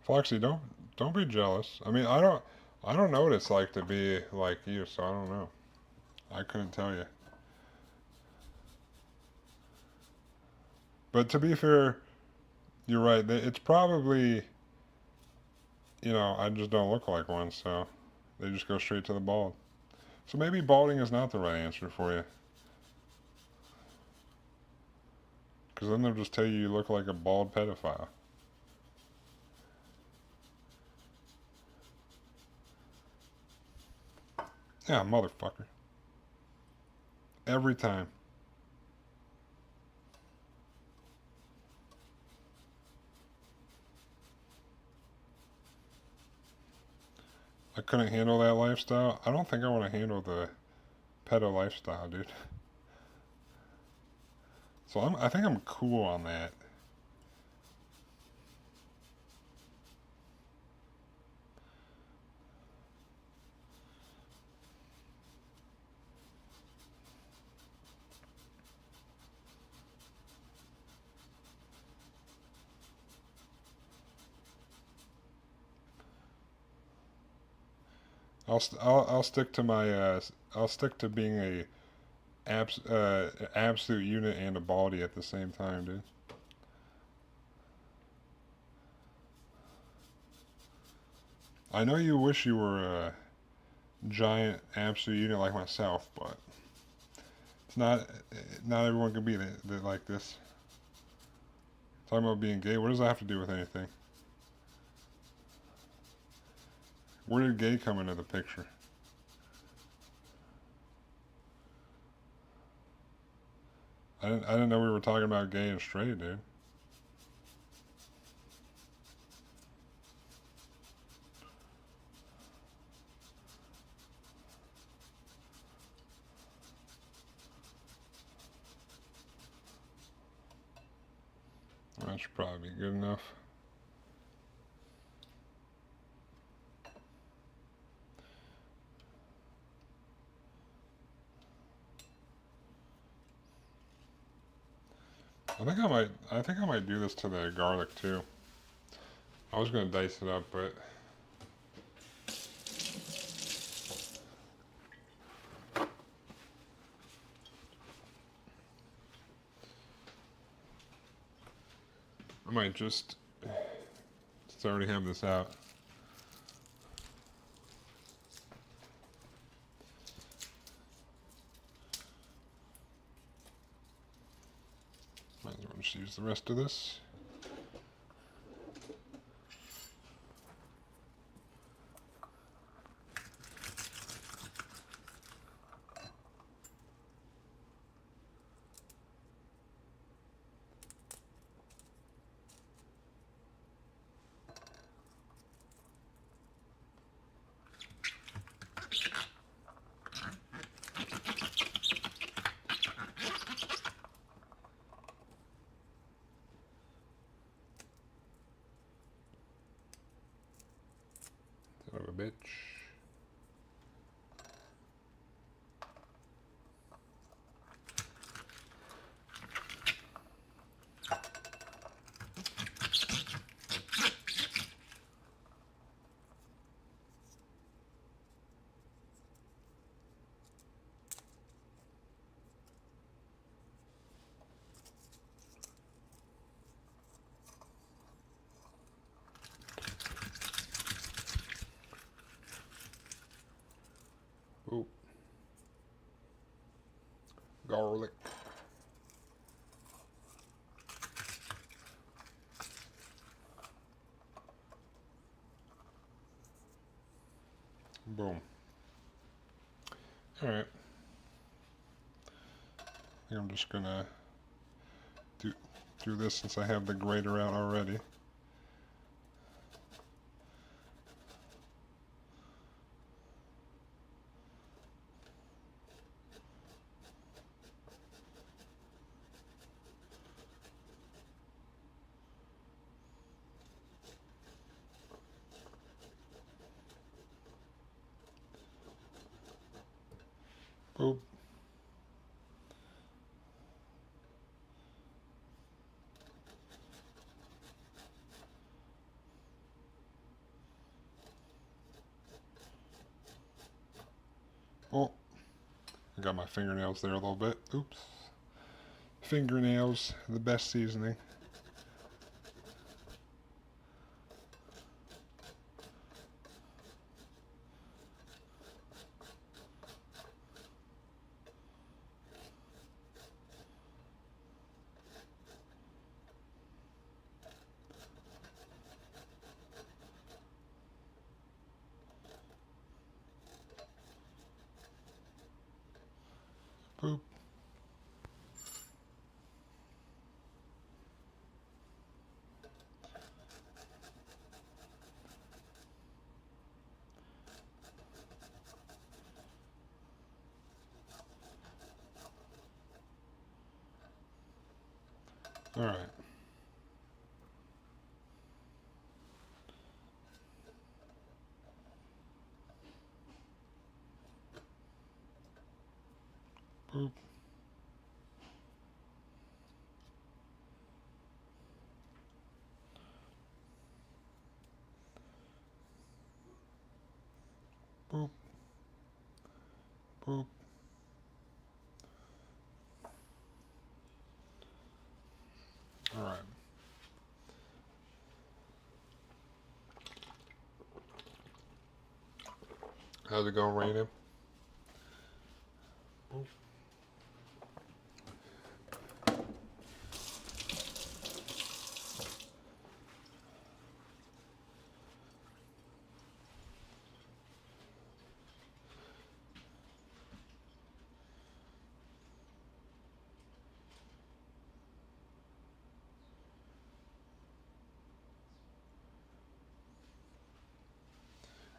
Speaker 1: Foxy, don't be jealous. I mean, I don't know what it's like to be like you, so I don't know. I couldn't tell you. But to be fair, you're right. It's probably I just don't look like one, so they just go straight to the bald. So maybe balding is not the right answer for you, because then they'll just tell you look like a bald pedophile. Yeah, motherfucker. Every time. I couldn't handle that lifestyle. I don't think I want to handle the pedo lifestyle, dude. So I think I'm cool on that. I'll stick to my I'll stick to being a absolute unit and a baldy at the same time, dude. I know you wish you were a giant absolute unit like myself, but it's not everyone can be like this. Talking about being gay, what does that have to do with anything? Where did gay come into the picture? I didn't know we were talking about gay and straight, dude. That should probably be good enough. I think I might do this to the garlic too. I was gonna dice it up, but I might just already have this out. just use the rest of this. Son of a bitch. Ooh. Garlic. Boom. All right. I think I'm just gonna do this since I have the grater out already. Boop. Oh, I got my fingernails there a little bit. Oops. Fingernails, the best seasoning. Boop. All right. Boop. Boop. Boop. All right. How's it going, Raina?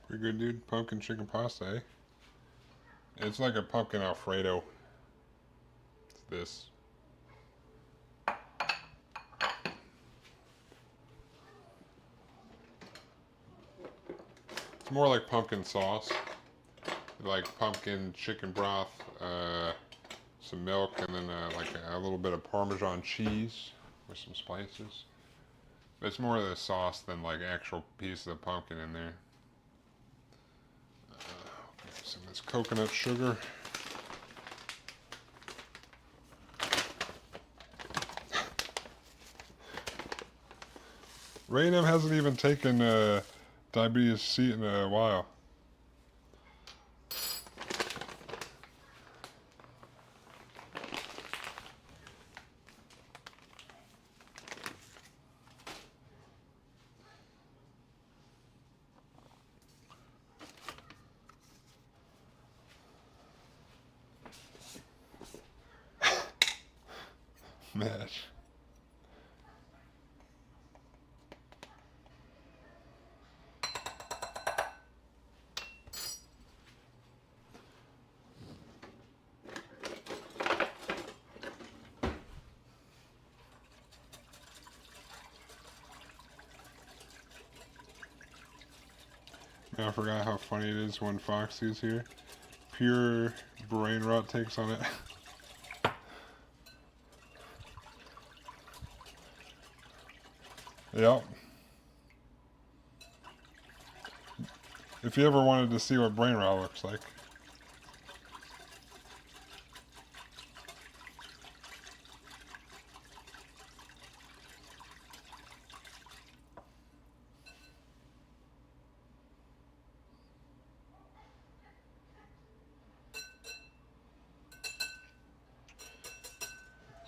Speaker 1: Pretty good, dude. Pumpkin chicken pasta, eh? It's like a pumpkin Alfredo. It's this. It's more like pumpkin sauce. Like pumpkin chicken broth, some milk, and then like a little bit of Parmesan cheese with some spices. But it's more of the sauce than like actual pieces of pumpkin in there. Some of this coconut sugar. Raynham hasn't even taken diabetes seat in a while. Smash. I forgot how funny it is when Foxy's here. Pure brain rot takes on it. Yep. If you ever wanted to see what brain rot looks like.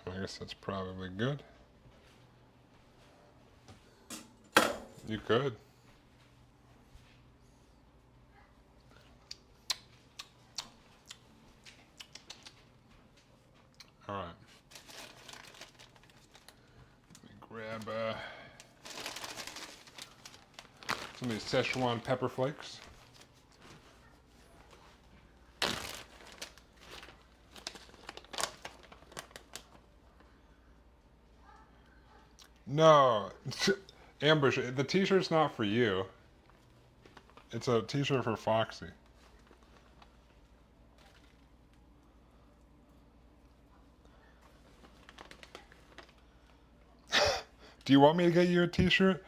Speaker 1: I guess that's probably good. You could. All right. Let me grab some of these Szechuan pepper flakes. No, Ambush, the t-shirt's not for you. It's a t-shirt for Foxy. Do you want me to get you a t-shirt?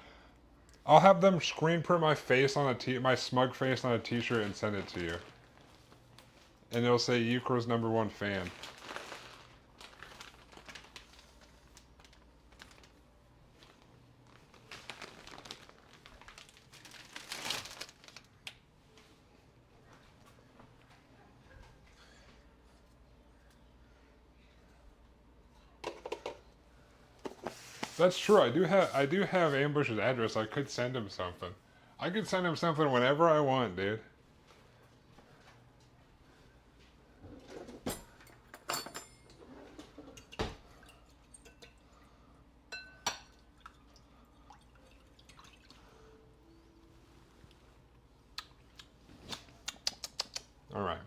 Speaker 1: I'll have them screen print my face on my smug face on a t-shirt and send it to you. And it'll say Euchro's #1 fan. That's true. I do have Ambush's address. I could send him something. I could send him something whenever I want, dude. All right.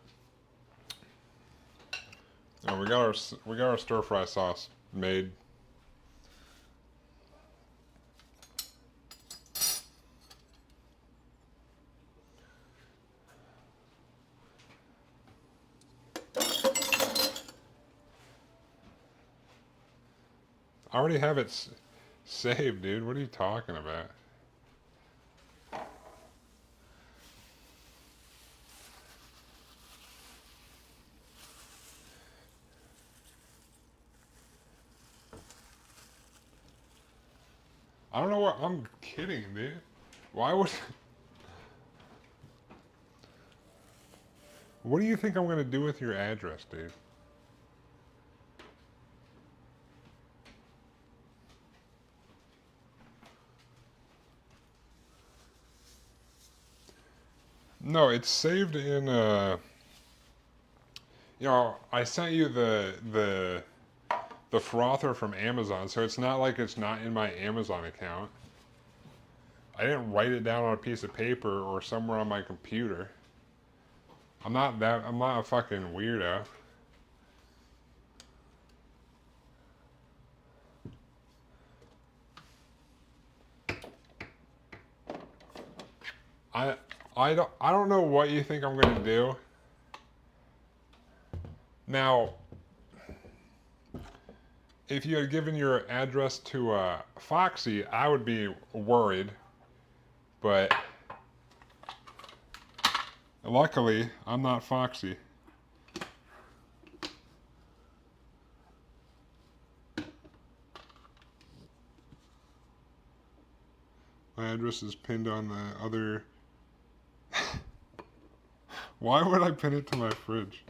Speaker 1: Oh, we got our stir fry sauce made. I already have it saved, dude. What are you talking about? I don't know what. I'm kidding, dude. Why would. What do you think I'm going to do with your address, dude? No, it's saved in you know, I sent you the frother from Amazon, so it's not like it's not in my Amazon account. I didn't write it down on a piece of paper or somewhere on my computer. I'm not a fucking weirdo. I don't know what you think I'm gonna do. Now, if you had given your address to Foxy, I would be worried. But luckily, I'm not Foxy. My address is pinned on the other. Why would I pin it to my fridge?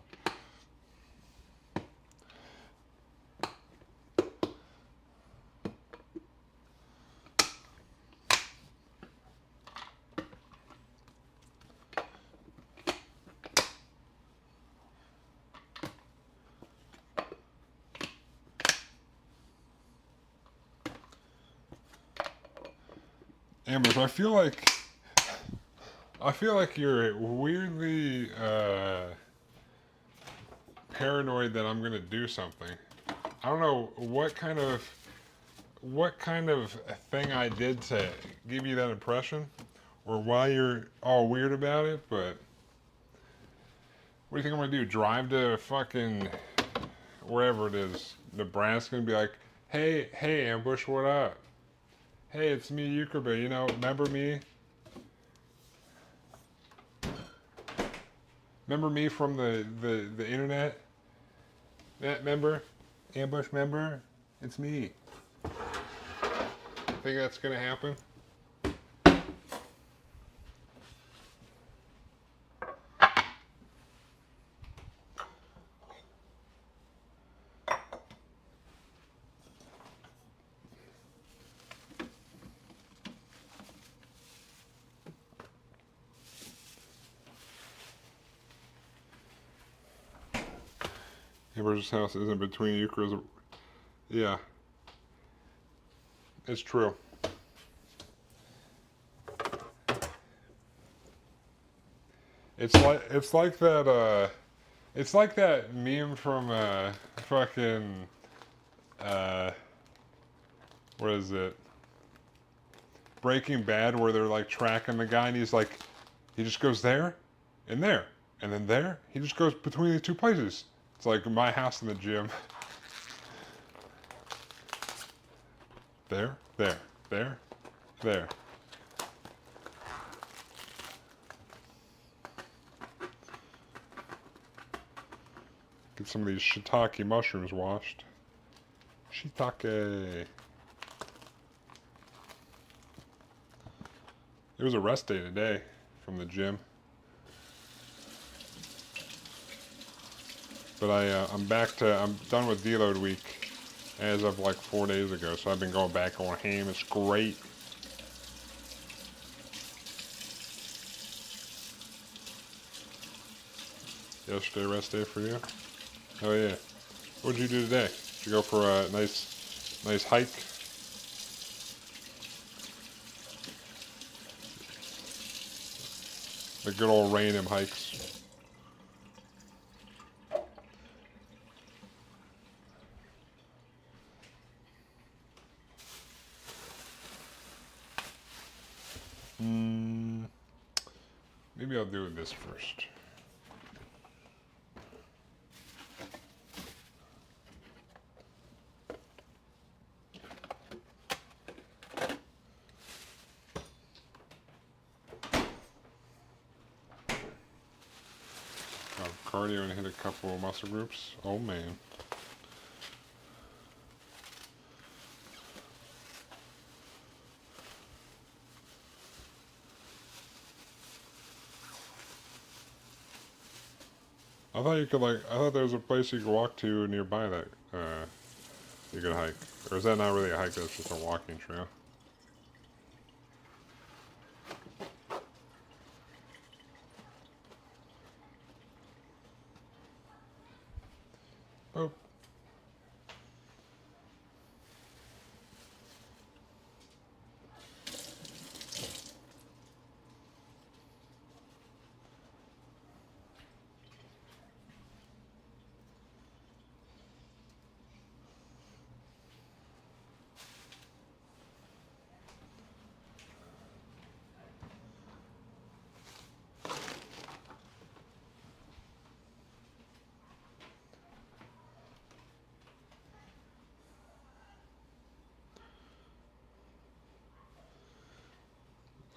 Speaker 1: Ambush, I feel like you're weirdly paranoid that I'm gonna do something. I don't know what kind of thing I did to give you that impression, or why you're all weird about it. But what do you think I'm gonna do? Drive to fucking wherever it is, Nebraska, and be like, hey, Ambush, what up? Hey, it's me, Euchre. You know, remember me? Remember me from the internet? That member? Ambush member? It's me. Think that's gonna happen? Amber's house isn't between Euchre's. Yeah, it's true. It's like that it's like that meme from fucking uh what is it? Breaking Bad, where they're like tracking the guy and he's like, he just goes there and there and then there. He just goes between these two places. It's like my house and the gym. There, there, there, there. Get some of these shiitake mushrooms washed. Shiitake. It was a rest day today from the gym. But I'm done with deload week as of like 4 days ago. So I've been going back on ham. It's great. Yesterday rest day for you? Oh yeah. What'd you do today? Did you go for a nice hike? The good old random hikes. Maybe I'll do this first. Cardio and hit a couple of muscle groups. Oh man. I thought there was a place you could walk to nearby that you could hike. Or is that not really a hike, that's just a walking trail? Oh.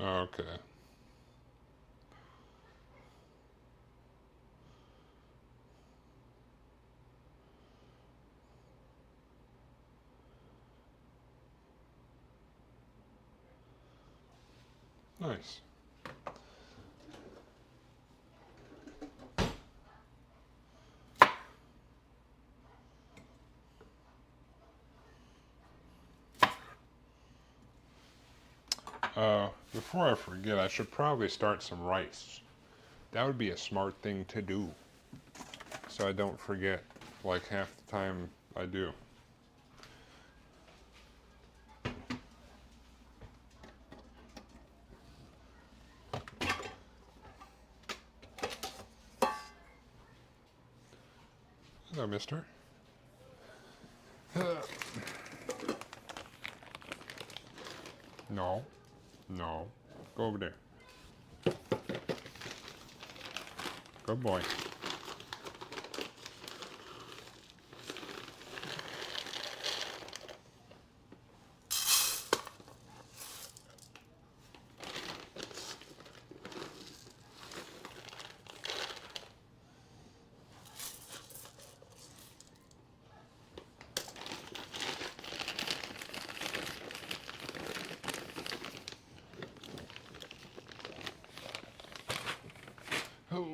Speaker 1: Okay. Nice. Before I forget, I should probably start some rice. That would be a smart thing to do. So I don't forget, like half the time I do. Hello, mister. No. No. Go over there. Good boy. Oh.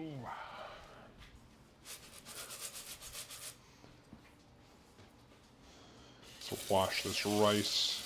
Speaker 1: So wash this rice.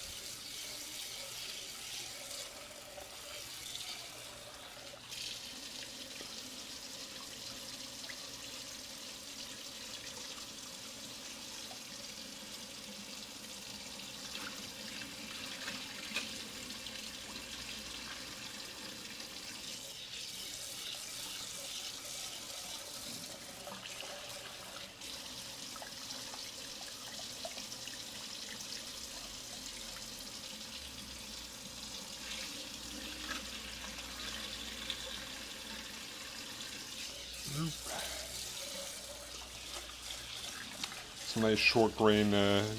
Speaker 1: Some nice short grain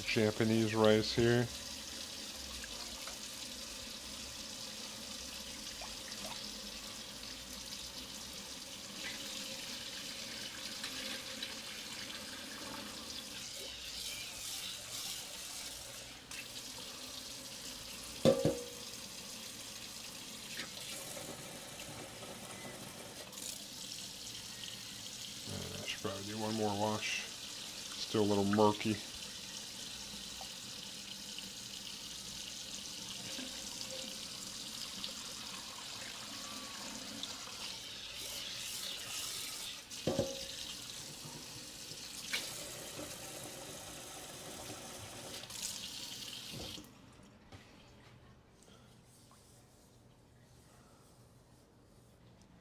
Speaker 1: Japanese rice here. I should probably do one more wash. Still a little murky.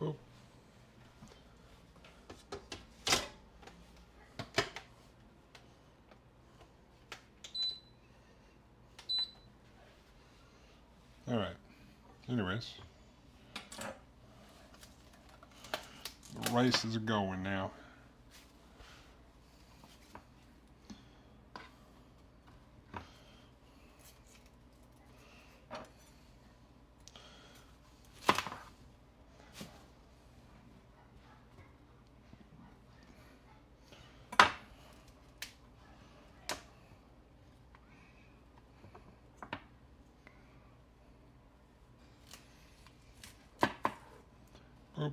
Speaker 1: Oh. All right. Anyways, the rice is going now. Oh.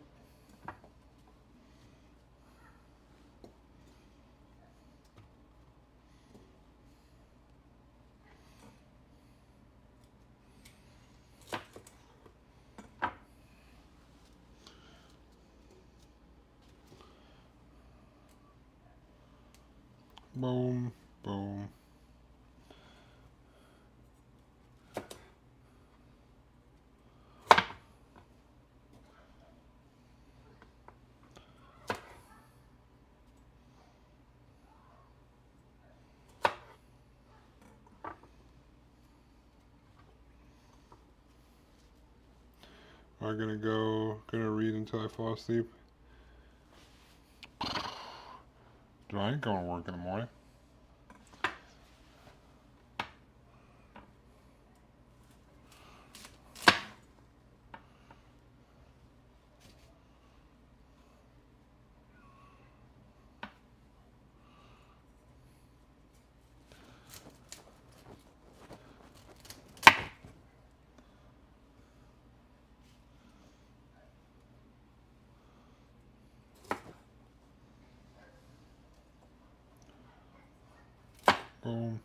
Speaker 1: Boom, boom. I'm gonna read until I fall asleep. Dude, I ain't going to work in the morning. Boom.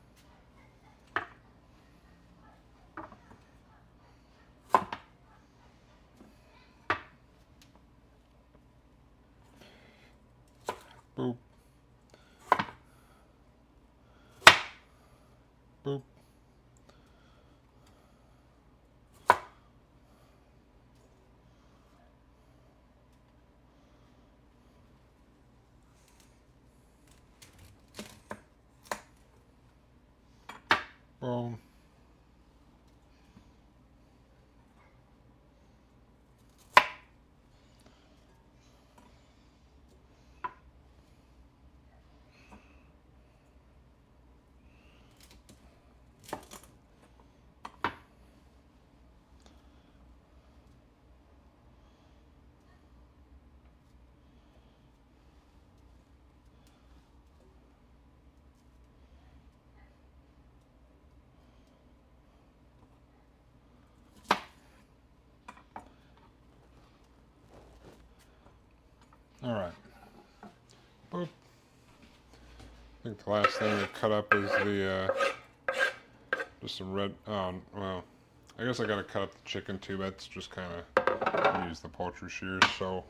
Speaker 1: Boop. Boop. Boom. All right. Boop. I think the last thing to cut up is the just some red. Oh well, I guess I gotta cut up the chicken too. That's just kind of use the poultry shears, so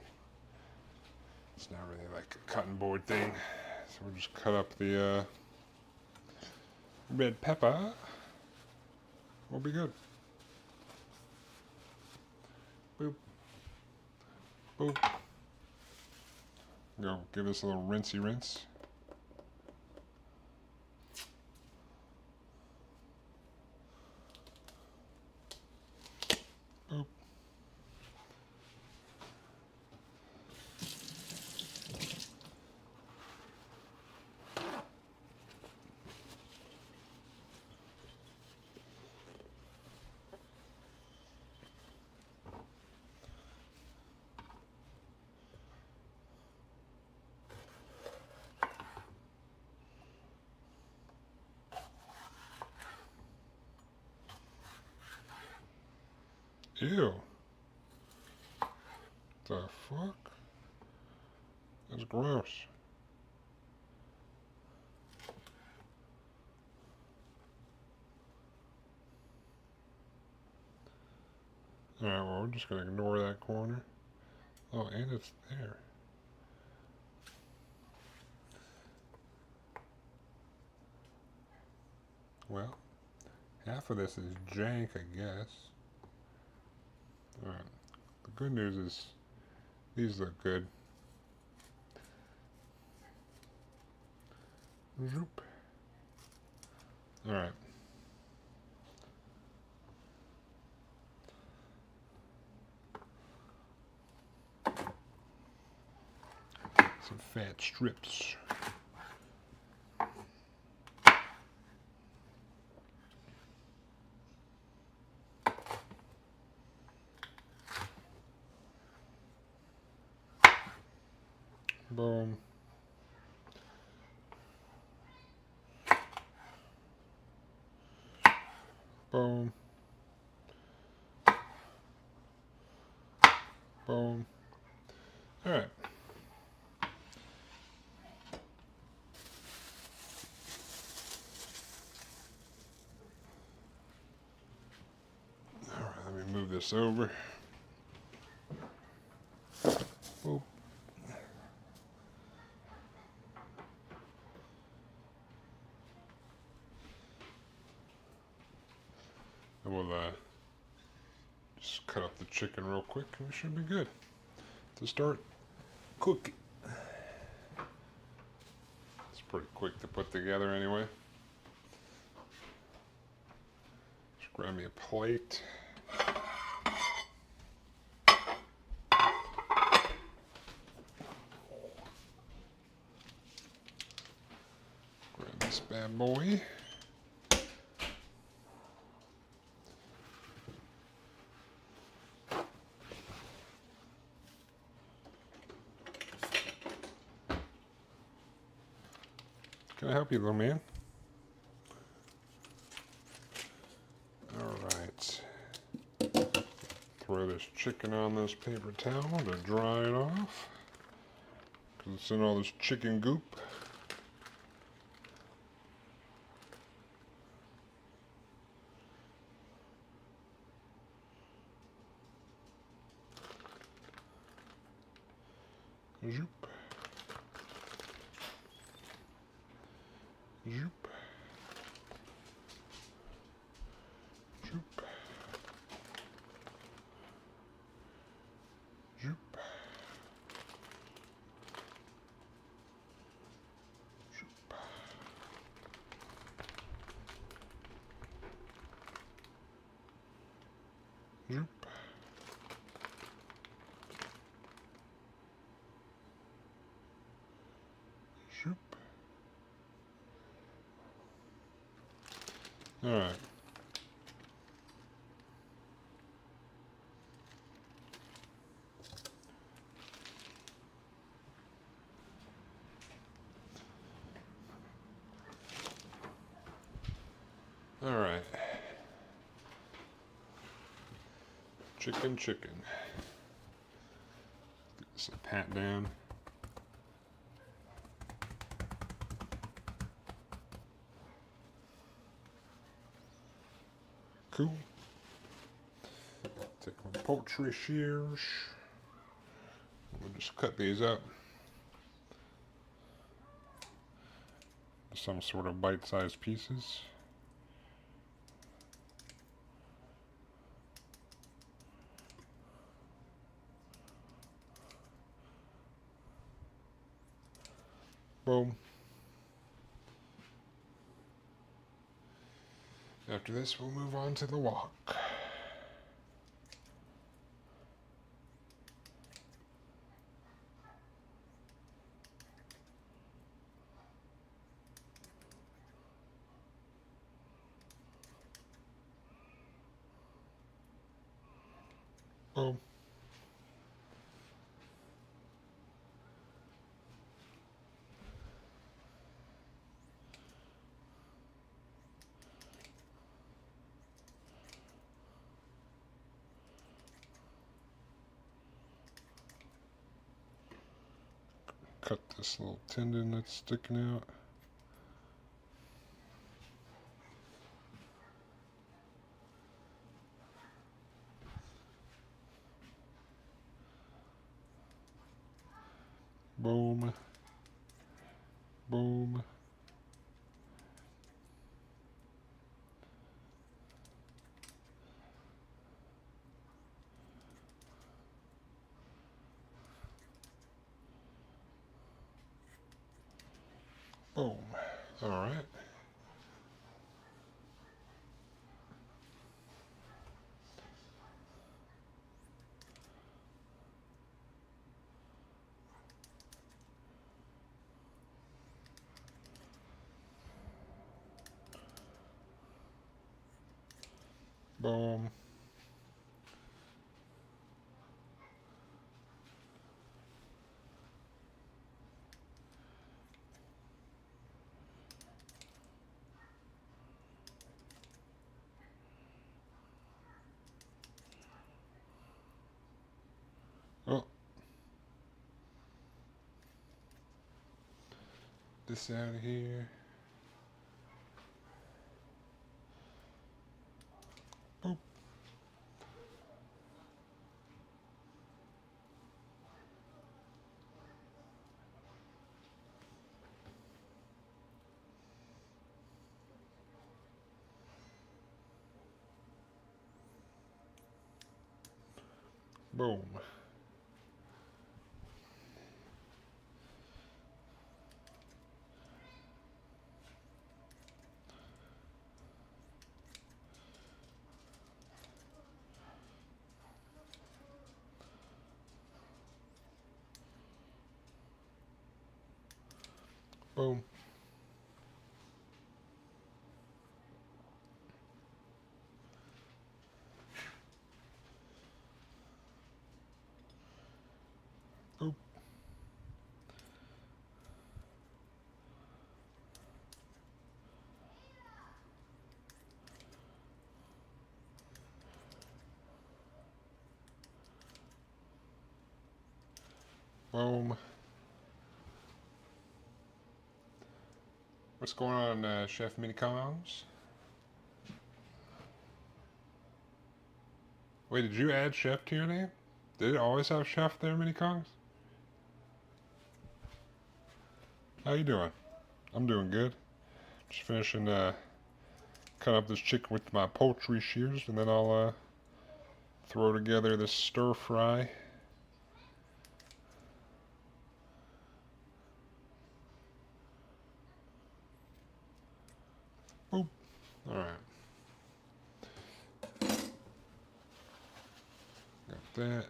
Speaker 1: it's not really like a cutting board thing. So we'll just cut up the red pepper. We'll be good. Boop. Boop. Go give this a little rinsey rinse. Boop. Ew. The fuck? That's gross. Alright, well, we're just going to ignore that corner. Oh, and it's there. Well, half of this is jank, I guess. Alright. The good news is these look good. Zoop. Alright. Some fat strips. Boom. Boom. Boom. All right. All right, let me move this over. Boop. And we'll just cut up the chicken real quick and we should be good to start cooking. It's pretty quick to put together anyway. Just grab me a plate. Grab this bad boy. Can I help you, little man? Alright. Throw this chicken on this paper towel to dry it off. Because it's in all this chicken goop. Zoop. Zoop. Zoop. Zoop. Zoop. Zoop. Zoop. All right. All right. Chicken. Get this a pat down. Cool. Take my poultry shears. We'll just cut these up. Some sort of bite-sized pieces. Boom. After this, we'll move on to the wok. Boom. Cut this little tendon that's sticking out. Boom. Boom. Boom. All right. Boom. Oh. This out of here. Boop. Boom. Boom. Boop. Boom. What's going on, Chef Mini Kongs? Wait, did you add Chef to your name? Did it always have Chef there, Mini Kongs? How you doing? I'm doing good. Just finishing cut up this chicken with my poultry shears, and then I'll throw together this stir fry. Boop. All right. that.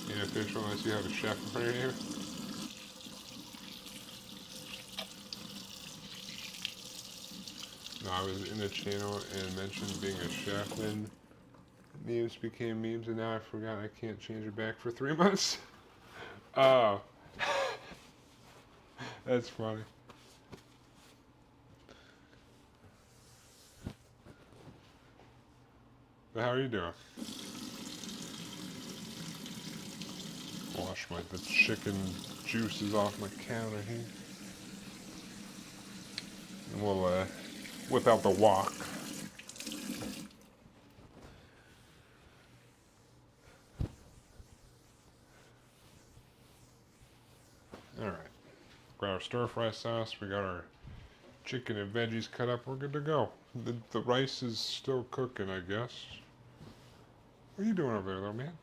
Speaker 1: Inofficial unless you have a chef in front of you. No, I was in the channel and mentioned being a chef, and memes became memes, and now I forgot I can't change it back for 3 months. Oh, that's funny. But how are you doing? Wash the chicken juices off my counter here. And we'll whip out the wok. Alright. Got our stir fry sauce. We got our chicken and veggies cut up. We're good to go. The rice is still cooking, I guess. What are you doing over there, little man?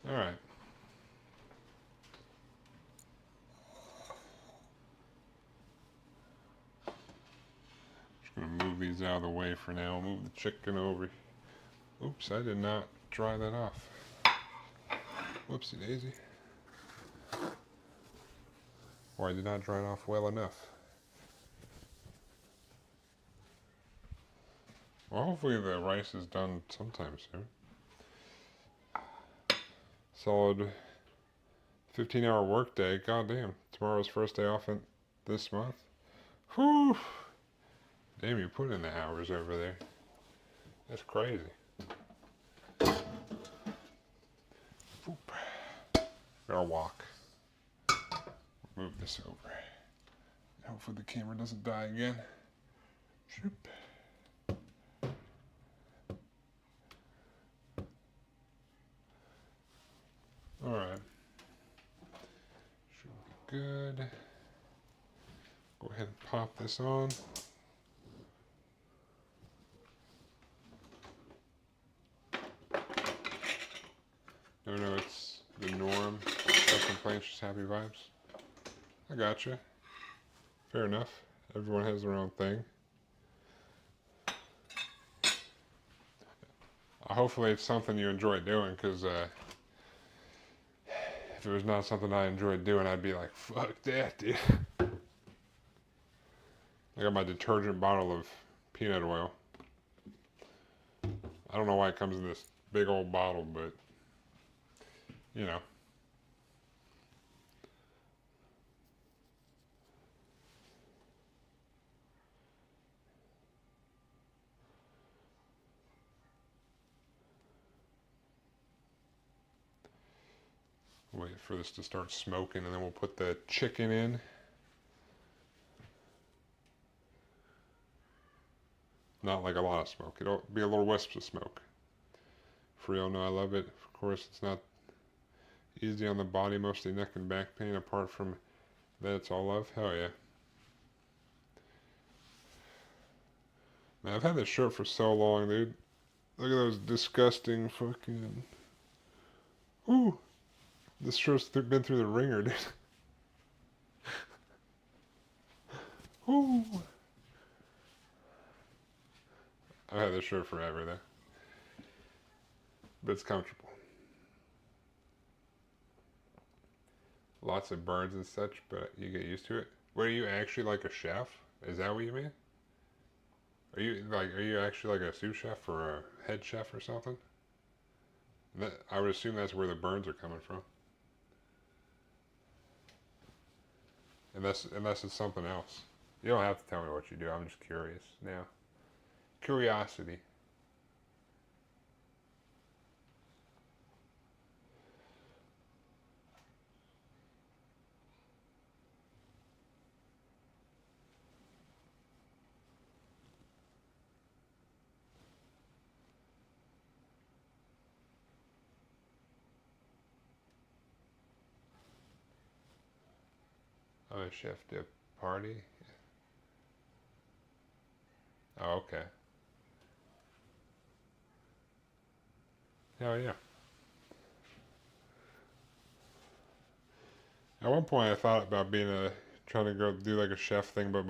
Speaker 1: Alright. Just gonna move these out of the way for now. Move the chicken over. Oops, I did not dry that off. Whoopsie daisy. Or I did not dry it off well enough. Well, hopefully the rice is done sometime soon. Solid 15-hour workday. Goddamn. Tomorrow's first day off in this month. Whew. Damn, you put in the hours over there. That's crazy. Gotta walk. Move this over. Hopefully the camera doesn't die again. Shoop. Alright. Should be good. Go ahead and pop this on. No, it's the norm. No complaints, just happy vibes. I gotcha. Fair enough. Everyone has their own thing. Hopefully it's something you enjoy doing, because if it was not something I enjoyed doing, I'd be like, fuck that, dude. I got my detergent bottle of peanut oil. I don't know why it comes in this big old bottle, but, you know. Wait for this to start smoking, and then we'll put the chicken in. Not like a lot of smoke. It'll be a little wisp of smoke. For real, no, I love it. Of course, it's not easy on the body, mostly neck and back pain. Apart from that, it's all love. Hell yeah. Man, I've had this shirt for so long, dude. Look at those disgusting fucking... Ooh! This shirt's been through the ringer, dude. Ooh! I've had this shirt forever, though. But it's comfortable. Lots of burns and such, but you get used to it. What, are you actually like a chef? Is that what you mean? Are you actually like a sous chef or a head chef or something? I would assume that's where the burns are coming from. Unless it's something else. You don't have to tell me what you do. I'm just curious now. Curiosity. Oh, a chef de party? Oh, okay. Hell yeah. At one point, I thought about trying to go do like a chef thing, but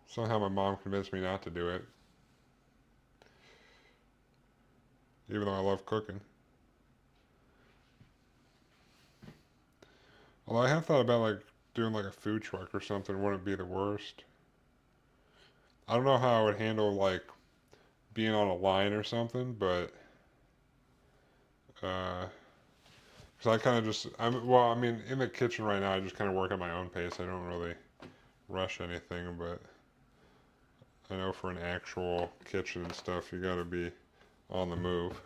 Speaker 1: somehow my mom convinced me not to do it, even though I love cooking. Although I have thought about like doing like a food truck or something, wouldn't be the worst. I don't know how I would handle like being on a line or something, but uh, because I kind of just I mean, in the kitchen right now, I just kind of work at my own pace. I don't really rush anything, but I know for an actual kitchen and stuff, you got to be on the move.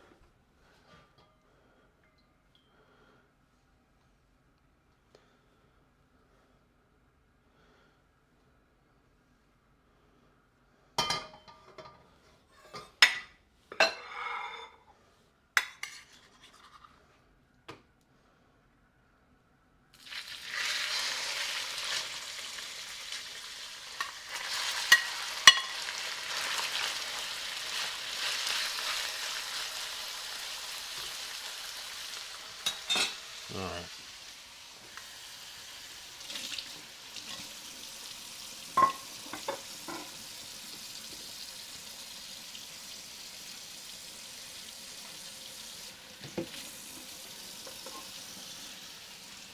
Speaker 1: All right.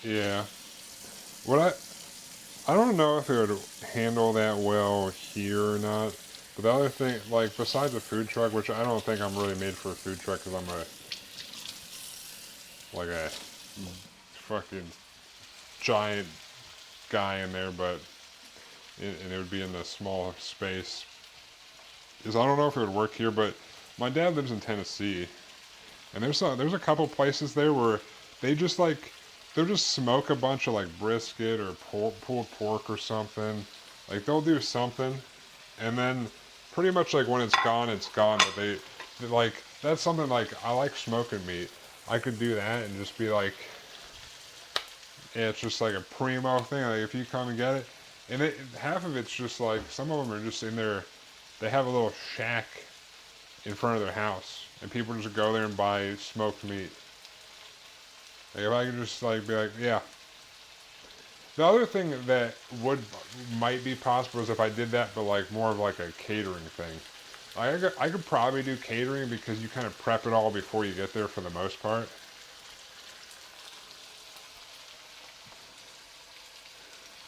Speaker 1: Yeah. What I don't know if it would handle that well here or not. But the other thing, like besides a food truck, which I don't think I'm really made for a food truck because I'm a fucking giant guy in there, but and it would be in a small space. Is I don't know if it would work here, but my dad lives in Tennessee, and there's a couple places there where they just like they'll just smoke a bunch of like brisket or pulled pork or something. Like they'll do something, and then pretty much like when it's gone, it's gone. But like that's something like I like smoking meat. I could do that and just be like, yeah, it's just like a primo thing. Like if you come and get it, and half of it's just like some of them are just in there. They have a little shack in front of their house, and people just go there and buy smoked meat. Like if I could just like be like, yeah. The other thing that would might be possible is if I did that, but like more of like a catering thing. I could probably do catering because you kind of prep it all before you get there for the most part.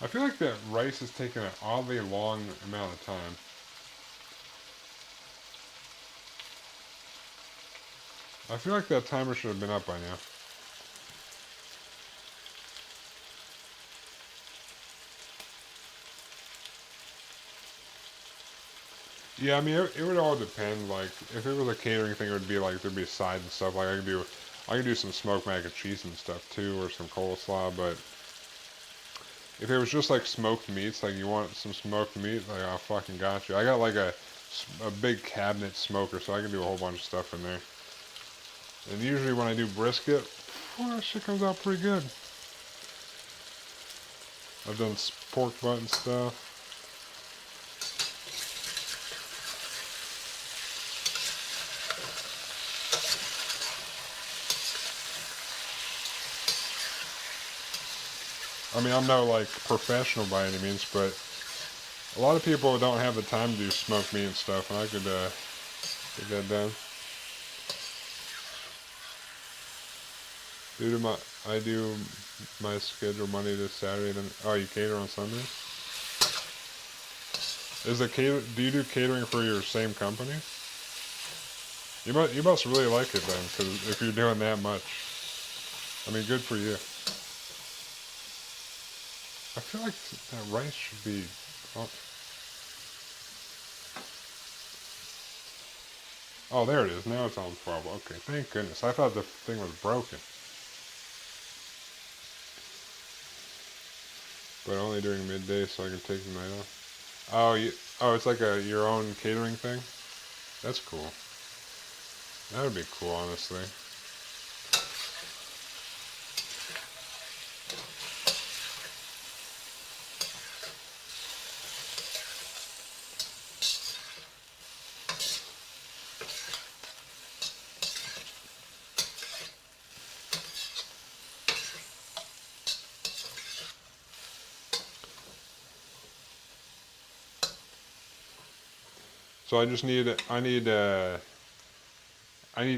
Speaker 1: I feel like that rice is taking an oddly long amount of time. I feel like that timer should have been up by now. Yeah, I mean, it would all depend. Like, if it was a catering thing, it would be like there'd be sides and stuff. Like, I could do some smoked mac and cheese and stuff too, or some coleslaw. But if it was just like smoked meats, like you want some smoked meat, like I fucking got you. I got like a big cabinet smoker, so I can do a whole bunch of stuff in there. And usually when I do brisket, well, that shit comes out pretty good. I've done pork butt and stuff. I mean, I'm no like professional by any means, but a lot of people don't have the time to do smoked meat and stuff, and I could get that done. Due to I do my schedule Monday to Saturday. Then you cater on Sunday? Do you do catering for your same company? You must really like it then, because if you're doing that much, I mean, good for you. I feel like that rice should be. Oh, oh, there it is. Now it's on 12. Okay, thank goodness. I thought the thing was broken. But only during midday, so I can take the night off. It's like your own catering thing. That's cool. That would be cool, honestly. So I need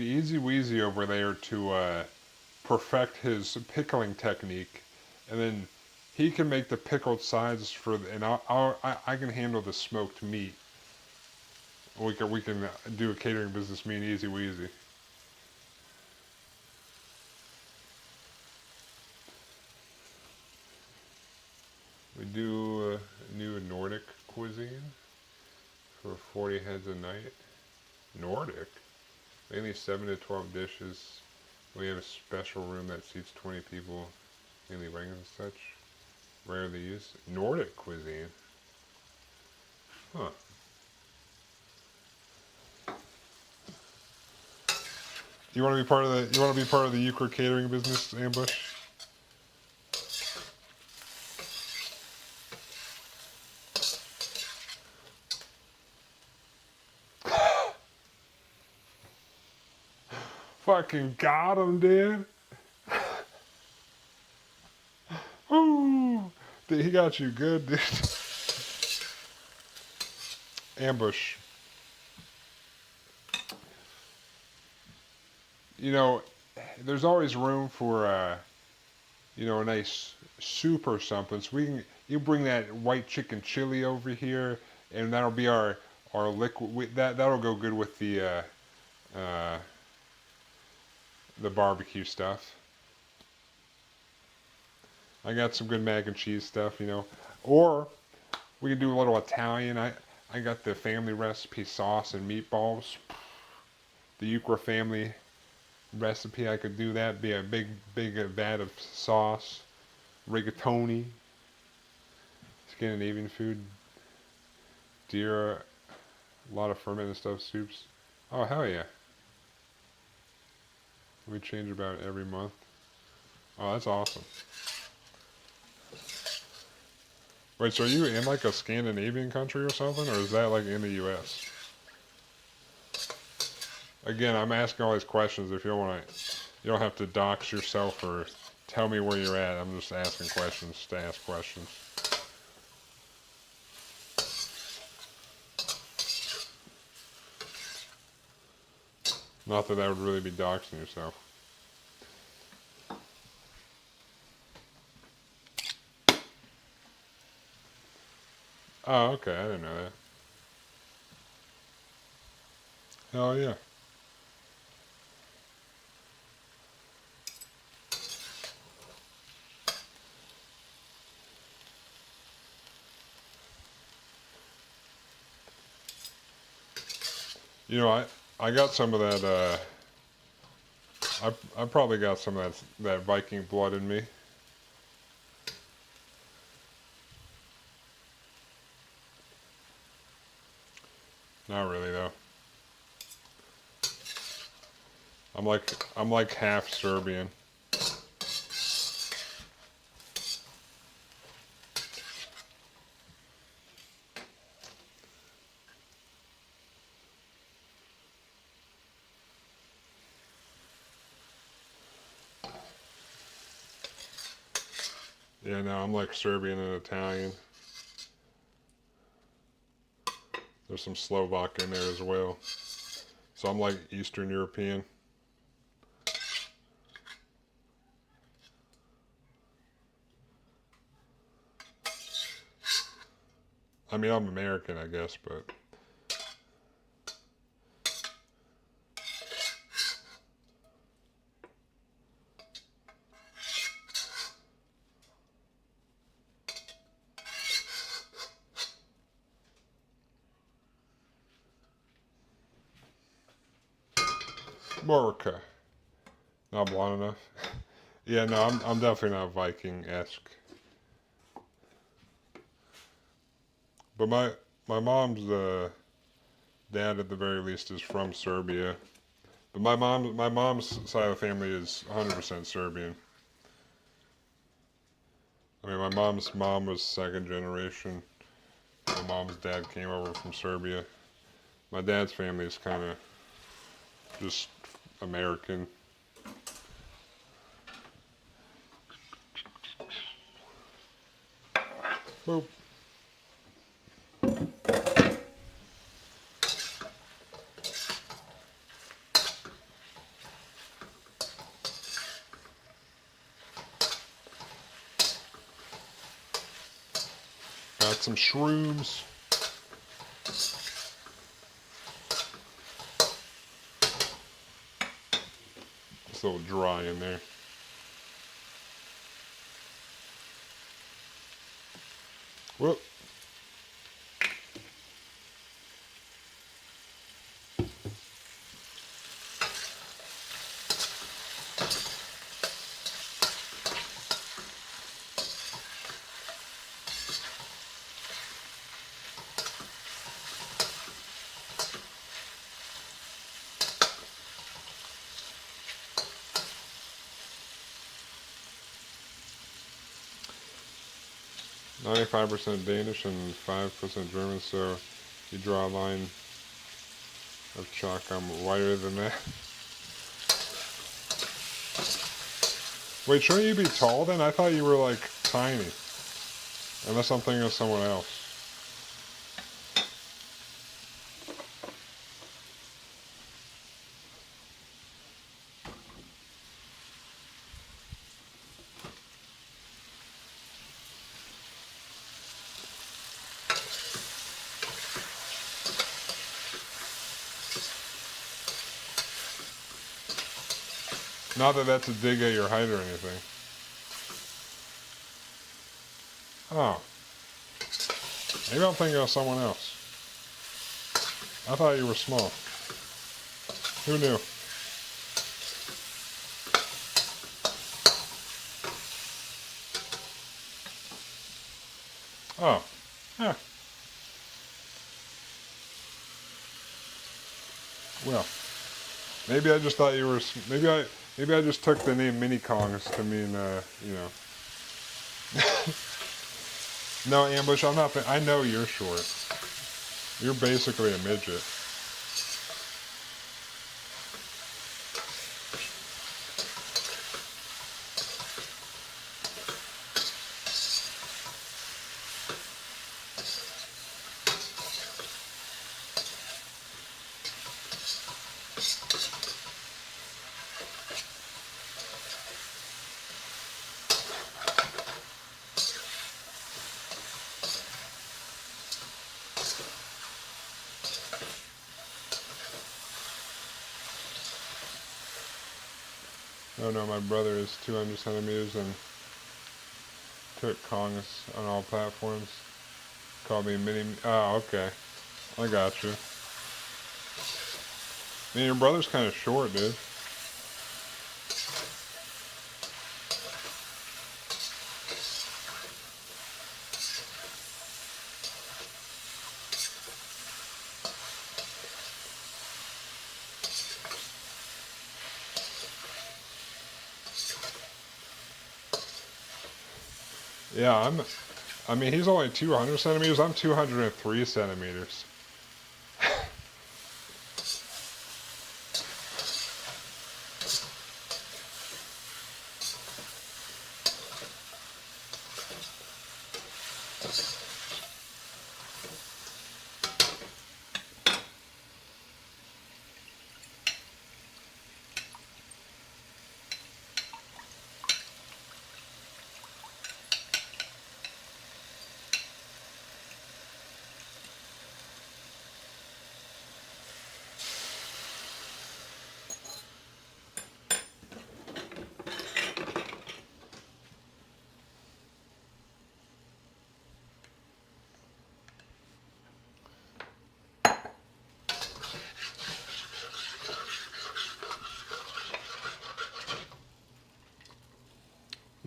Speaker 1: Easy Weezy over there to perfect his pickling technique, and then he can make the pickled sides and I can handle the smoked meat. We can do a catering business, me and Easy Weezy. We do new Nordic cuisine for 40 heads a night. Nordic? Mainly 7 to 12 dishes. We have a special room that seats 20 people, mainly wings and such. Rarely used. Nordic cuisine? Huh. You want to be part of the Euchre catering business, Ambush? Fucking got him, dude. Ooh, dude, he got you good, dude. Ambush. You know, there's always room for a nice soup or something. So you bring that white chicken chili over here, and that'll be our liquid. That'll go good with uh, the barbecue stuff. I got some good mac and cheese stuff. Or we can do a little Italian. I got the family recipe sauce and meatballs. The Euchre family recipe. I could do that. Be a big vat of sauce, rigatoni, Scandinavian food, deer, a lot of fermented stuff, soups. Oh hell yeah! We change about every month. Oh, that's awesome. Wait, so are you in like a Scandinavian country or something, or is that like in the U.S.? Again, I'm asking all these questions. If you don't want to, you don't have to dox yourself or tell me where you're at. I'm just asking questions to ask questions. Not that would really be doxing yourself. Oh, okay. I didn't know that. Hell yeah. I got some of that. I probably got some of that Viking blood in me. Not really though. I'm like half Serbian. Yeah, no, I'm like Serbian and Italian. There's some Slovak in there as well. So I'm like Eastern European. I mean, I'm American, I guess, but America. Not blonde enough. Yeah, no, I'm definitely not Viking-esque. But my mom's dad, at the very least, is from Serbia. But my mom's side of the family is 100% Serbian. I mean, my mom's mom was second generation. My mom's dad came over from Serbia. My dad's family is kind of just American. Boop. Got some shrooms. It's a little dry in there. Whoop. .95% Danish and 5% German, so you draw a line of chalk. I'm whiter than that. Wait, shouldn't you be tall then? I thought you were like tiny. Unless I'm thinking of someone else. Not that that's a dig at your height or anything. Oh. Maybe I'm thinking of someone else. I thought you were small. Who knew? Oh. Yeah. Well. Maybe I just thought you were... Maybe I just took the name Mini Kongs to mean, you know... No, Ambush, I'm not... I know you're short. You're basically a midget. Oh no, my brother is 200 centimeters and took Kongs on all platforms. Called me Mini... Oh, okay. I got you. I mean, your brother's kind of short, dude. Yeah, I mean, he's only 200 centimeters. I'm 203 centimeters.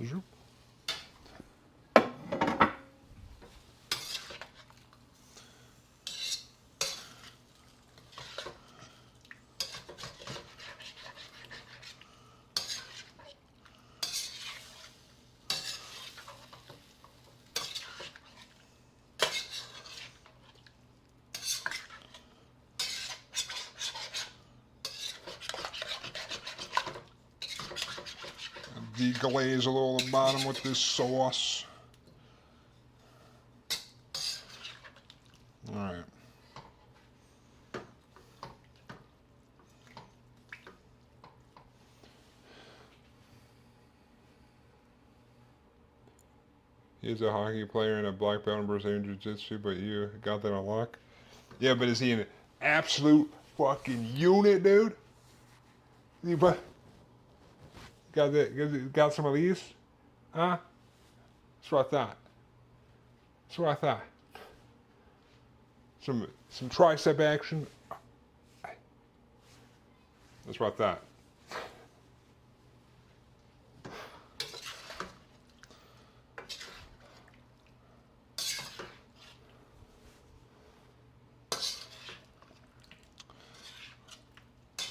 Speaker 1: Zoop. Deglaze a little at the bottom with this sauce. All right. He's a hockey player and a black belt in Brazilian Jiu-Jitsu, but you got that on lock? Yeah, but is he an absolute fucking unit, dude? You got that? Got some of these? Huh? That's what I thought. That's what I thought. Some tricep action. That's what I thought.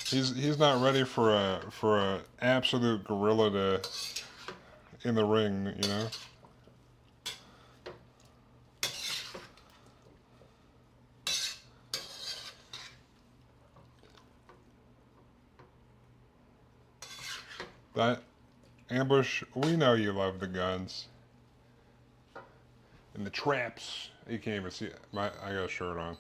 Speaker 1: He's not ready for a absolute gorilla to in the ring, you know. That ambush, we know you love the guns and the traps. You can't even see it. I got a shirt on.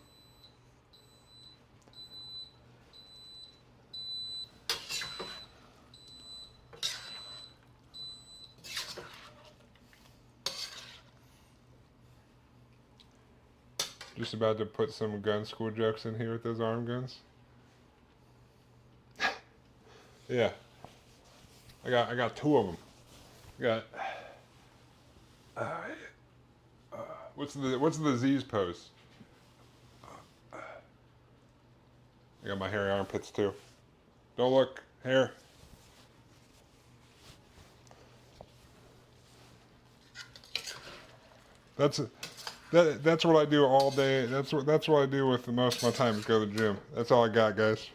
Speaker 1: Just about to put some gun school jokes in here with those arm guns. Yeah, I got two of them. I got what's the Z's pose? I got my hairy armpits too. Don't look, hair. That's that's what I do all day. That's what I do with the most of my time is go to the gym. That's all I got, guys.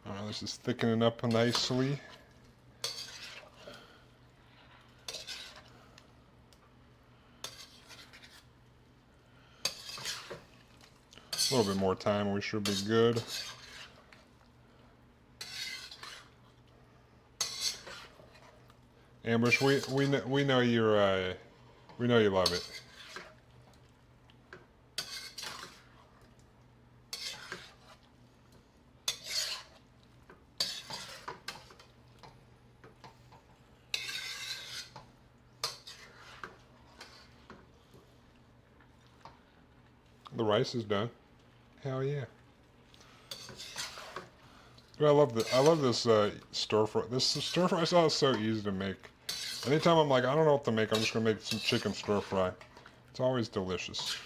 Speaker 1: All right, this is thickening up nicely. A little bit more time, we should be good. Ambush, we know you're we know you love it. The rice is done. Hell yeah. Dude, I love this stir fry. This stir fry sauce is so easy to make. Anytime I'm like, I don't know what to make, I'm just gonna make some chicken stir fry. It's always delicious.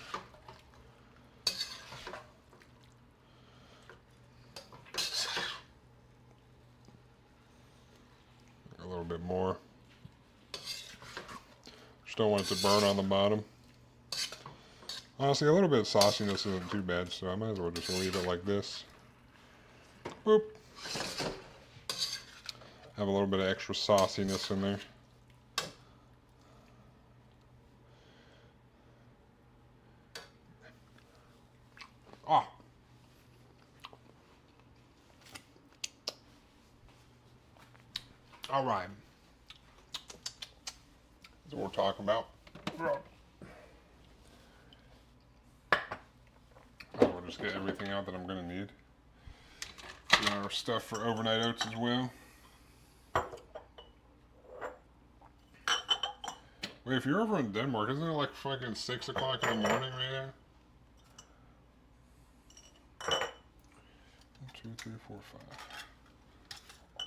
Speaker 1: A little bit more. Just don't want it to burn on the bottom. Honestly, a little bit of sauciness isn't too bad, so I might as well just leave it like this. Boop. Have a little bit of extra sauciness in there. Ah. All right. That's what we're talking about. We'll just get everything out that I'm going to need. Get our stuff for overnight oats as well. Wait, if you're over in Denmark, isn't it like fucking 6 o'clock in the morning right now? 1, 2, 3, 4, 5.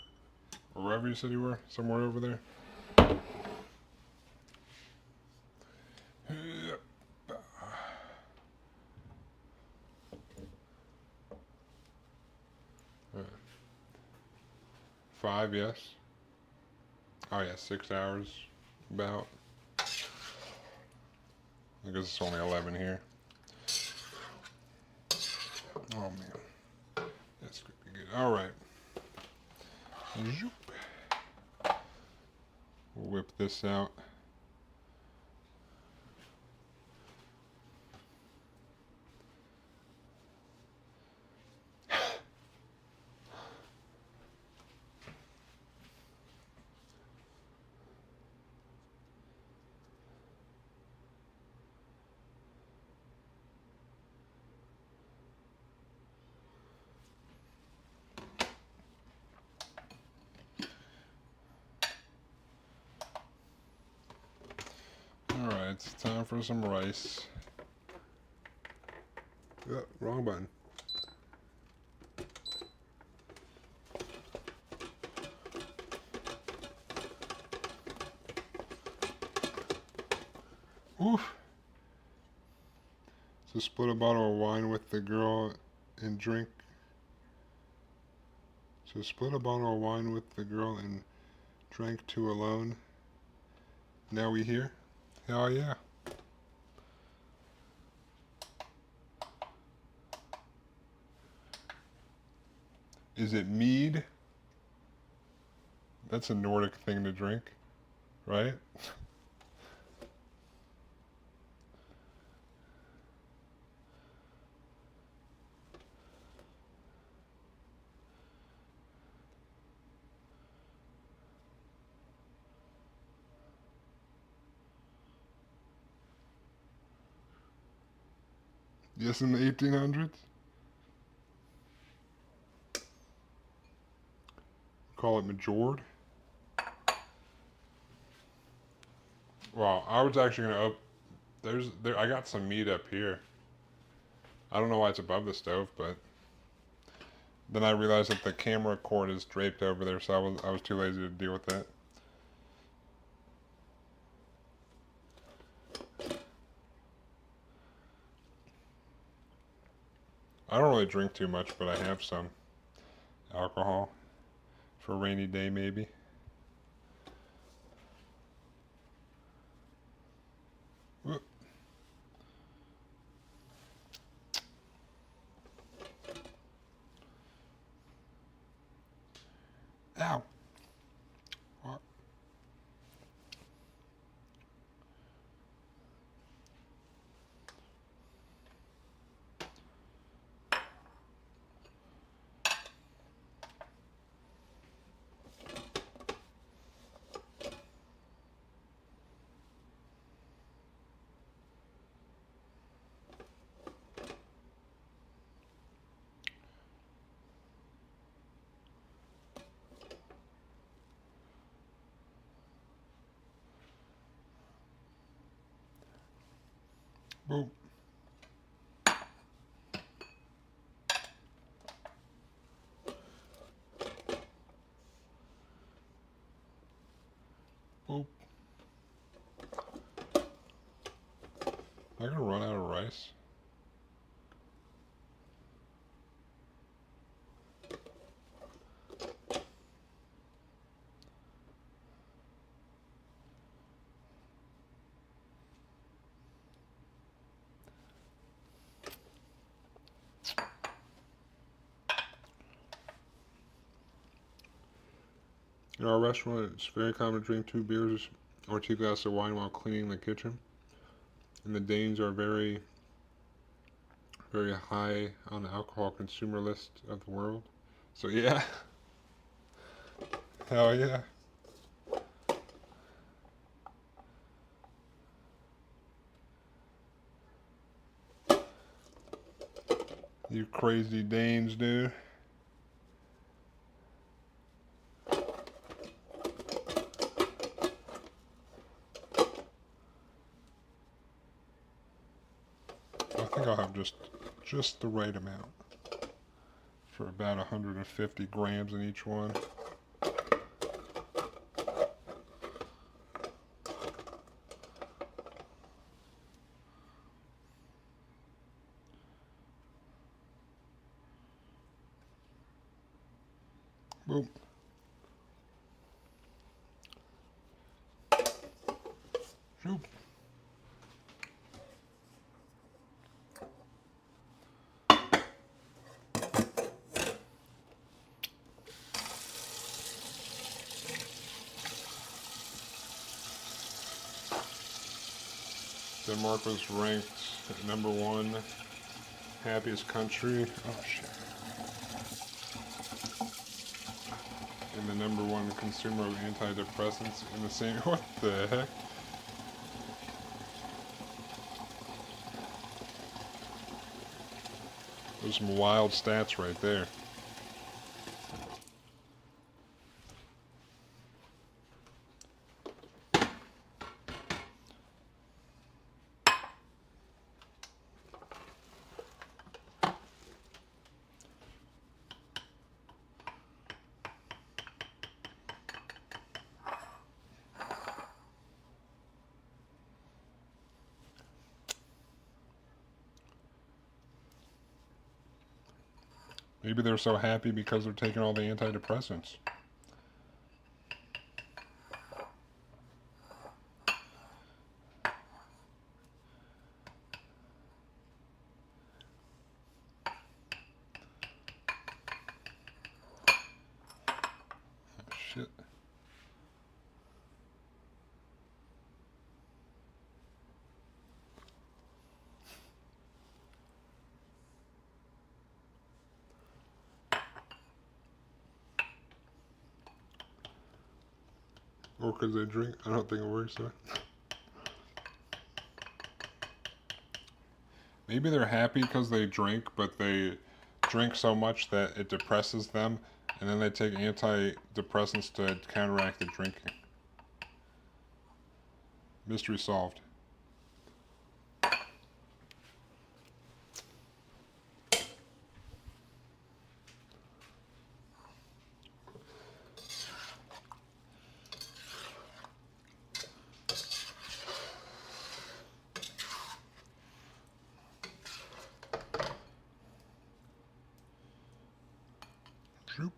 Speaker 1: Or wherever you said you were, somewhere over there. Yep. 5, yes. Oh yeah, 6 hours, about. I guess it's only 11 here. Oh man, that's gonna be good. All right. We'll whip this out. it's time for some rice. Oh, wrong button. Oof. So split a bottle of wine with the girl and drink. So split a bottle of wine with the girl and drank two alone. Now we here? Hell yeah. Is it mead? That's a Nordic thing to drink, right? Yes, in the 1800s? Call it Majord. Wow, I was actually gonna I got some meat up here. I don't know why it's above the stove, but then I realized that the camera cord is draped over there, so I was too lazy to deal with that. I don't really drink too much, but I have some alcohol for a rainy day, maybe. Whoop. Ow. What? Boop. Boop. Am I gonna run out of rice? In our restaurant, it's very common to drink 2 beers or 2 glasses of wine while cleaning the kitchen. And the Danes are very, very high on the alcohol consumer list of the world. So yeah, hell yeah. You crazy Danes, dude. I think I'll have just the right amount for about 150 grams in each one. Boom. Shoop. Denmark was ranked #1 happiest country. Oh shit. And the #1 consumer of antidepressants in the same. What the heck? There's some wild stats right there. Maybe they're so happy because they're taking all the antidepressants. Shit. Or because they drink. I don't think it works though. Maybe they're happy because they drink, but they drink so much that it depresses them, and then they take antidepressants to counteract the drinking. Mystery solved. Droop.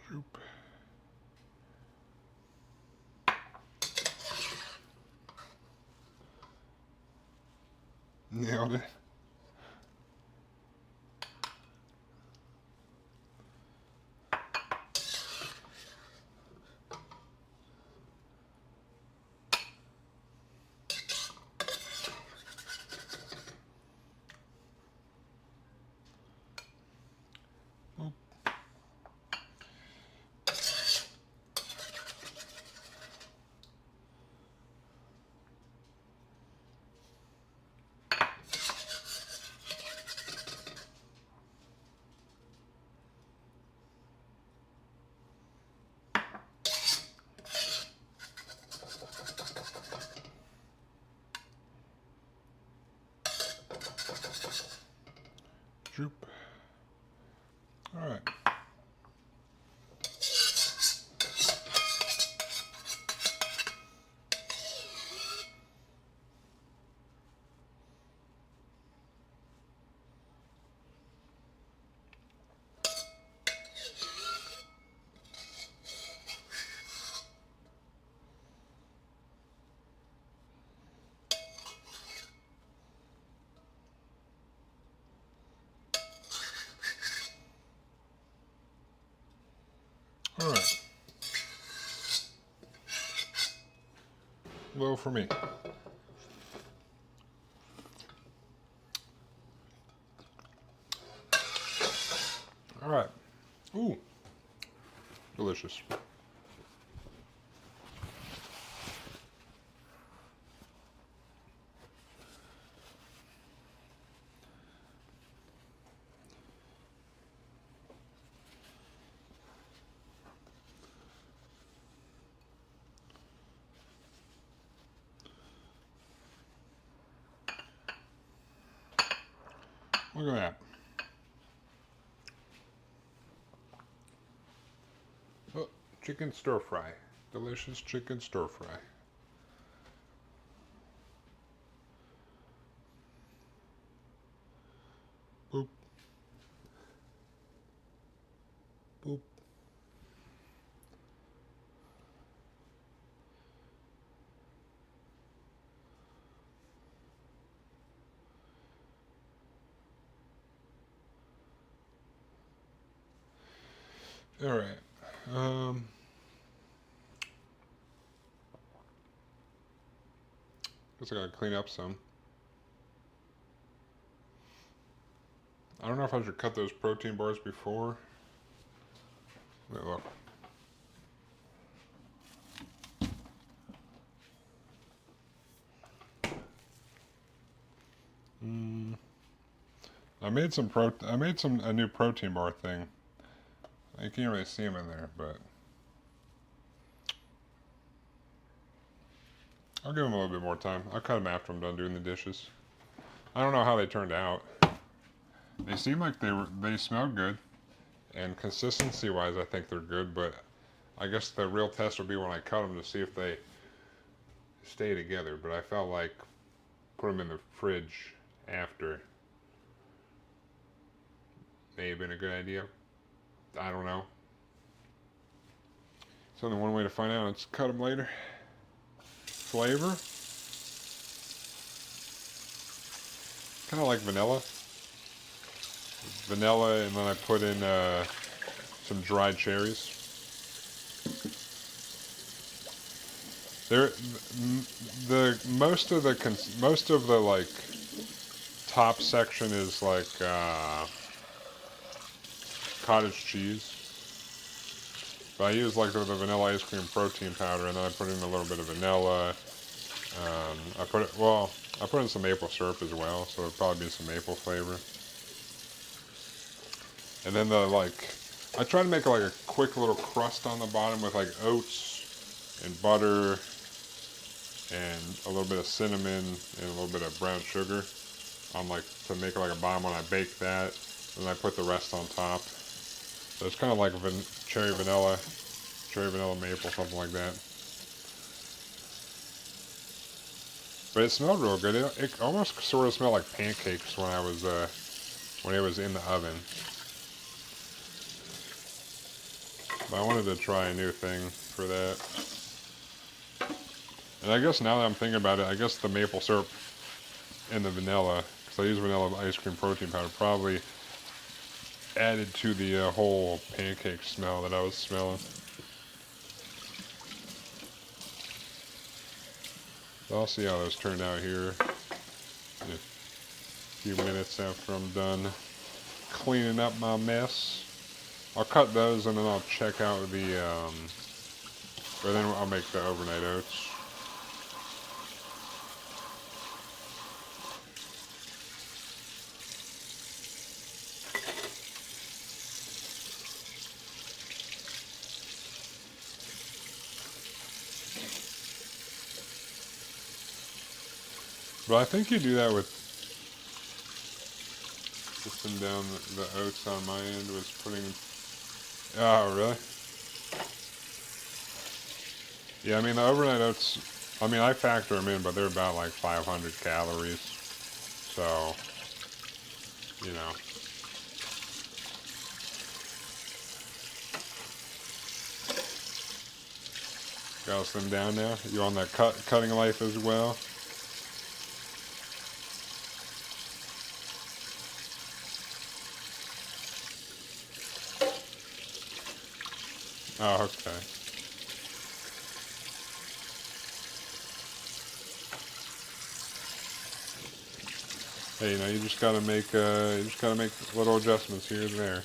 Speaker 1: Droop. Nailed it. Droop. All right. All right. Low for me. All right. Ooh. Delicious. Look at that. Oh, chicken stir fry. Delicious chicken stir fry. Boop. Boop. All right. Guess I gotta clean up some. I don't know if I should cut those protein bars before. Wait, look. I made a new protein bar thing. You can't really see them in there, but I'll give them a little bit more time. I'll cut them after I'm done doing the dishes. I don't know how they turned out. They seem like they smell good, and consistency-wise, I think they're good. But I guess the real test will be when I cut them to see if they stay together. But I felt like put them in the fridge after may have been a good idea. I don't know. It's only one way to find out. Let's cut them later. Flavor, kind of like vanilla. Vanilla, and then I put in some dried cherries. There, the most of the like top section is like cottage cheese. But I use like the vanilla ice cream protein powder, and then I put in a little bit of vanilla. I put in some maple syrup as well, so it'll probably be some maple flavor. And then I try to make like a quick little crust on the bottom with like oats and butter and a little bit of cinnamon and a little bit of brown sugar on like to make like a bottom when I bake that. And I put the rest on top. So it's kind of like cherry vanilla maple, something like that. But it smelled real good. It almost sort of smelled like pancakes when it was in the oven. But I wanted to try a new thing for that. And I guess now that I'm thinking about it, I guess the maple syrup and the vanilla, because I use vanilla ice cream protein powder, probably added to the whole pancake smell that I was smelling. So I'll see how those turn out here in a few minutes after I'm done cleaning up my mess. I'll cut those and then I'll check out or then I'll make the overnight oats. But I think you do that with sifting down the oats on my end was putting. Oh, really? Yeah, I mean, the overnight oats, I mean, I factor them in, but they're about like 500 calories. So, you know. Got them down now? You on that cutting life as well? Oh, okay. Hey, you know, you just gotta make little adjustments here and there.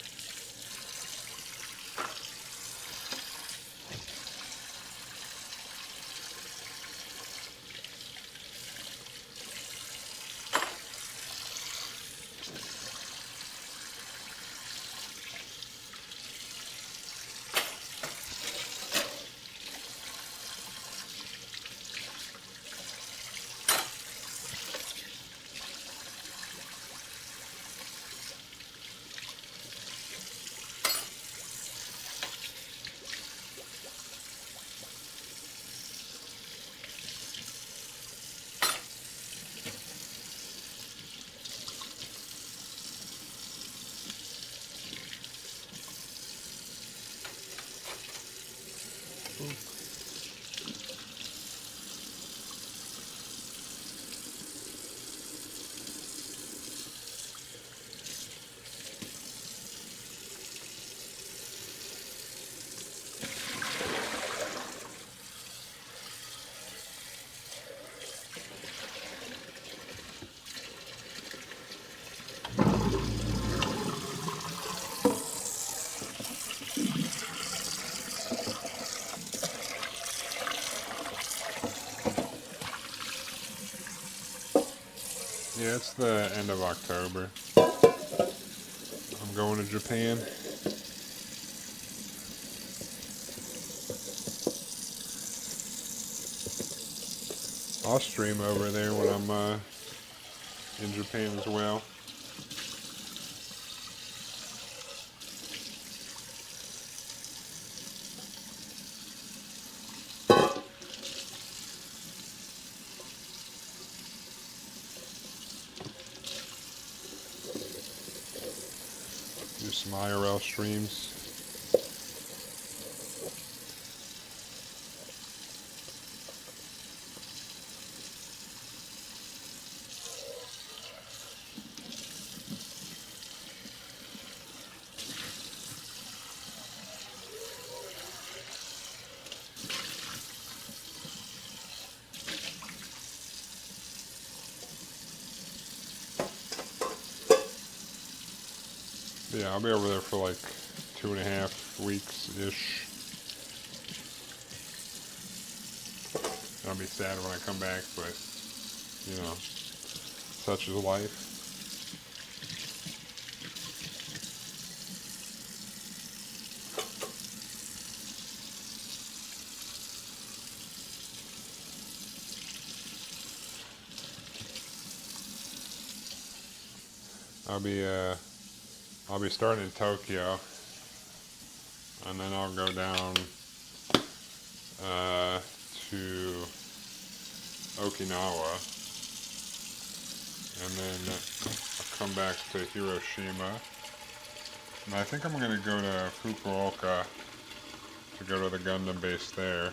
Speaker 1: Yeah, it's the end of October. I'm going to Japan. I'll stream over there when I'm in Japan as well. Do some IRL streams. Yeah, I'll be over there for like 2.5 weeks-ish. I'll be sad when I come back, but, you know, such is life. I'll be starting in Tokyo, and then I'll go down to Okinawa, and then I'll come back to Hiroshima. And I think I'm going to go to Fukuoka to go to the Gundam base there.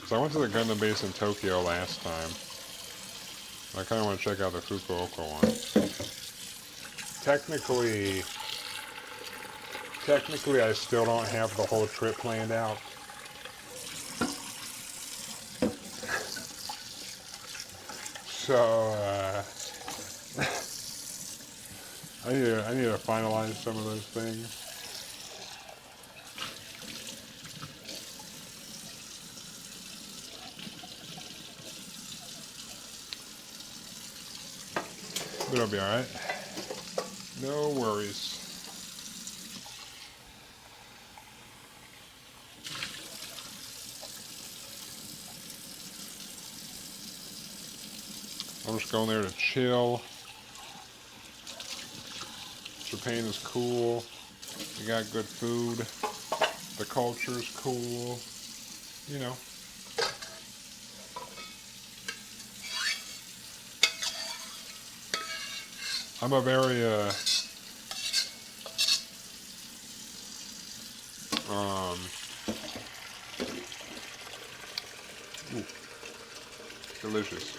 Speaker 1: So I went to the Gundam base in Tokyo last time. I kind of want to check out the Fukuoka one. Technically, I still don't have the whole trip planned out. So, I need to finalize some of those things. But it'll be alright. No worries. I'm just going there to chill. Japan is cool. You got good food. The culture's cool. You know. I'm a very ooh, delicious.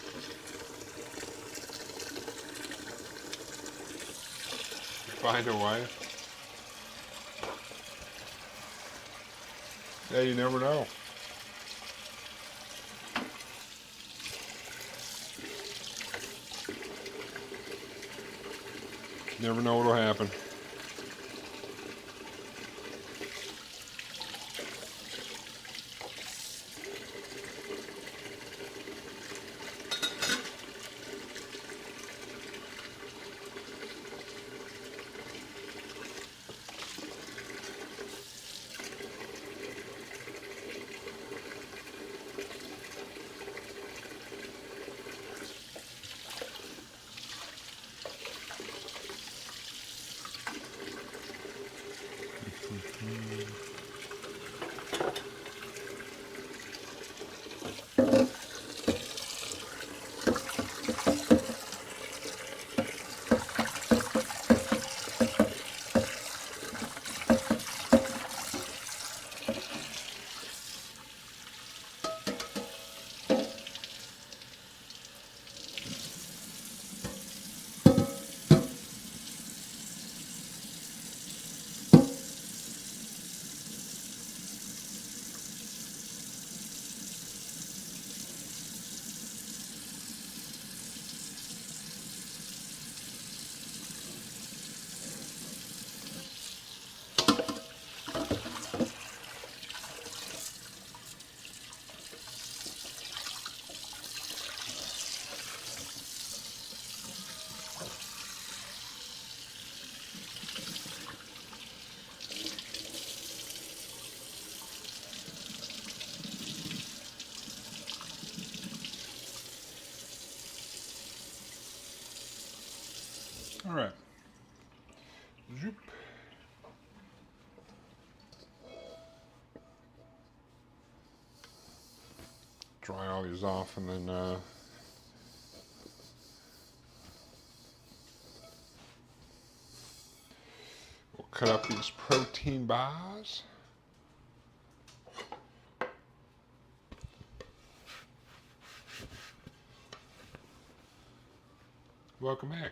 Speaker 1: Find a wife. Yeah, you never know. Never know what'll happen. dry all these off, and then we'll cut up these protein bars. Welcome back.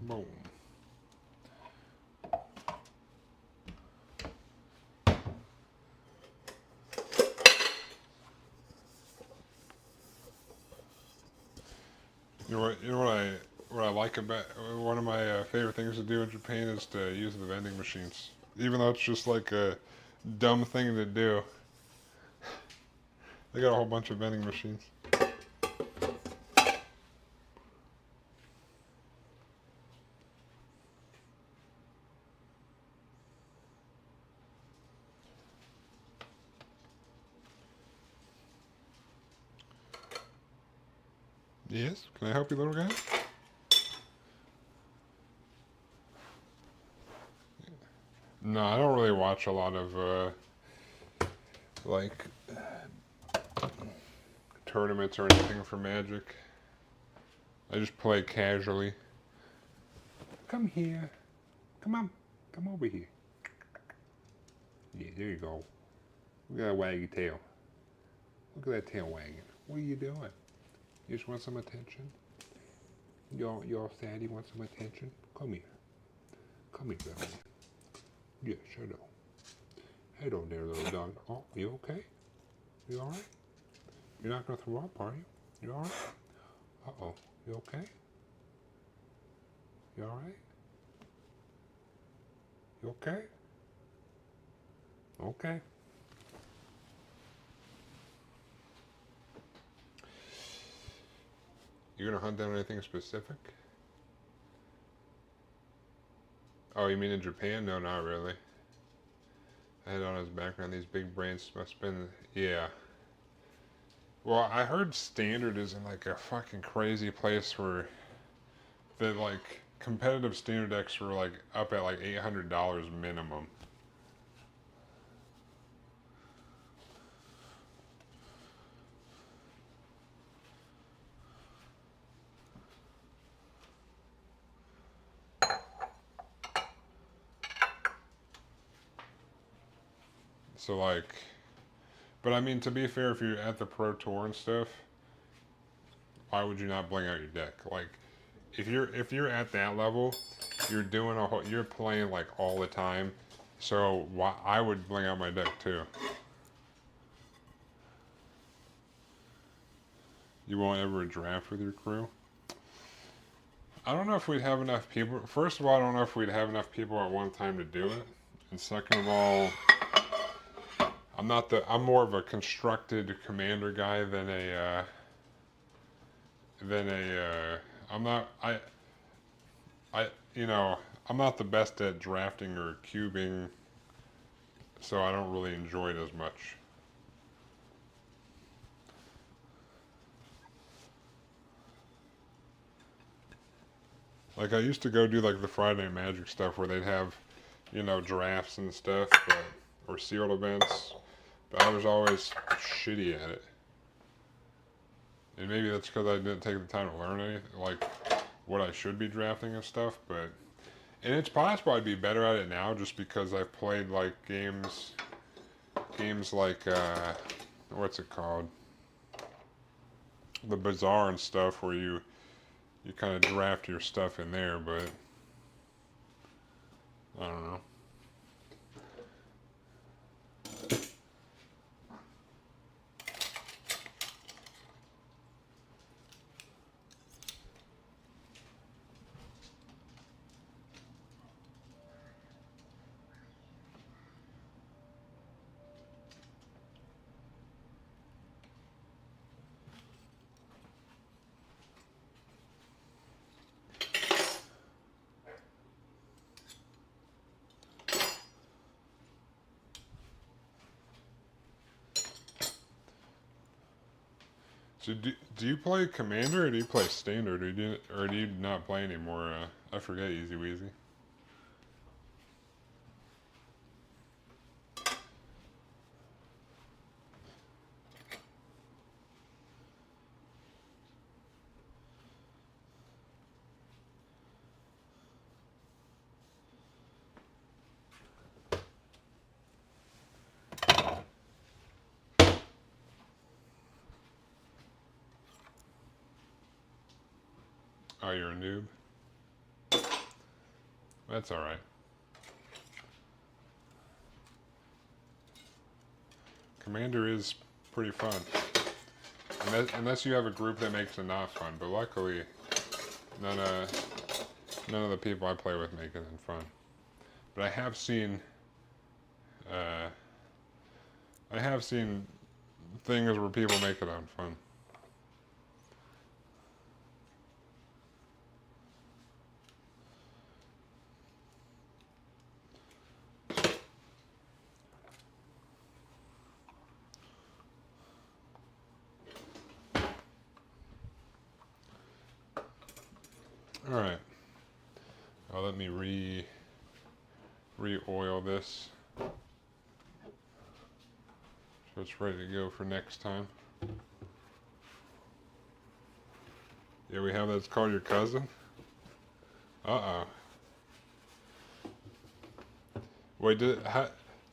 Speaker 1: Boom. What I like about one of my favorite things to do in Japan is to use the vending machines, even though it's just like a dumb thing to do. They got a whole bunch of vending machines. Yes, can I help you, little guy? No, I don't really watch a lot of like tournaments or anything for Magic. I just play casually. Come here. Come on. Come over here. Yeah, there you go. Look at that waggy tail. Look at that tail wagging. What are you doing? You just want some attention? You're sad, you want some attention? Come here. Come here, girl. Yes, hello. Hello there, little dog. Oh, you okay? You alright? You're not gonna throw up, are you? You alright? Uh-oh. You okay? You alright? You okay? Okay. You gonna hunt down anything specific? Oh, you mean in Japan? No, not really. I had on his background, these big brains must have been, yeah. Well, I heard Standard is in like a fucking crazy place where the like competitive Standard decks were like up at like $800 minimum. So like, but I mean, to be fair, if you're at the Pro Tour and stuff, why would you not bling out your deck? Like, if you're at that level, you're doing you're playing like all the time. So why I would bling out my deck too. You won't ever draft with your crew. I don't know if we'd have enough people. First of all, I don't know if we'd have enough people at one time to do it. And second of all, I'm more of a constructed commander guy than I'm not, you know, I'm not the best at drafting or cubing, so I don't really enjoy it as much. Like I used to go do like the Friday Magic stuff where they'd have, you know, drafts and stuff, or sealed events, but I was always shitty at it. And maybe that's because I didn't take the time to learn anything, like what I should be drafting and stuff, but and it's possible I'd be better at it now just because I've played like games like what's it called? The Bazaar and stuff where you kind of draft your stuff in there, but I don't know. So do you play Commander or do you play Standard or do you not play anymore? I forget Easy Weasy. Oh, you're a noob? That's alright. Commander is pretty fun. Unless you have a group that makes it not fun. But luckily, none of the people I play with make it fun. But uh, I have seen things where people make it unfun. All right. Let me re-oil this so it's ready to go for next time. Yeah, we have that's called your cousin. Uh-oh. Wait,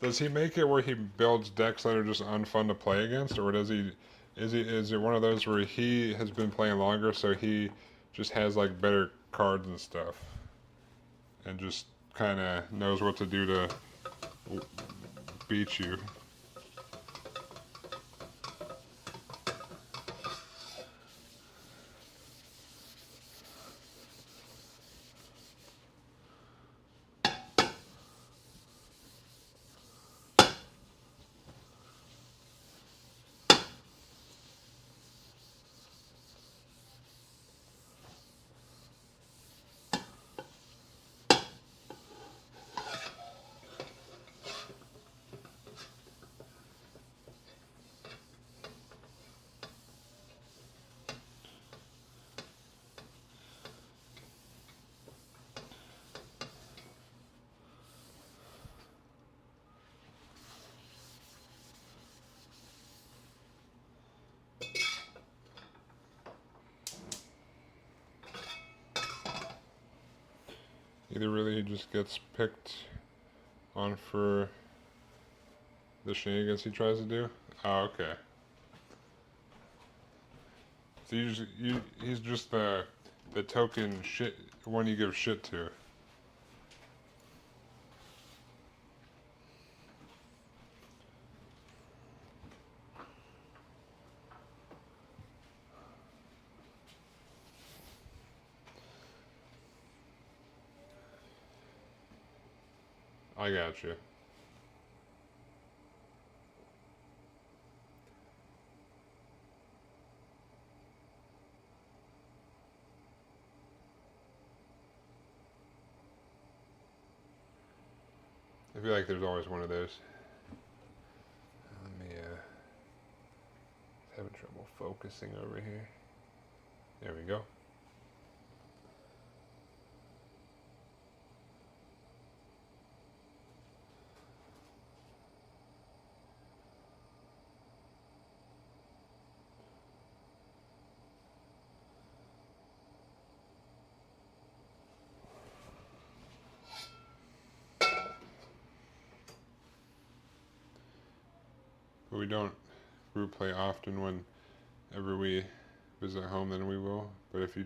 Speaker 1: does he make it where he builds decks that are just unfun to play against, or does he? Is it one of those where he has been playing longer, so he just has like better cards and stuff, and just kind of knows what to do to beat you? Either really he just gets picked on for the shenanigans he tries to do. Oh, okay. So he's just the token shit one you give shit to. I got you. I feel like there's always one of those. Let me having trouble focusing over here. There we go. But we don't group play often. Whenever we visit home, then we will. But if you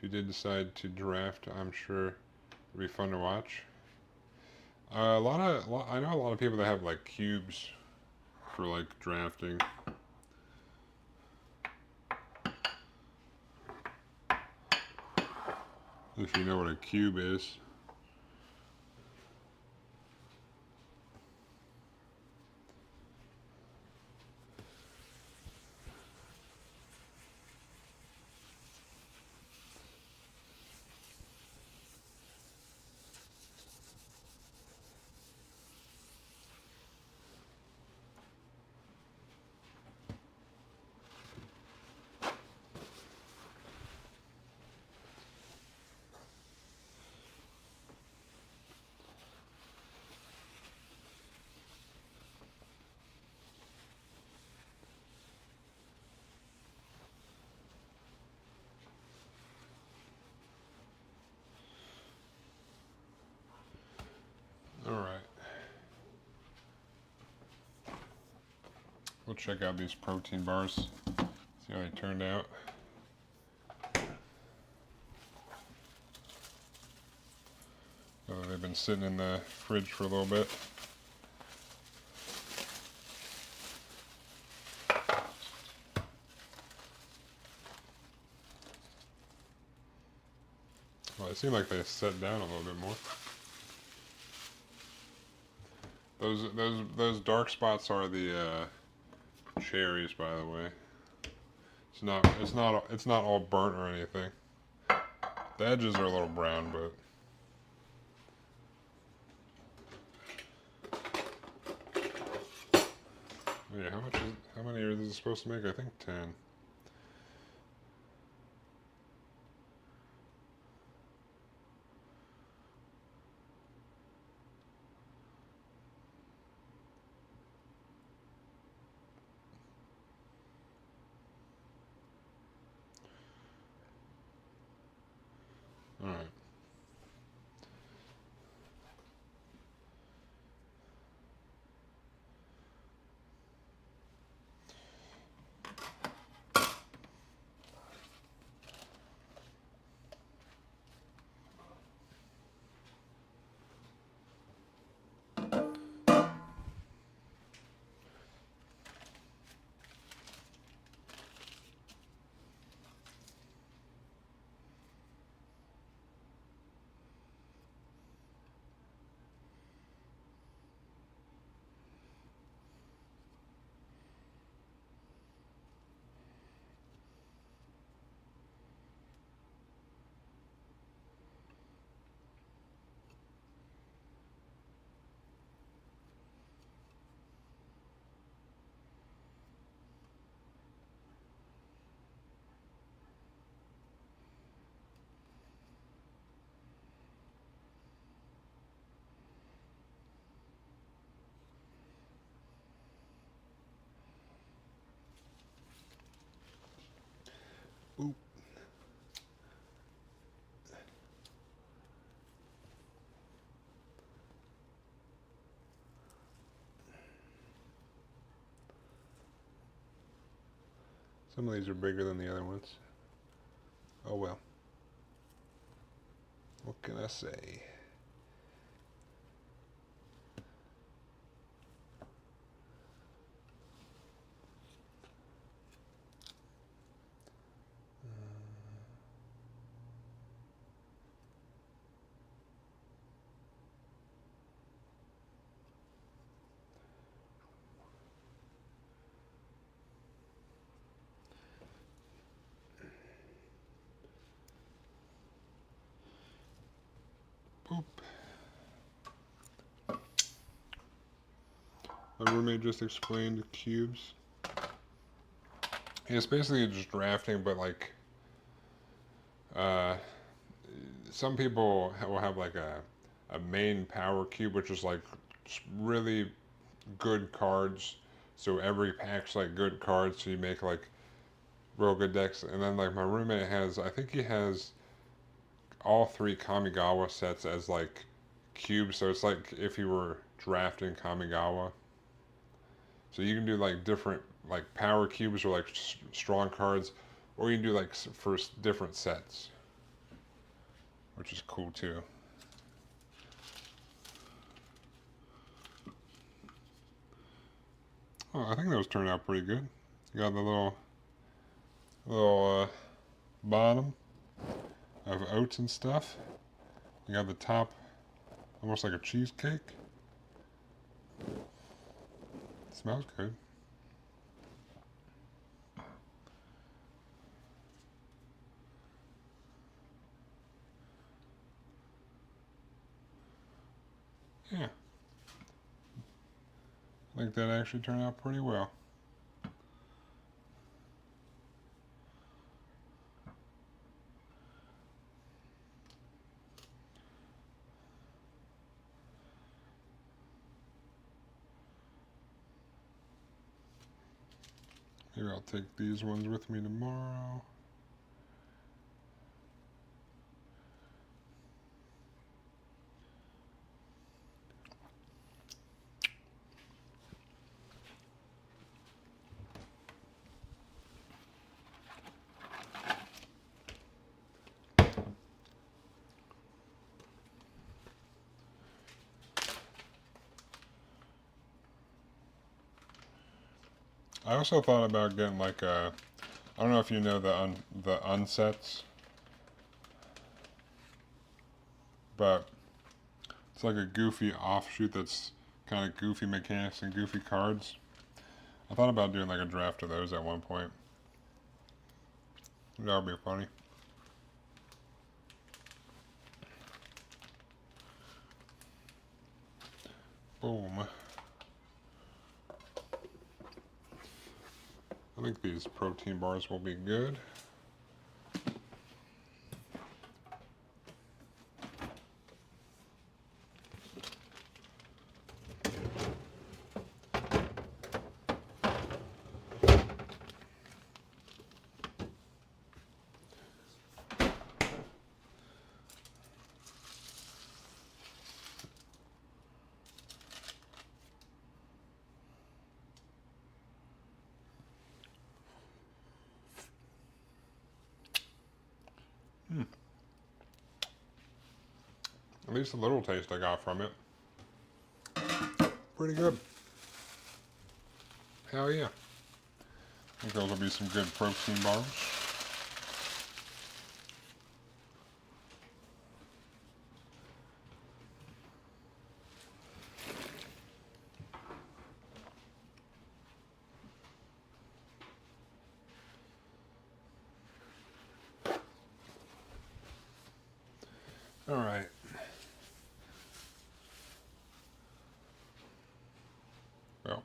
Speaker 1: did decide to draft, I'm sure it'd be fun to watch. I know a lot of people that have like cubes for like drafting. If you know what a cube is. we'll check out these protein bars. See how they turned out. They've been sitting in the fridge for a little bit. Well, it seemed like they set down a little bit more. Those dark spots are the cherries, by the way. It's not all burnt or anything. The edges are a little brown, but yeah. How many are this supposed to make? I think 10. All right. Ooh. Some of these are bigger than the other ones. Oh well. What can I say? Boop. My roommate just explained cubes. Yeah, it's basically just drafting, but like, uh, some people will have like a main power cube, which is like really good cards. So every pack's like good cards, so you make like real good decks. And then like my roommate has, I think he has all three Kamigawa sets as like cubes. So it's like if you were drafting Kamigawa. So you can do like different like power cubes or like strong cards, or you can do like for different sets, which is cool too. Oh, I think those turned out pretty good. You got the little bottom of oats and stuff. You got the top, almost like a cheesecake. It smells good. Yeah, I think that actually turned out pretty well. Maybe I'll take these ones with me tomorrow. I also thought about getting like I don't know if you know the unsets, but it's like a goofy offshoot that's kind of goofy mechanics and goofy cards. I thought about doing like a draft of those at one point. That would be funny. Boom. I think these protein bars will be good. At least a little taste I got from it. Pretty good. Hell yeah. I think those will be some good protein bars. All right. Well,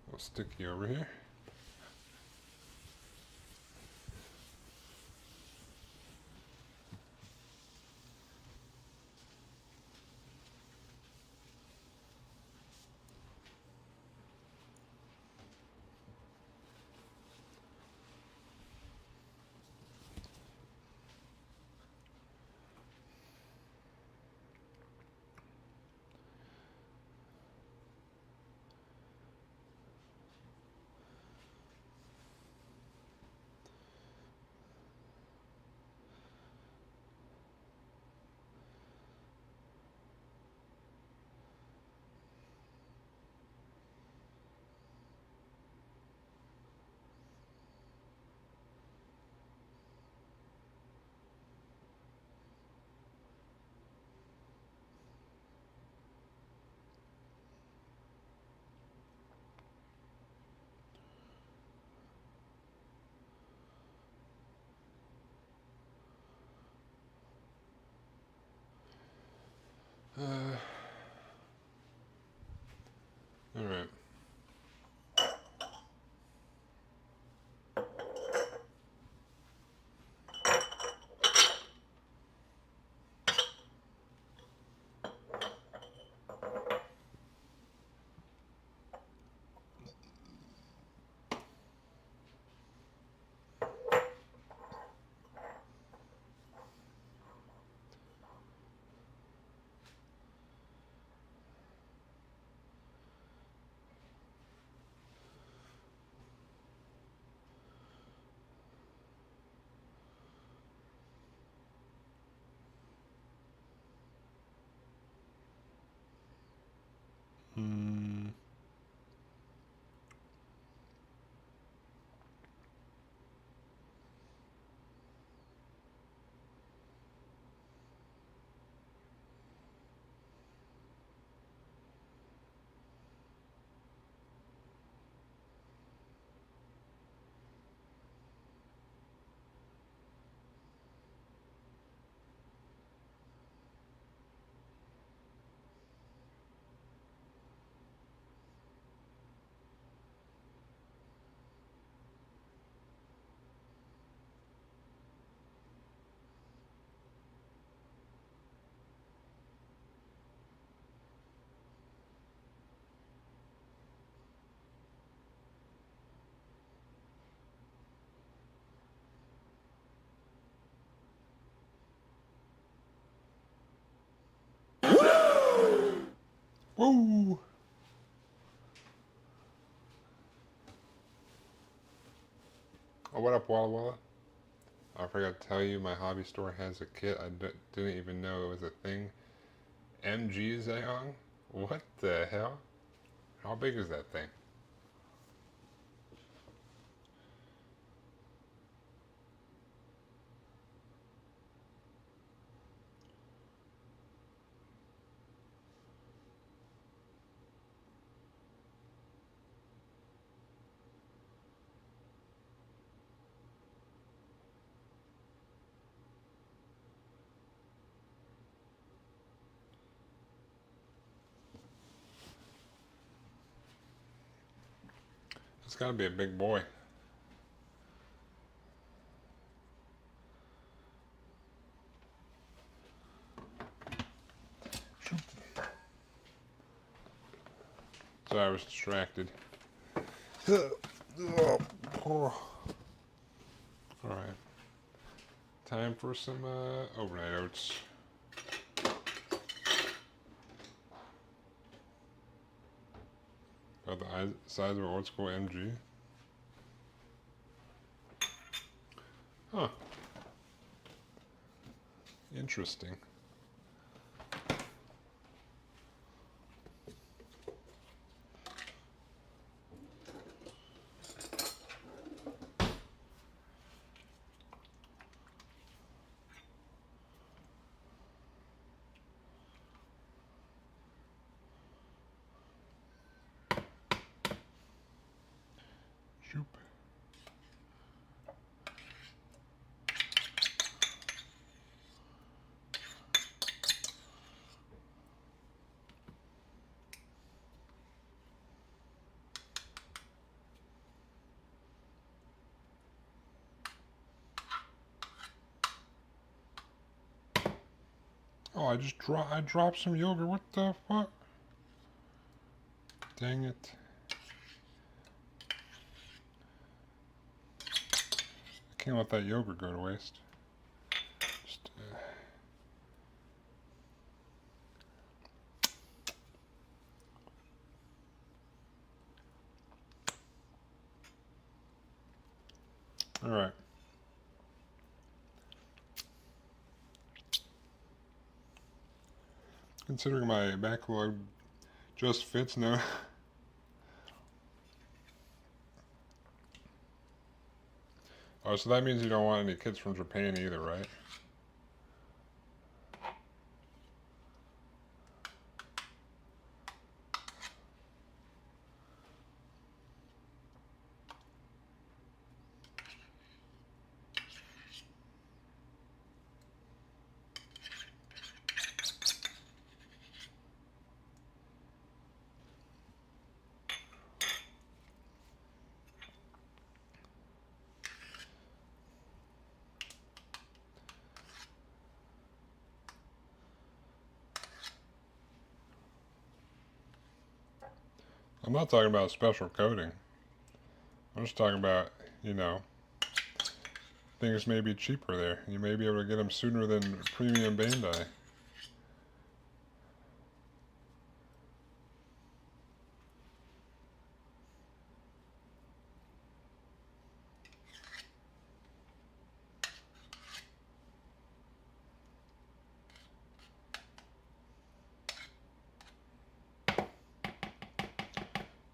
Speaker 1: we'll stick you over here. All right. Hmm. Woo! Oh, what up, Walla Walla? I forgot to tell you, my hobby store has a kit. Didn't even know it was a thing. MG Zayong? What the hell? How big is that thing? It's got to be a big boy. Sorry, I was distracted. Alright. Time for some overnight oats. About the size of an old school MG. Huh. Interesting. Shoop. Oh, I dropped some yogurt. What the fuck? Dang it. I can't let that yogurt go to waste. Just, all right. Considering my backlog just fits now. Oh, so that means you don't want any kids from Japan either, right? I'm not talking about special coating. I'm just talking about, you know, things may be cheaper there. You may be able to get them sooner than premium Bandai.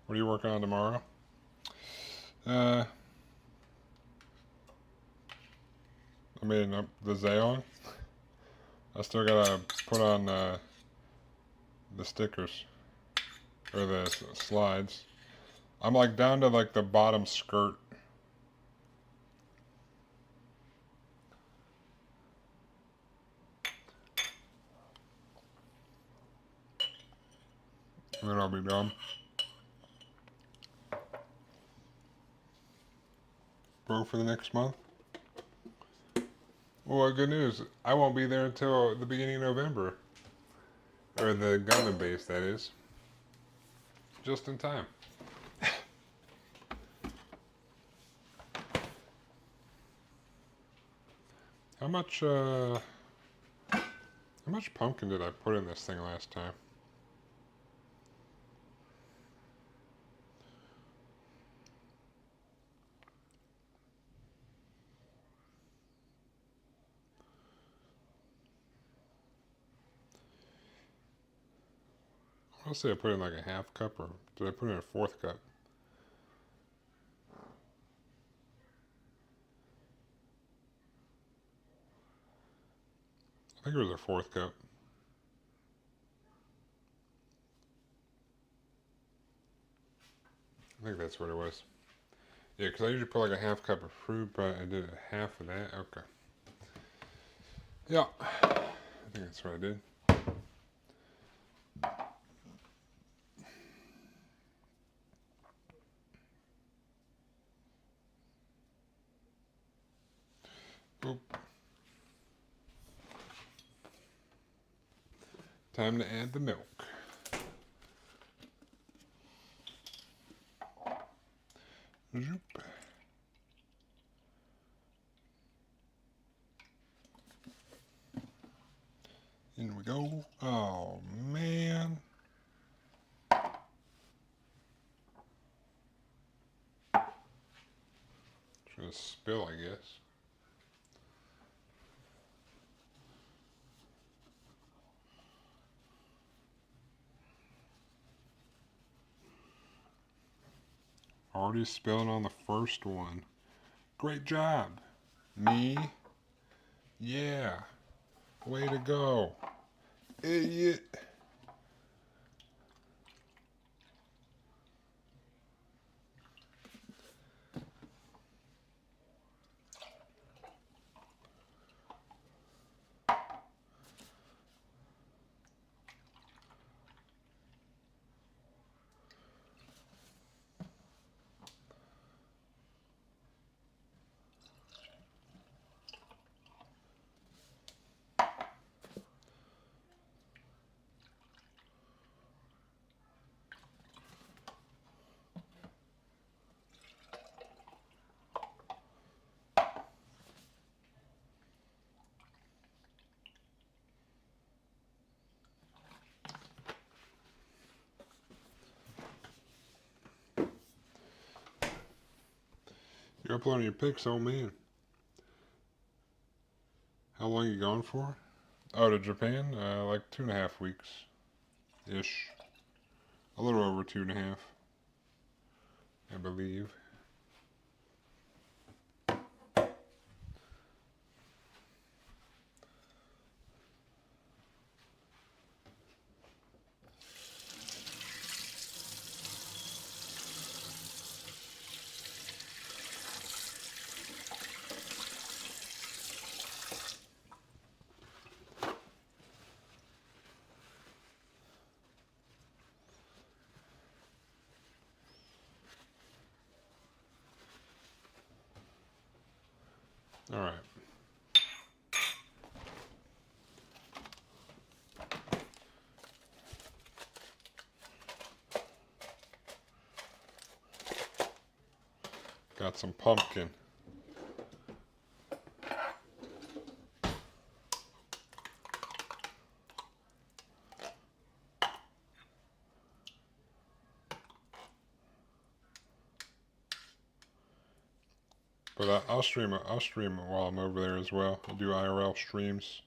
Speaker 1: What are you working on tomorrow? I mean, the Xeon. I still gotta put on the stickers or the slides. I'm like down to like the bottom skirt. And then I'll be done. Broke for the next month. Well, good news. I won't be there until the beginning of November. Or the Gundam base, that is. Just in time. How much pumpkin did I put in this thing last time? I'll say I put in like a half cup, or did I put in a fourth cup? I think it was a fourth cup. I think that's what it was. Yeah, because I usually put like a half cup of fruit, but I did a half of that. Okay. Yeah, I think that's what I did. Time to add the milk. Zoop. In we go. Oh man. Just spill, I guess. Already spilling on the first one. Great job. Me? Yeah. Way to go. Idiot. You're uploading your pics, oh man. How long you gone for? Oh, to Japan? Like 2.5 weeks. Ish. A little over 2.5. I believe. Alright. Got some pumpkin. But I'll stream it. I'll stream it while I'm over there as well. I'll do IRL streams.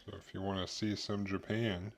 Speaker 1: So if you want to see some Japan,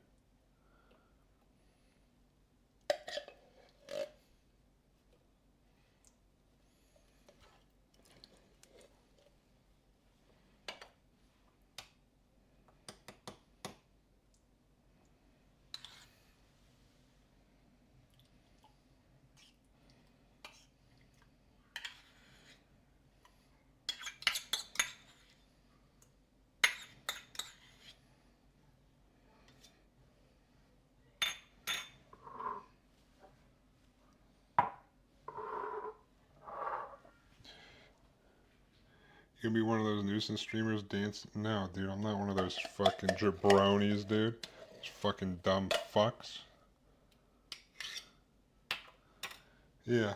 Speaker 1: you gonna be one of those nuisance streamers dancing? No, dude, I'm not one of those fucking jabronis, dude. Those fucking dumb fucks. Yeah.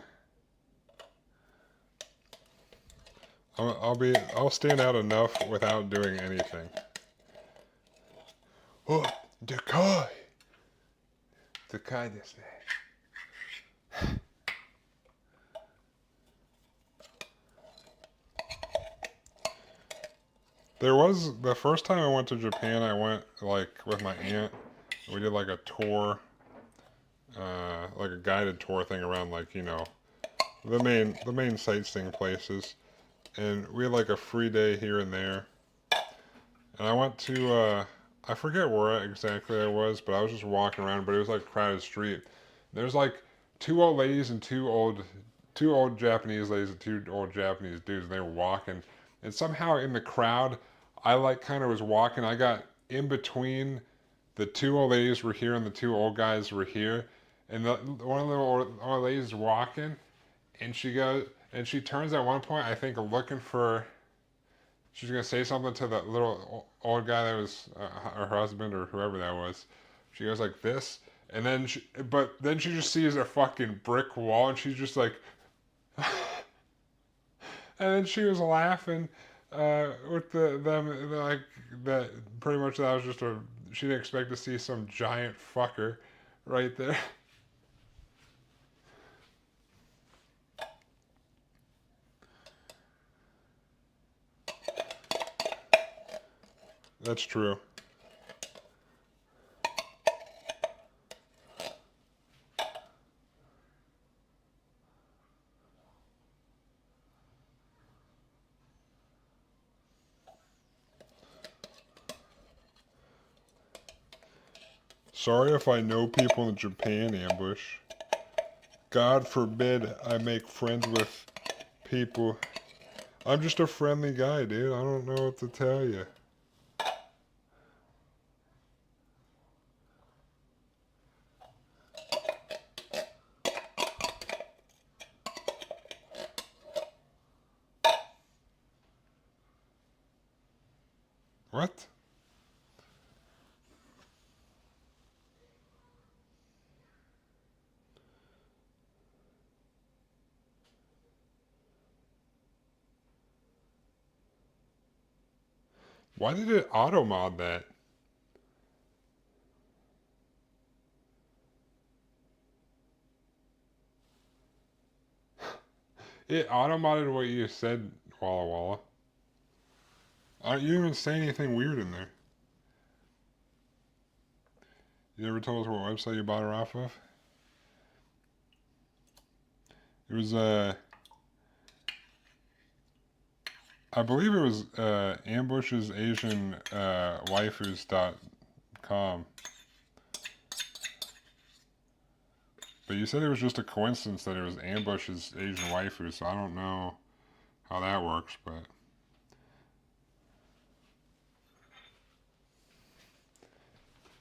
Speaker 1: I'll stand out enough without doing anything. Oh, decoy. Decoy this thing. There was, the first time I went to Japan, I went, like, with my aunt. We did, like, a tour, like a guided tour thing around, like, you know, the main sightseeing places. And we had, like, a free day here and there. And I went to, I forget where exactly I was, but I was just walking around, but it was, like, a crowded street. There's, like, two old ladies and two old Japanese ladies and two old Japanese dudes, and they were walking. And somehow in the crowd, I like kind of was walking. I got in between the two old ladies were here and the two old guys were here, and one of the old ladies walking, and she goes and she turns at one point, I think, looking for. She's gonna say something to the little old guy that was her husband or whoever that was. She goes like this, and then but then she just sees a fucking brick wall, and she's just like, and then she was laughing with them like that. Pretty much that was just a. She didn't expect to see some giant fucker right there. That's true. Sorry if I know people in the Japan ambush. God forbid I make friends with people. I'm just a friendly guy, dude. I don't know what to tell you. What? Why did it auto mod that? It auto modded what you said, Walla Walla. You didn't even say anything weird in there. You never told us what website you bought her off of? It was, I believe it was, ambushesasianwaifus.com. But you said it was just a coincidence that it was Ambush's Asian Waifu, so I don't know how that works, but.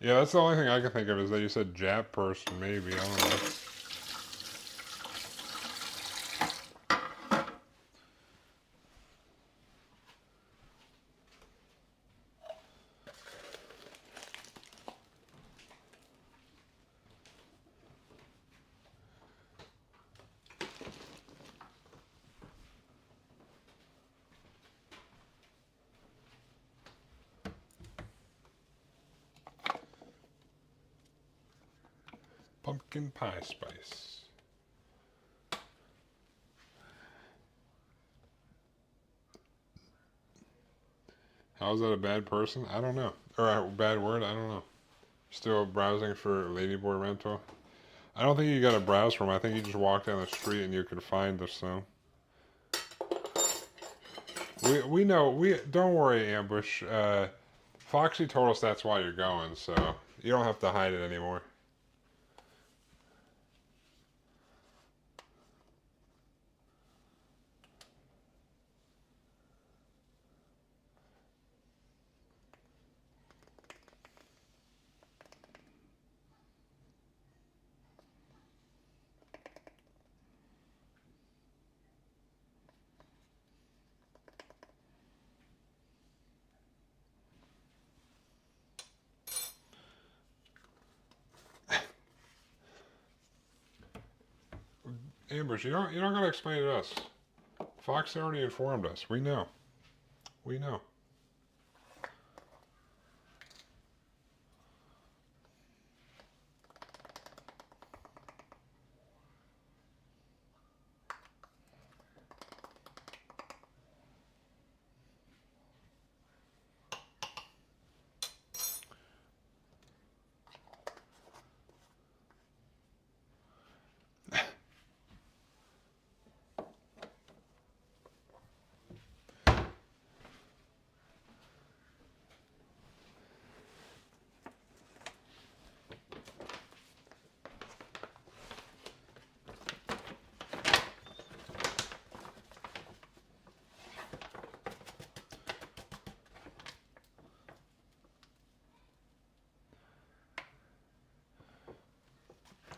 Speaker 1: Yeah, that's the only thing I can think of is that you said Jap person, maybe. I don't know. Pumpkin pie spice. How is that a bad person? I don't know. Or a bad word? I don't know. Still browsing for Ladyboy rental? I don't think you gotta browse for them. I think you just walk down the street and you can find the so. We know. We don't worry, Ambush. Foxy told us that's why you're going, so you don't have to hide it anymore. Ambush, you don't gotta explain it to us. Fox already informed us. We know. We know.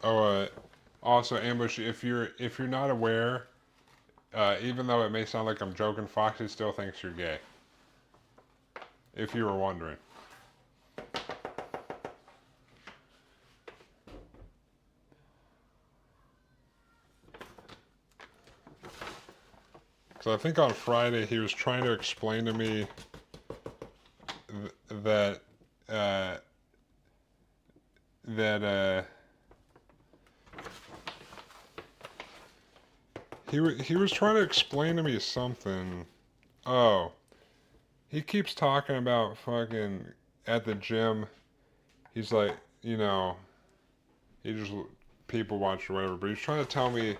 Speaker 1: Oh, also, Ambush, if you're not aware, even though it may sound like I'm joking, Foxy still thinks you're gay. If you were wondering. So I think on Friday he was trying to explain to me that uh, that he was trying to explain to me something. Oh, he keeps talking about fucking at the gym. He's like, you know, he just people watch or whatever. But he's trying to tell me.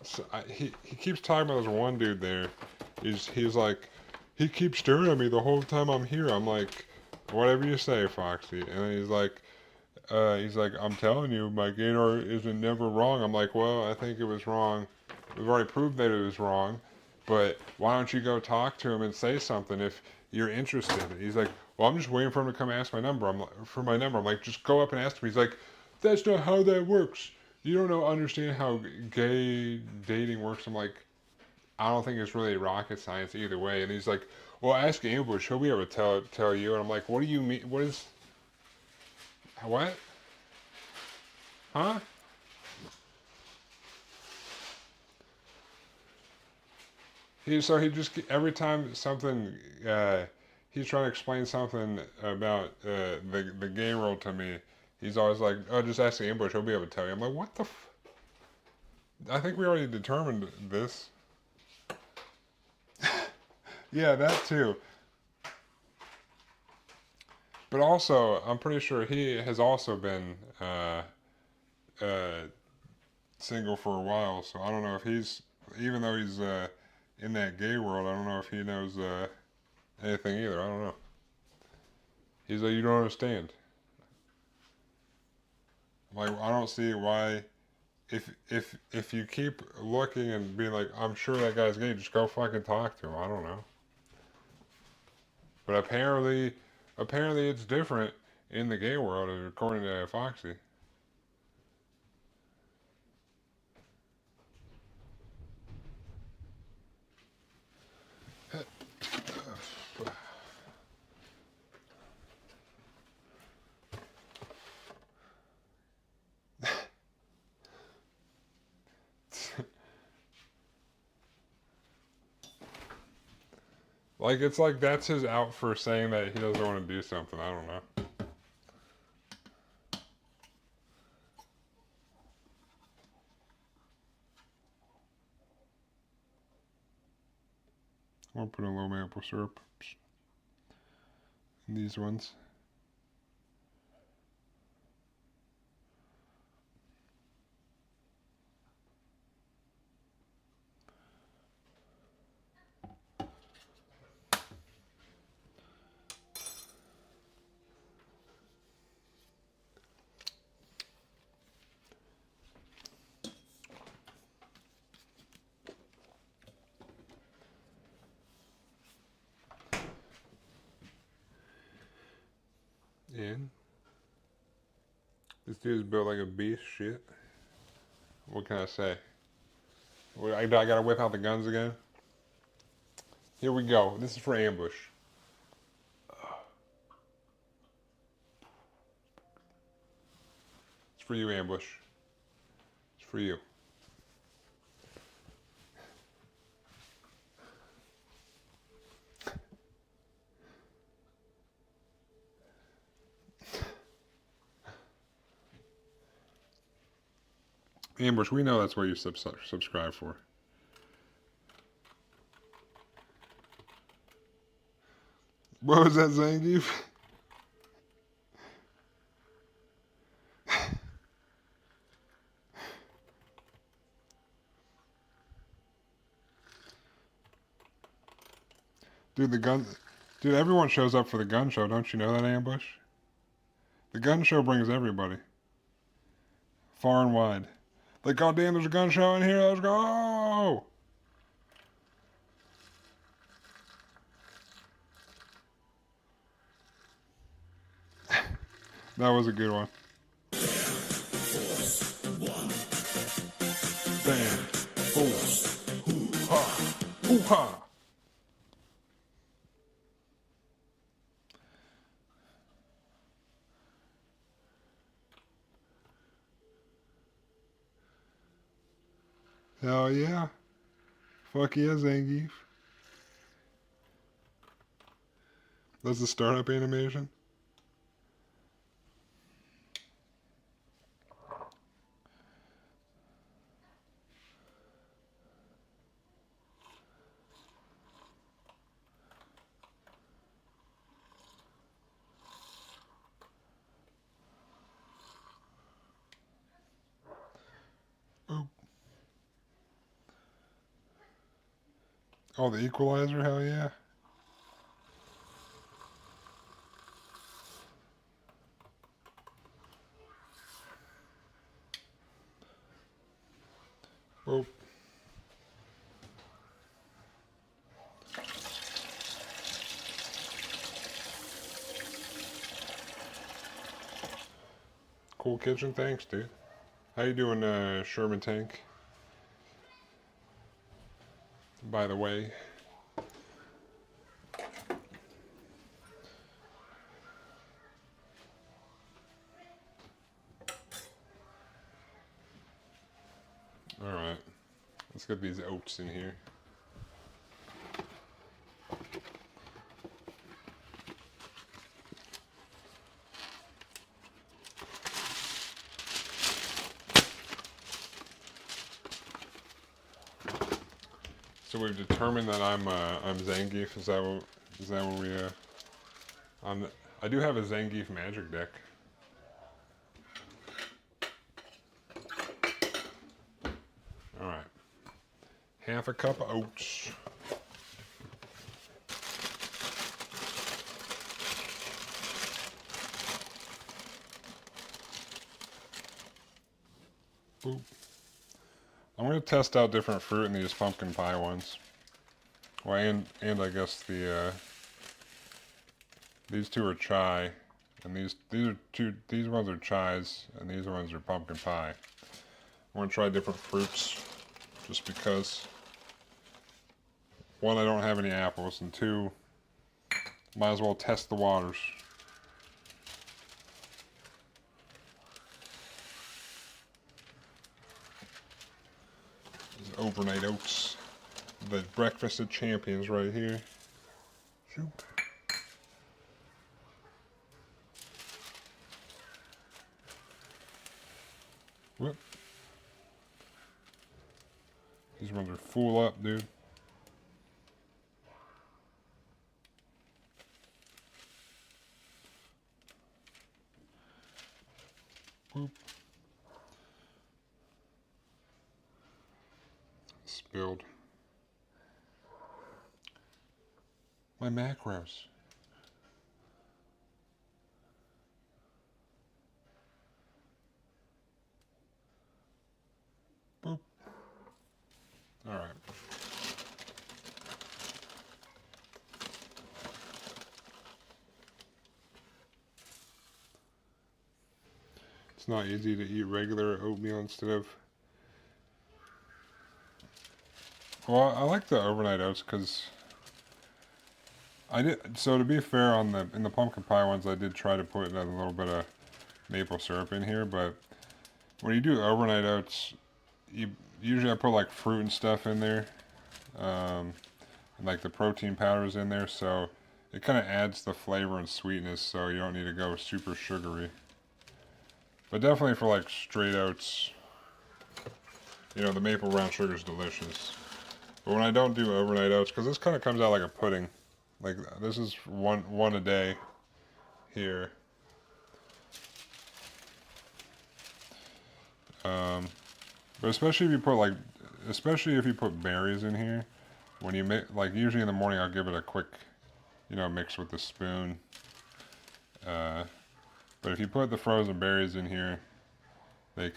Speaker 1: So he keeps talking about this one dude there. He's like, he keeps staring at me the whole time I'm here. I'm like, whatever you say, Foxy. And then he's like, I'm telling you, my gator isn't never wrong. I'm like, well, I think it was wrong. We've already proved that it was wrong, but why don't you go talk to him and say something if you're interested? He's like, well, I'm just waiting for him to come ask my number. For my number. I'm like, just go up and ask him. He's like, that's not how that works. You don't know understand how gay dating works. I'm like, I don't think it's really rocket science either way. And he's like, well, ask Ambush. He'll be able to tell you. And I'm like, what do you mean? What is what? Huh? He just every time something he's trying to explain something about the game world to me. He's always like, "Oh, just ask the ambush. He'll be able to tell you." I'm like, "What the? I think we already determined this." Yeah, that too. But also, I'm pretty sure he has also been uh, single for a while. So I don't know if he's even though he's in that gay world. I don't know if he knows anything either. I don't know. He's like, "You don't understand." Like I don't see why if you keep looking and being like, I'm sure that guy's gay, just go fucking talk to him. I don't know. But apparently it's different in the gay world according to Foxy. Like it's like that's his out for saying that he doesn't want to do something. I don't know. I'll put a little maple syrup in these ones. And this dude's built like a beast. Shit. What can I say? I gotta whip out the guns again. Here we go. This is for ambush. It's for you, ambush. It's for you. Ambush, we know that's what you subscribe for. What was that, Zangief? Dude, the gun. Dude, everyone shows up for the gun show. Don't you know that, Ambush? The gun show brings everybody, far and wide. Like, goddamn, there's a gun show in here. Let's go! That was a good one. Hell yeah. Fuck yeah, Zangief. That's the startup animation. Oh. Oh, the equalizer, hell yeah. Oh. Cool kitchen, thanks, dude. How you doing, Sherman Tank? By the way. Alright. Let's get these oats in here. So we've determined that I'm Zangief. Is that what we I do have a Zangief magic deck. All right. Half a cup of oats. Boop. I'm gonna test out different fruit in these pumpkin pie ones. Well, and I guess these two are chai, and these ones are chais, and these ones are pumpkin pie. I want to try different fruits, just because. One, I don't have any apples, and two, might as well test the waters. These overnight oats, the breakfast of champions right here. Shoot. Whoop. These ones are full up, dude. Whoop. Spilled. My macros. Boop. All right. It's not easy to eat regular oatmeal instead of. Well, I like the overnight oats because I did. So to be fair, in the pumpkin pie ones, I did try to put a little bit of maple syrup in here, but when you do overnight oats, usually I put like fruit and stuff in there, and like the protein powders in there, so it kind of adds the flavor and sweetness. So you don't need to go super sugary. But definitely for like straight oats, the maple brown sugar is delicious. But when I don't do overnight oats, because this kind of comes out like a pudding, like this is one a day here. But especially if you put berries in here, when you make, like usually in the morning I'll give it a quick, mix with the spoon. But if you put the frozen berries in here, they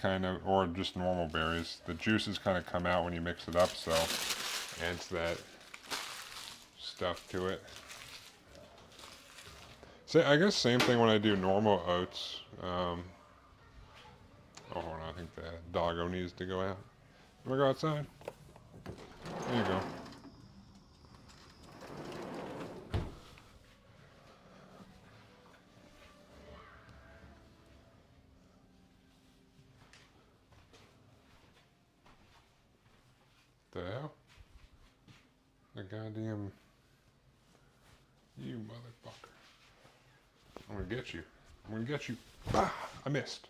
Speaker 1: or just normal berries, the juices kind of come out when you mix it up, so adds that stuff to it. So I guess same thing when I do normal oats. Oh, hold on, I think the doggo needs to go out. Wanna go outside? There you go. The hell? The goddamn... You motherfucker. I'm gonna get you. I'm gonna get you. Ah, I missed.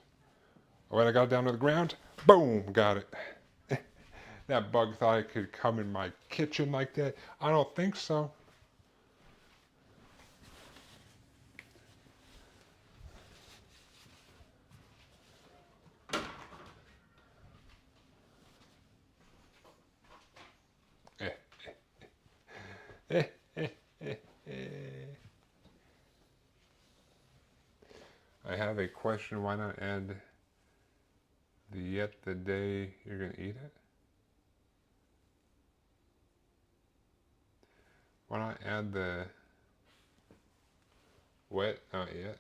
Speaker 1: Oh, wait, I got it down to the ground. Boom, got it. That bug thought it could come in my kitchen like that. I don't think so. Eh, eh, eh, eh, eh. I have a question. Why not add the yet the day you're gonna eat it? Why not add the wet, not yet?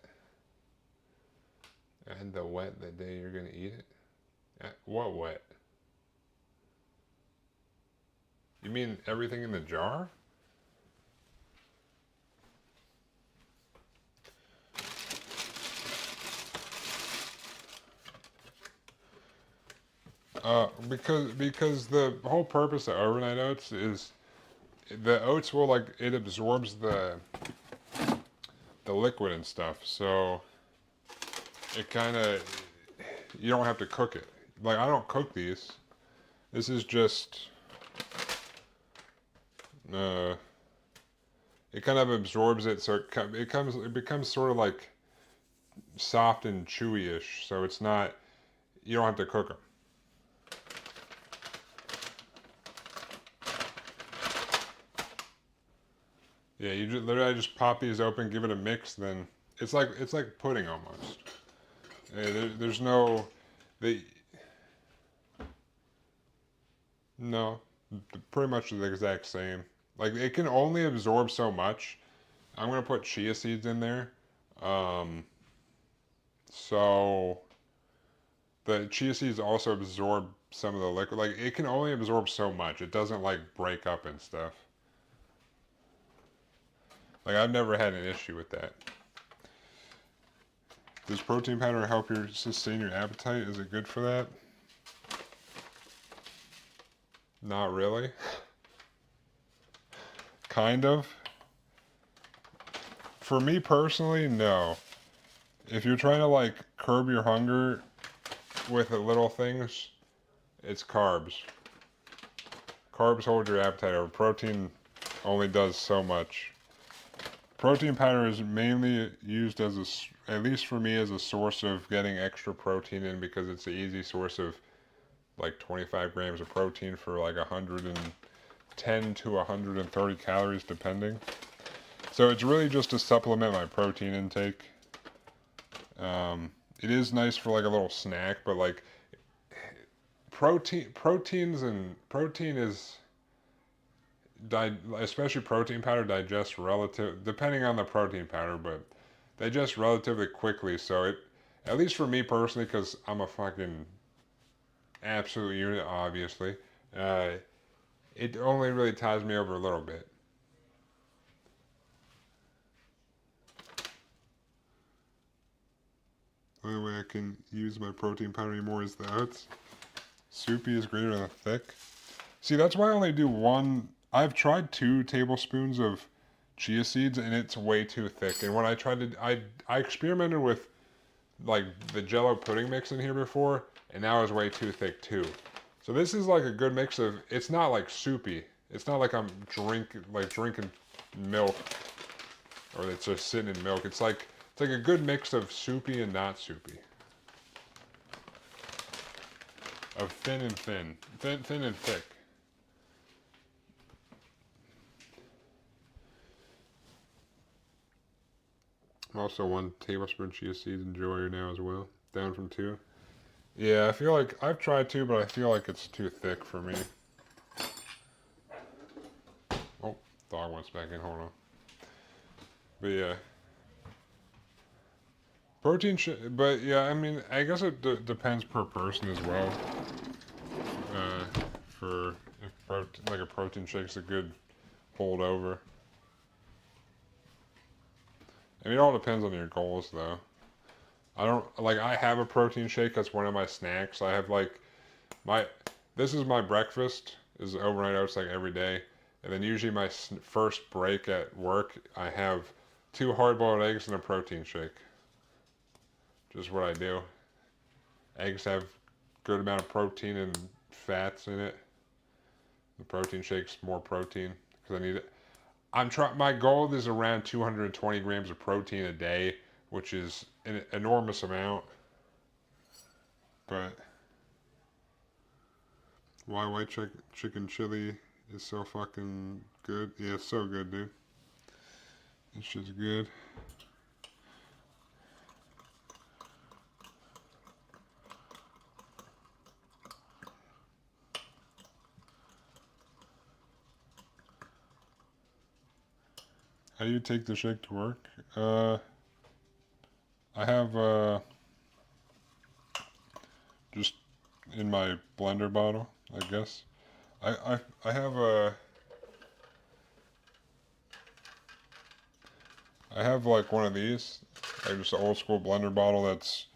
Speaker 1: Add the wet the day you're gonna eat it? What wet? You mean everything in the jar? Because the whole purpose of overnight oats is the oats will like it absorbs the liquid and stuff, so it kind of you don't have to cook it. Like I don't cook these. This is just it kind of absorbs it, so it becomes sort of like soft and chewy-ish. So it's not you don't have to cook them. Yeah, you just literally just pop these open, give it a mix, then it's like pudding almost. There's no, they no, pretty much the exact same. Like it can only absorb so much. I'm gonna put chia seeds in there, um, so the chia seeds also absorb some of the liquid. Like it can only absorb so much. It doesn't like break up and stuff. Like I've never had an issue with that. Does protein powder help you sustain your appetite? Is it good for that? Not really. Kind of. For me personally, no. If you're trying to like curb your hunger with the little things, it's carbs. Carbs hold your appetite over. Protein only does so much. Protein powder is mainly used as at least for me, as a source of getting extra protein in because it's an easy source of like 25 grams of protein for like 110 to 130 calories depending. So it's really just to supplement my protein intake. It is nice for like a little snack, but like protein is especially protein powder digests depending on the protein powder, but digest relatively quickly. So it, at least for me personally, because I'm a fucking absolute unit, obviously, uh, it only really ties me over a little bit. The only way I can use my protein powder anymore is the oats. Soupy is greater than thick. See, that's why I only do one. I've tried 2 tablespoons of chia seeds and it's way too thick. And when I tried to, I experimented with like the Jello pudding mix in here before, and that was way too thick too. So this is like a good mix of. It's not like soupy. It's not like I'm drinking milk, or it's just sitting in milk. It's like a good mix of soupy and not soupy. Of thin and thin and thick. Also 1 tablespoon chia seeds and joy now as well. Down from 2. Yeah, I feel like I've tried 2, but I feel like it's too thick for me. Oh, dog wants back in. Hold on. But yeah, but yeah, I mean, I guess it depends per person as well. For if like a protein shake's a good holdover. I mean, it all depends on your goals, though. I don't like. I have a protein shake. That's one of my snacks. I have like my. This is my breakfast. is overnight oats like every day. And then usually my first break at work, I have 2 hard-boiled eggs and a protein shake. Just what I do. Eggs have good amount of protein and fats in it. The protein shake's more protein because I need it. I'm trying. My goal is around 220 grams of protein a day, which is an enormous amount. But why white chicken chili is so fucking good? Yeah, it's so good, dude. It's just good. How do you take the shake to work? I have just in my blender bottle, I guess. I have I have like one of these, like just an old school blender bottle that's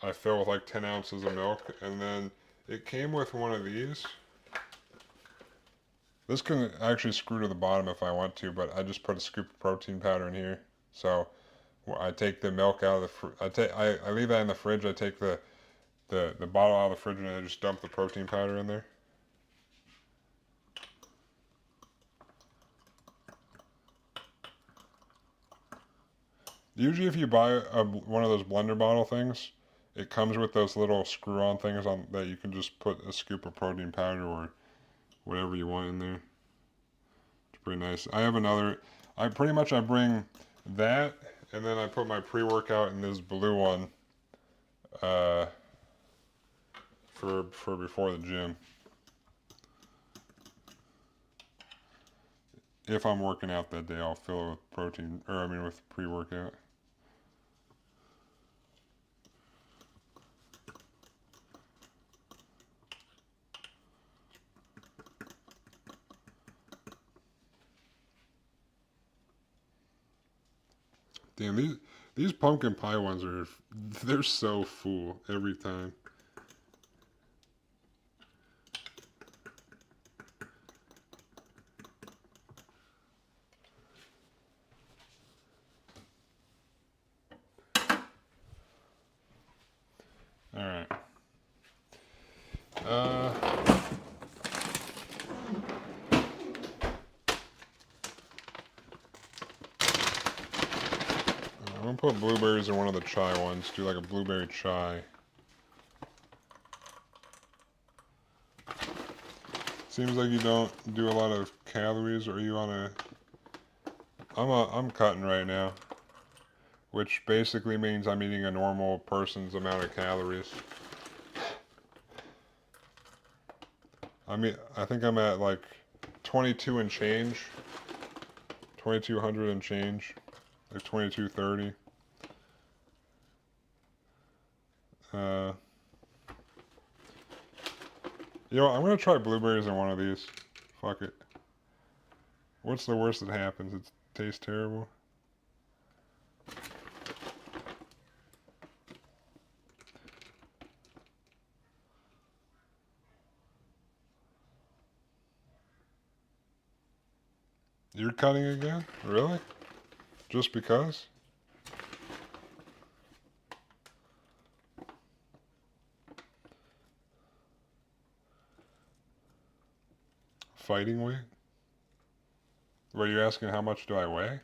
Speaker 1: I fill with like 10 ounces of milk, and then it came with one of these. This can actually screw to the bottom if I want to, but I just put a scoop of protein powder in here. So I take the milk out of I leave that in the fridge. I take the bottle out of the fridge and I just dump the protein powder in there. Usually, if you buy one of those blender bottle things, it comes with those little screw-on things on that you can just put a scoop of protein powder or whatever you want in there. It's pretty nice. I have another. I bring that, and then I put my pre-workout in this blue one uh, for before the gym. If I'm working out that day, I'll fill it with protein, or I mean with pre-workout. Damn, these pumpkin pie ones they're so full every time. All right. Uh, I'm gonna put blueberries in one of the chai ones. Do like a blueberry chai. Seems like you don't do a lot of calories. Or are you on a? I'm cutting right now, which basically means I'm eating a normal person's amount of calories. I think I'm at like 22 and change, 2200 and change, like 2230. Uh, you know, I'm gonna try blueberries in one of these. Fuck it. What's the worst that happens? It tastes terrible. You're cutting again? Really? Just because? Fighting weight? Were you asking how much do I weigh?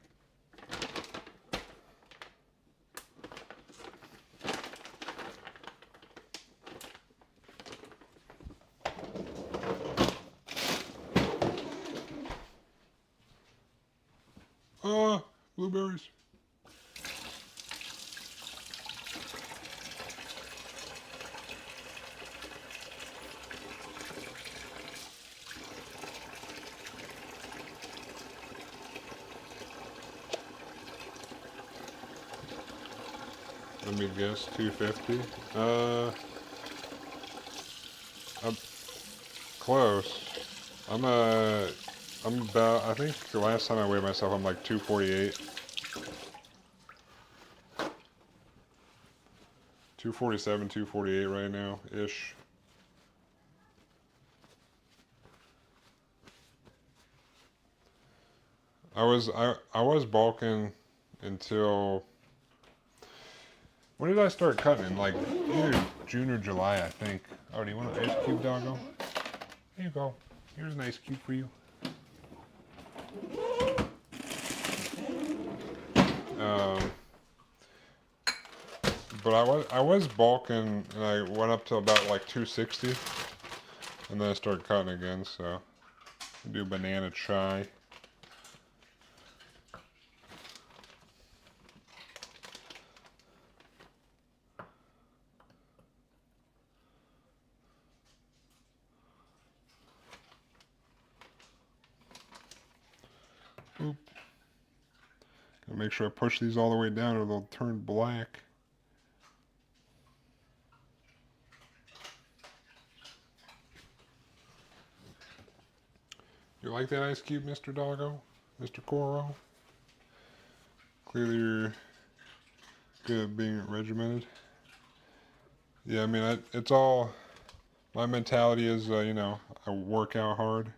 Speaker 1: Blueberries. Let me guess, 250. I'm close. I'm I'm about. I think the last time I weighed myself, I'm like 248. 247, 248 right now ish. I was bulking until when did I start cutting? In like either June or July, I think. Oh, do you want an ice cube, doggo? Here you go. Here's an ice cube for you. Um, but I was bulking and I went up to about like 260, and then I started cutting again. So I do banana chai. Oop. Gotta make sure I push these all the way down or they'll turn black. You like that ice cube, Mr. Doggo? Mr. Coro? Clearly you're good at being regimented. Yeah, I mean, it's all, my mentality is, you know, I work out hard.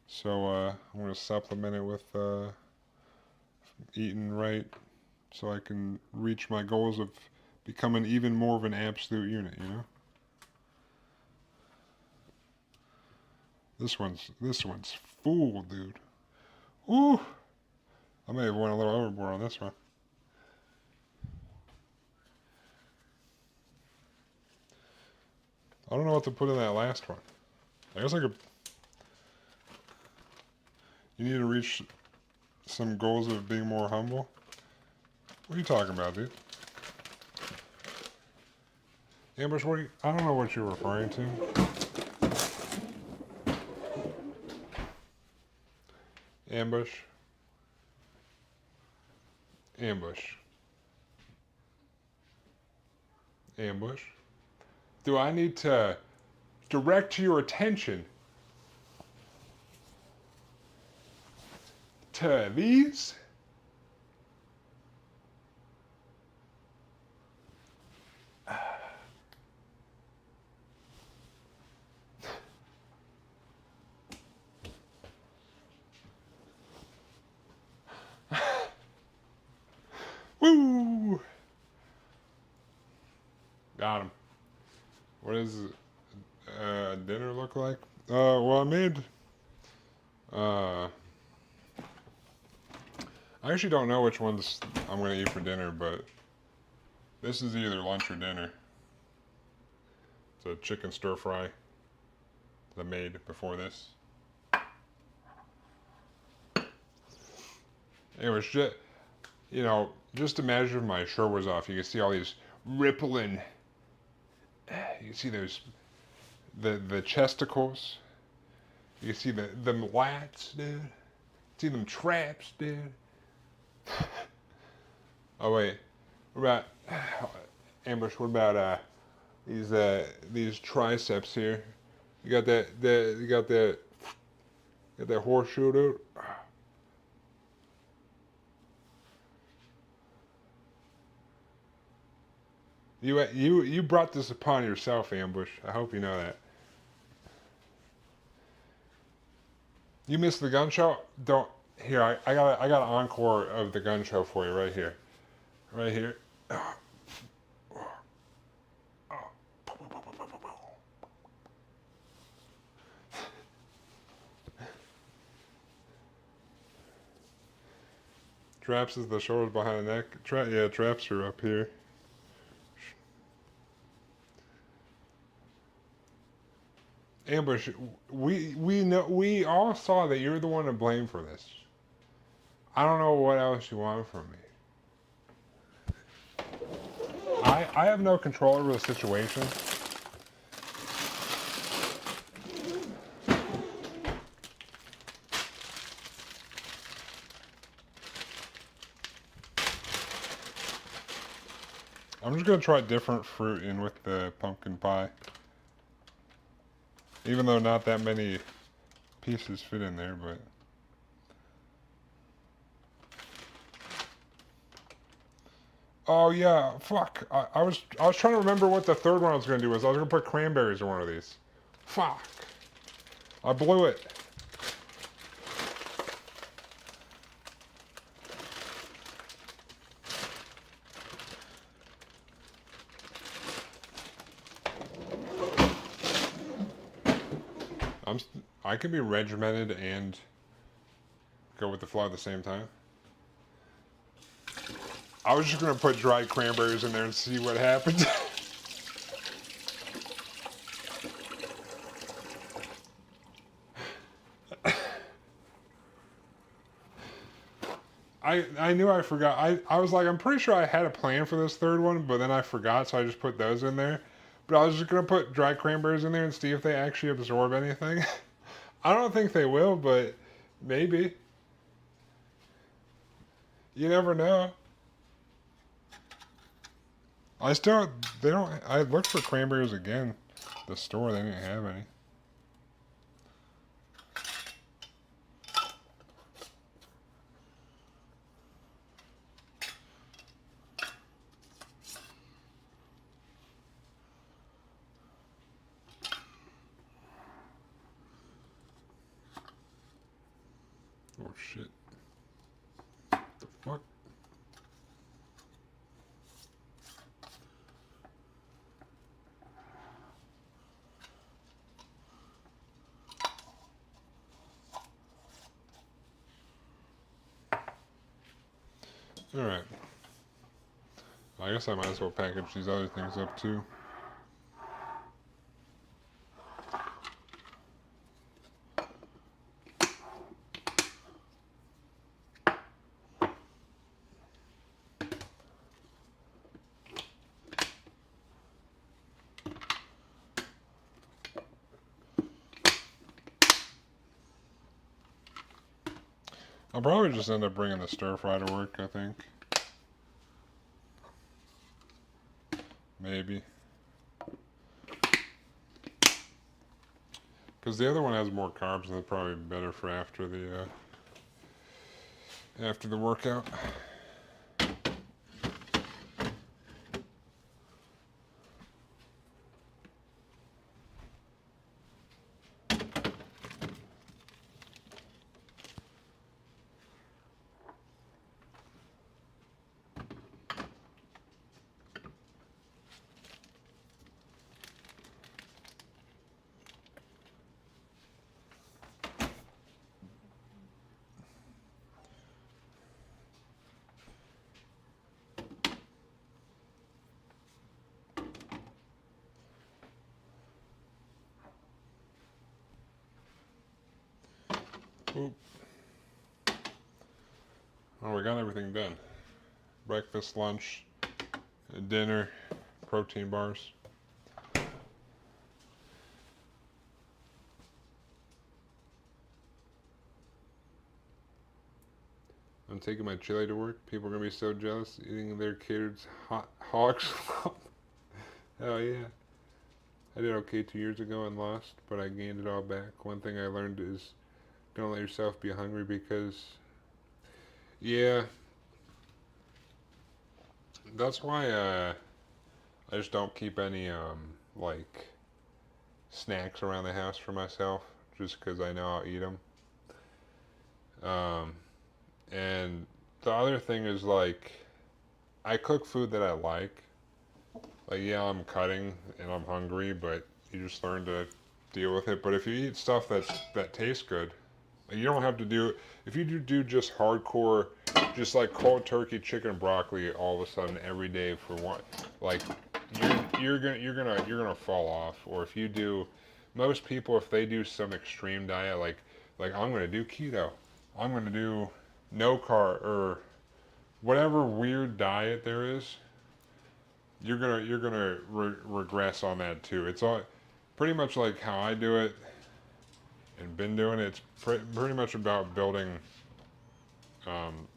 Speaker 1: So I'm going to supplement it with eating right so I can reach my goals of becoming even more of an absolute unit, you know? This one's full, dude. Ooh! I may have went a little overboard on this one. I don't know what to put in that last one. I guess I could... You need to reach some goals of being more humble? What are you talking about, dude? Ambush, I don't know what you're referring to. Ambush. Ambush. Ambush. Do I need to direct your attention to these? Woo! Got him. What does dinner look like? Well, I made. I actually don't know which ones I'm gonna eat for dinner, but this is either lunch or dinner. It's a chicken stir fry that I made before this. Anyways, you know, just imagine if my shirt was off. You can see all these rippling. You can see those the chesticles. You can see the lats, dude. See them traps, dude. Oh wait, what about Ambush? What about these triceps here? You got that horseshoe, dude. You brought this upon yourself, Ambush. I hope you know that. You missed the gun show? Don't here. I got an encore of the gun show for you right here, right here. Traps is the shoulders behind the neck. Yeah, traps are up here. Ambush, we all saw that you're the one to blame for this. I don't know what else you want from me. I have no control over the situation. I'm just gonna try different fruit in with the pumpkin pie. Even though not that many pieces fit in there, but oh yeah, fuck. I was trying to remember what the third one I was gonna do was. I was gonna put cranberries in one of these. Fuck. I blew it. I'm I can be regimented and go with the flow at the same time. I was just gonna put dried cranberries in there and see what happens. I knew I forgot. I was like, I'm pretty sure I had a plan for this third one, but then I forgot, so I just put those in there. But I was just gonna put dried cranberries in there and see if they actually absorb anything. I don't think they will, but maybe. You never know. I still they don't. I looked for cranberries again. The store they didn't have any. Oh shit! The fuck? All right. I guess I might as well package these other things up too. I'll probably just end up bringing the stir fry to work, I think. Maybe. Because the other one has more carbs and it's probably better for after the workout. Oop. Oh, we got everything done. Breakfast, lunch, dinner, protein bars. I'm taking my chili to work. People are gonna be so jealous eating their kids' hot hogs. Hell yeah. I did okay 2 years ago and lost, but I gained it all back. One thing I learned is don't let yourself be hungry because, yeah, that's why I just don't keep any like snacks around the house for myself, just because I know I'll eat them. Um, and the other thing is like I cook food that I like. Like yeah, I'm cutting and I'm hungry, but you just learn to deal with it. But if you eat stuff that tastes good, like, you don't have to do. If you do just hardcore, just like cold turkey, chicken, and broccoli all of a sudden every day for one, like you're gonna fall off. Or if you do, most people if they do some extreme diet, like I'm gonna do keto, I'm gonna do no carb or whatever weird diet there is, you're gonna regress on that too. It's all pretty much like how I do it and been doing it. It's pretty much about building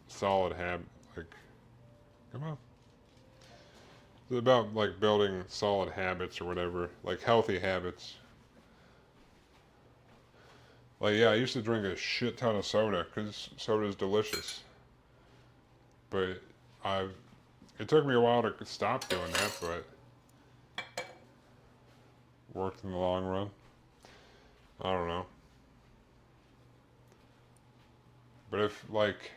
Speaker 1: solid habit. Like, come on. It's about like building solid habits or whatever, like healthy habits. Like yeah, I used to drink a shit ton of soda because soda is delicious, but I've it took me a while to stop doing that, but worked in the long run. I don't know. But if like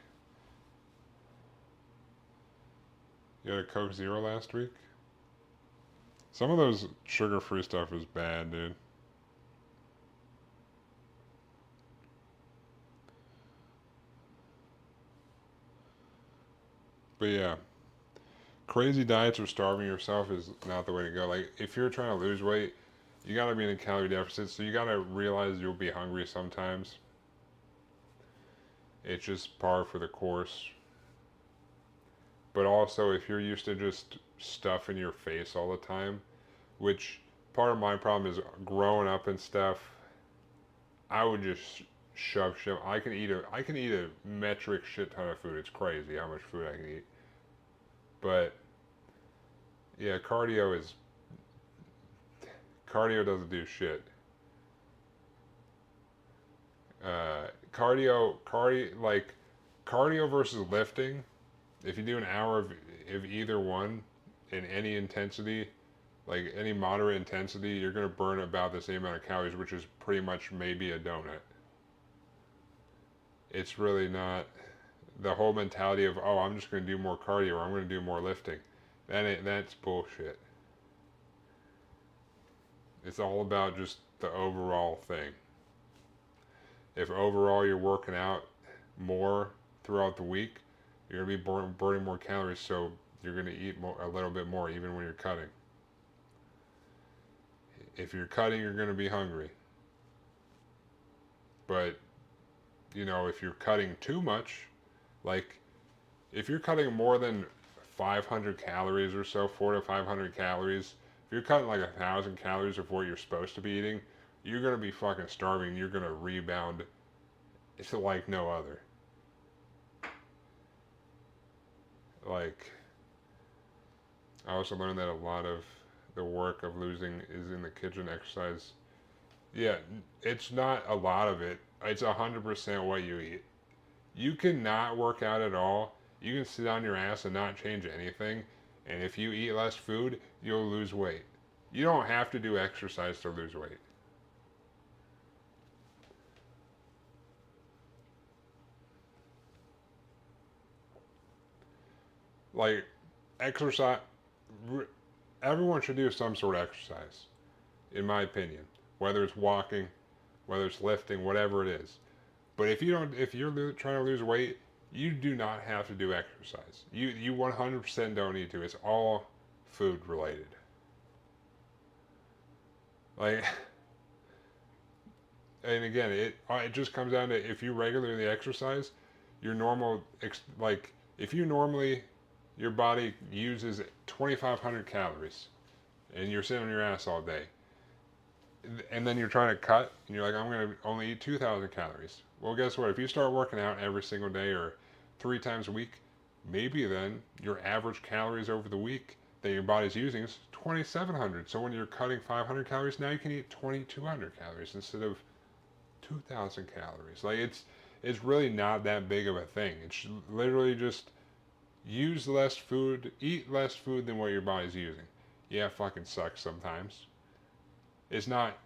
Speaker 1: you had a Coke Zero last week, some of those sugar-free stuff is bad, dude. But yeah, crazy diets or starving yourself is not the way to go. Like if you're trying to lose weight, you gotta be in a calorie deficit. So you gotta realize you'll be hungry sometimes. It's just par for the course. But also, if you're used to just stuff in your face all the time, which part of my problem is growing up and stuff, I would just shove. I can eat a metric shit ton of food. It's crazy how much food I can eat. But yeah, cardio doesn't do shit. Cardio versus lifting. If you do an hour of either one in any intensity, like any moderate intensity, you're gonna burn about the same amount of calories, which is pretty much maybe a donut. It's really not the whole mentality of, oh, I'm just gonna do more cardio or I'm gonna do more lifting. That's bullshit. It's all about just the overall thing. If overall you're working out more throughout the week, you're gonna be burning more calories, so you're gonna eat a little bit more even when you're cutting. If you're cutting, you're gonna be hungry. But if you're cutting too much, like if you're cutting more than 500 calories or so, 400 to 500 calories, if you're cutting like 1,000 calories of what you're supposed to be eating, you're gonna be fucking starving. You're gonna rebound. It's like no other. Like I also learned that a lot of the work of losing is in the kitchen exercise. Yeah, it's not a lot of it. It's 100% what you eat. You cannot work out at all. You can sit on your ass and not change anything. And if you eat less food, you'll lose weight. You don't have to do exercise to lose weight. Like, exercise, everyone should do some sort of exercise, in my opinion. Whether it's walking, whether it's lifting, whatever it is. But if you're trying to lose weight, you do not have to do exercise. You 100% don't need to. It's all food related. Like, and again, it just comes down to if you regularly exercise, your normal like if you normally your body uses 2,500 calories, and you're sitting on your ass all day, and then you're trying to cut, and you're like, I'm gonna only eat 2,000 calories. Well, guess what? If you start working out every single day or 3 times a week, maybe then your average calories over the week that your body's using is 2,700. So when you're cutting 500 calories, now you can eat 2,200 calories instead of 2,000 calories. Like it's really not that big of a thing. It's literally just use less food, eat less food than what your body's using. Yeah, it fucking sucks sometimes. It's not.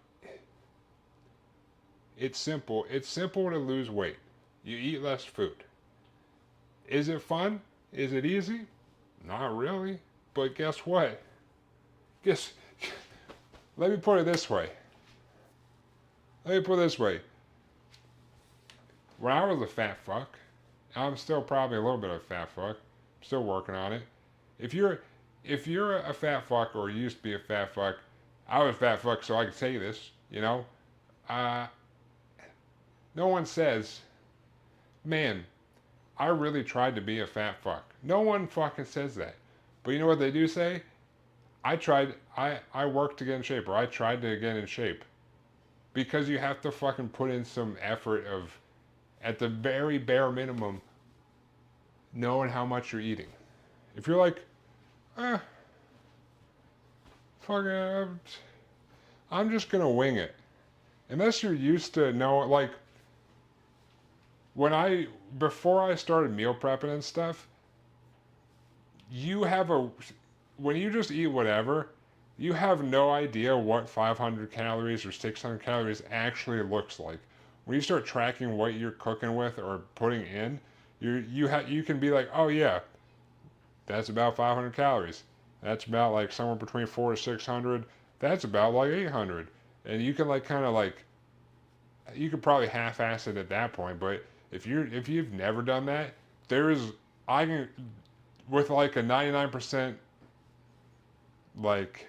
Speaker 1: It's simple. It's simple to lose weight. You eat less food. Is it fun? Is it easy? Not really. But guess what? Guess. Let me put it this way. Let me put it this way. When I was a fat fuck, I'm still probably a little bit of a fat fuck. I'm still working on it. If you're if you're a fat fuck or used to be a fat fuck, I was a fat fuck, so I can say this. Uh, no one says, man, I really tried to be a fat fuck. No one fucking says that. But you know what they do say? I worked to get in shape, or I tried to get in shape. Because you have to fucking put in some effort of, at the very bare minimum, knowing how much you're eating. If you're like, eh, fucking, I'm just gonna wing it. Unless you're used to know, like, before I started meal prepping and stuff, you have a, when you just eat whatever, you have no idea what 500 calories or 600 calories actually looks like. When you start tracking what you're cooking with or putting in, you can be like, oh yeah, that's about 500 calories. That's about like somewhere between 400 to 600. That's about like 800, and you can like kind of like, you could probably half-ass it at that point. But if you've never done that, there is I can with like a 99%, like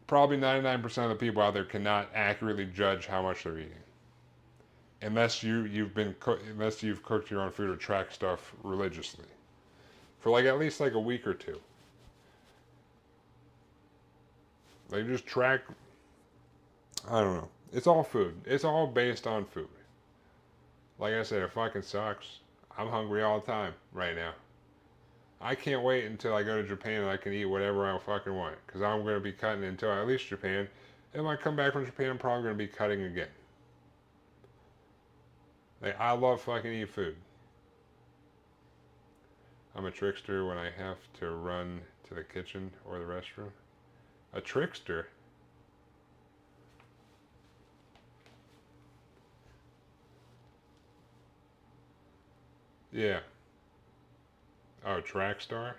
Speaker 1: probably 99% of the people out there cannot accurately judge how much they're eating unless unless you've cooked your own food or tracked stuff religiously for like at least like a week or two. Like just track. I don't know. It's all food. It's all based on food. Like I said, it fucking sucks. I'm hungry all the time right now. I can't wait until I go to Japan and I can eat whatever I fucking want. Because I'm going to be cutting until at least Japan. And when I come back from Japan, I'm probably going to be cutting again. Like, I love fucking eating food. I'm a trickster when I have to run to the kitchen or the restroom. A trickster? Yeah. Oh, track star?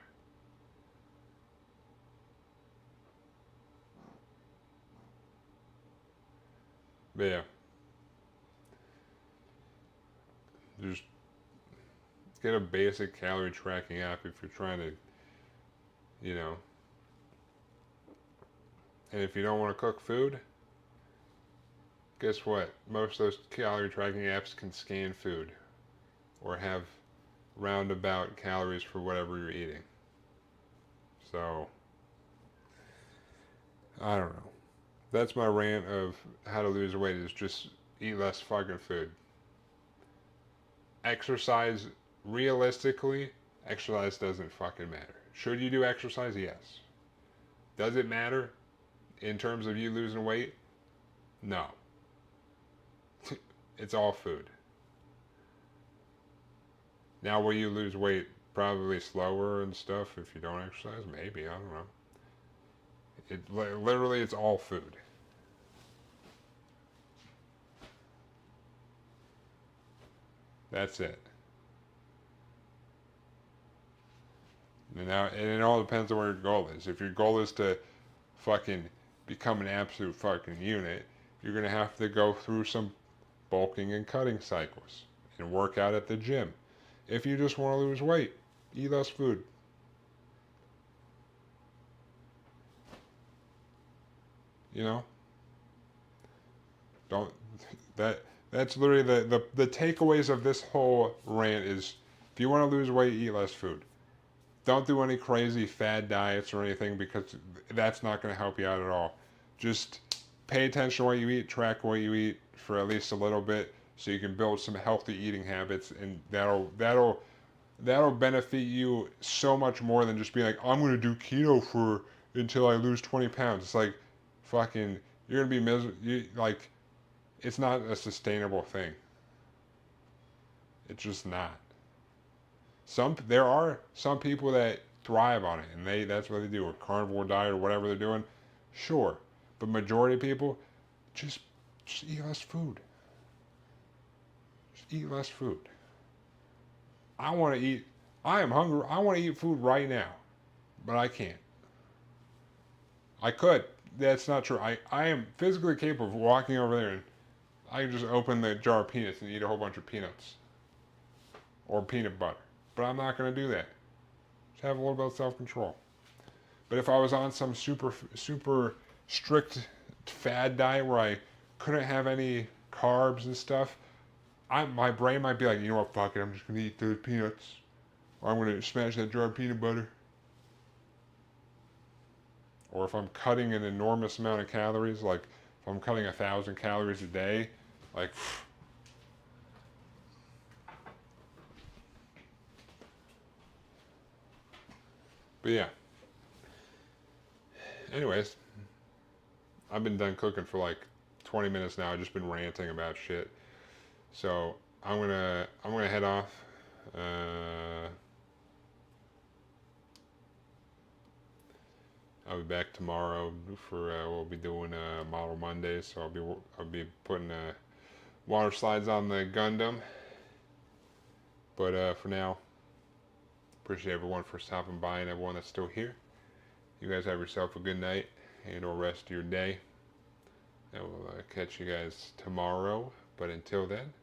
Speaker 1: But yeah. Just get a basic calorie tracking app if you're trying to, you know. And if you don't want to cook food, guess what? Most of those calorie tracking apps can scan food or have roundabout calories for whatever you're eating. So, I don't know. That's my rant of how to lose weight is just eat less fucking food. Exercise, realistically, exercise doesn't fucking matter. Should you do exercise? Yes. Does it matter in terms of you losing weight? No. It's all food. Now, will you lose weight probably slower and stuff if you don't exercise? Maybe. I don't know. Literally, it's all food. That's it. And now, and it all depends on where your goal is. If your goal is to fucking become an absolute fucking unit, you're gonna have to go through some bulking and cutting cycles and work out at the gym. If you just want to lose weight, eat less food. You know, don't that's literally the takeaways of this whole rant is if you want to lose weight, eat less food. Don't do any crazy fad diets or anything because that's not going to help you out at all. Just pay attention to what you eat, track what you eat for at least a little bit so you can build some healthy eating habits and that'll benefit you so much more than just being like, I'm gonna do keto for until I lose 20 pounds. It's like fucking you're gonna be miserable. Like it's not a sustainable thing. It's just not. There are some people that thrive on it and that's what they do, a carnivore diet or whatever they're doing. Sure. But majority of people just just eat less food. Just eat less food. I want to eat. I am hungry. I want to eat food right now, but I can't. I could. That's not true. I am physically capable of walking over there and I can just open the jar of peanuts and eat a whole bunch of peanuts or peanut butter. But I'm not going to do that. Just have a little bit of self-control. But if I was on some super strict fad diet where I couldn't have any carbs and stuff, my brain might be like, you know what, fuck it, I'm just gonna eat those peanuts, or I'm gonna smash that jar of peanut butter. Or if I'm cutting an enormous amount of calories, like if I'm cutting 1,000 calories a day, like. But yeah. Anyways, I've been done cooking for like 20 minutes now. I've just been ranting about shit. So I'm gonna head off. I'll be back tomorrow for we'll be doing Model Mondays. So I'll be putting water slides on the Gundam. But for now, appreciate everyone for stopping by and everyone that's still here. You guys have yourself a good night and or rest of your day. And we'll catch you guys tomorrow. But until then,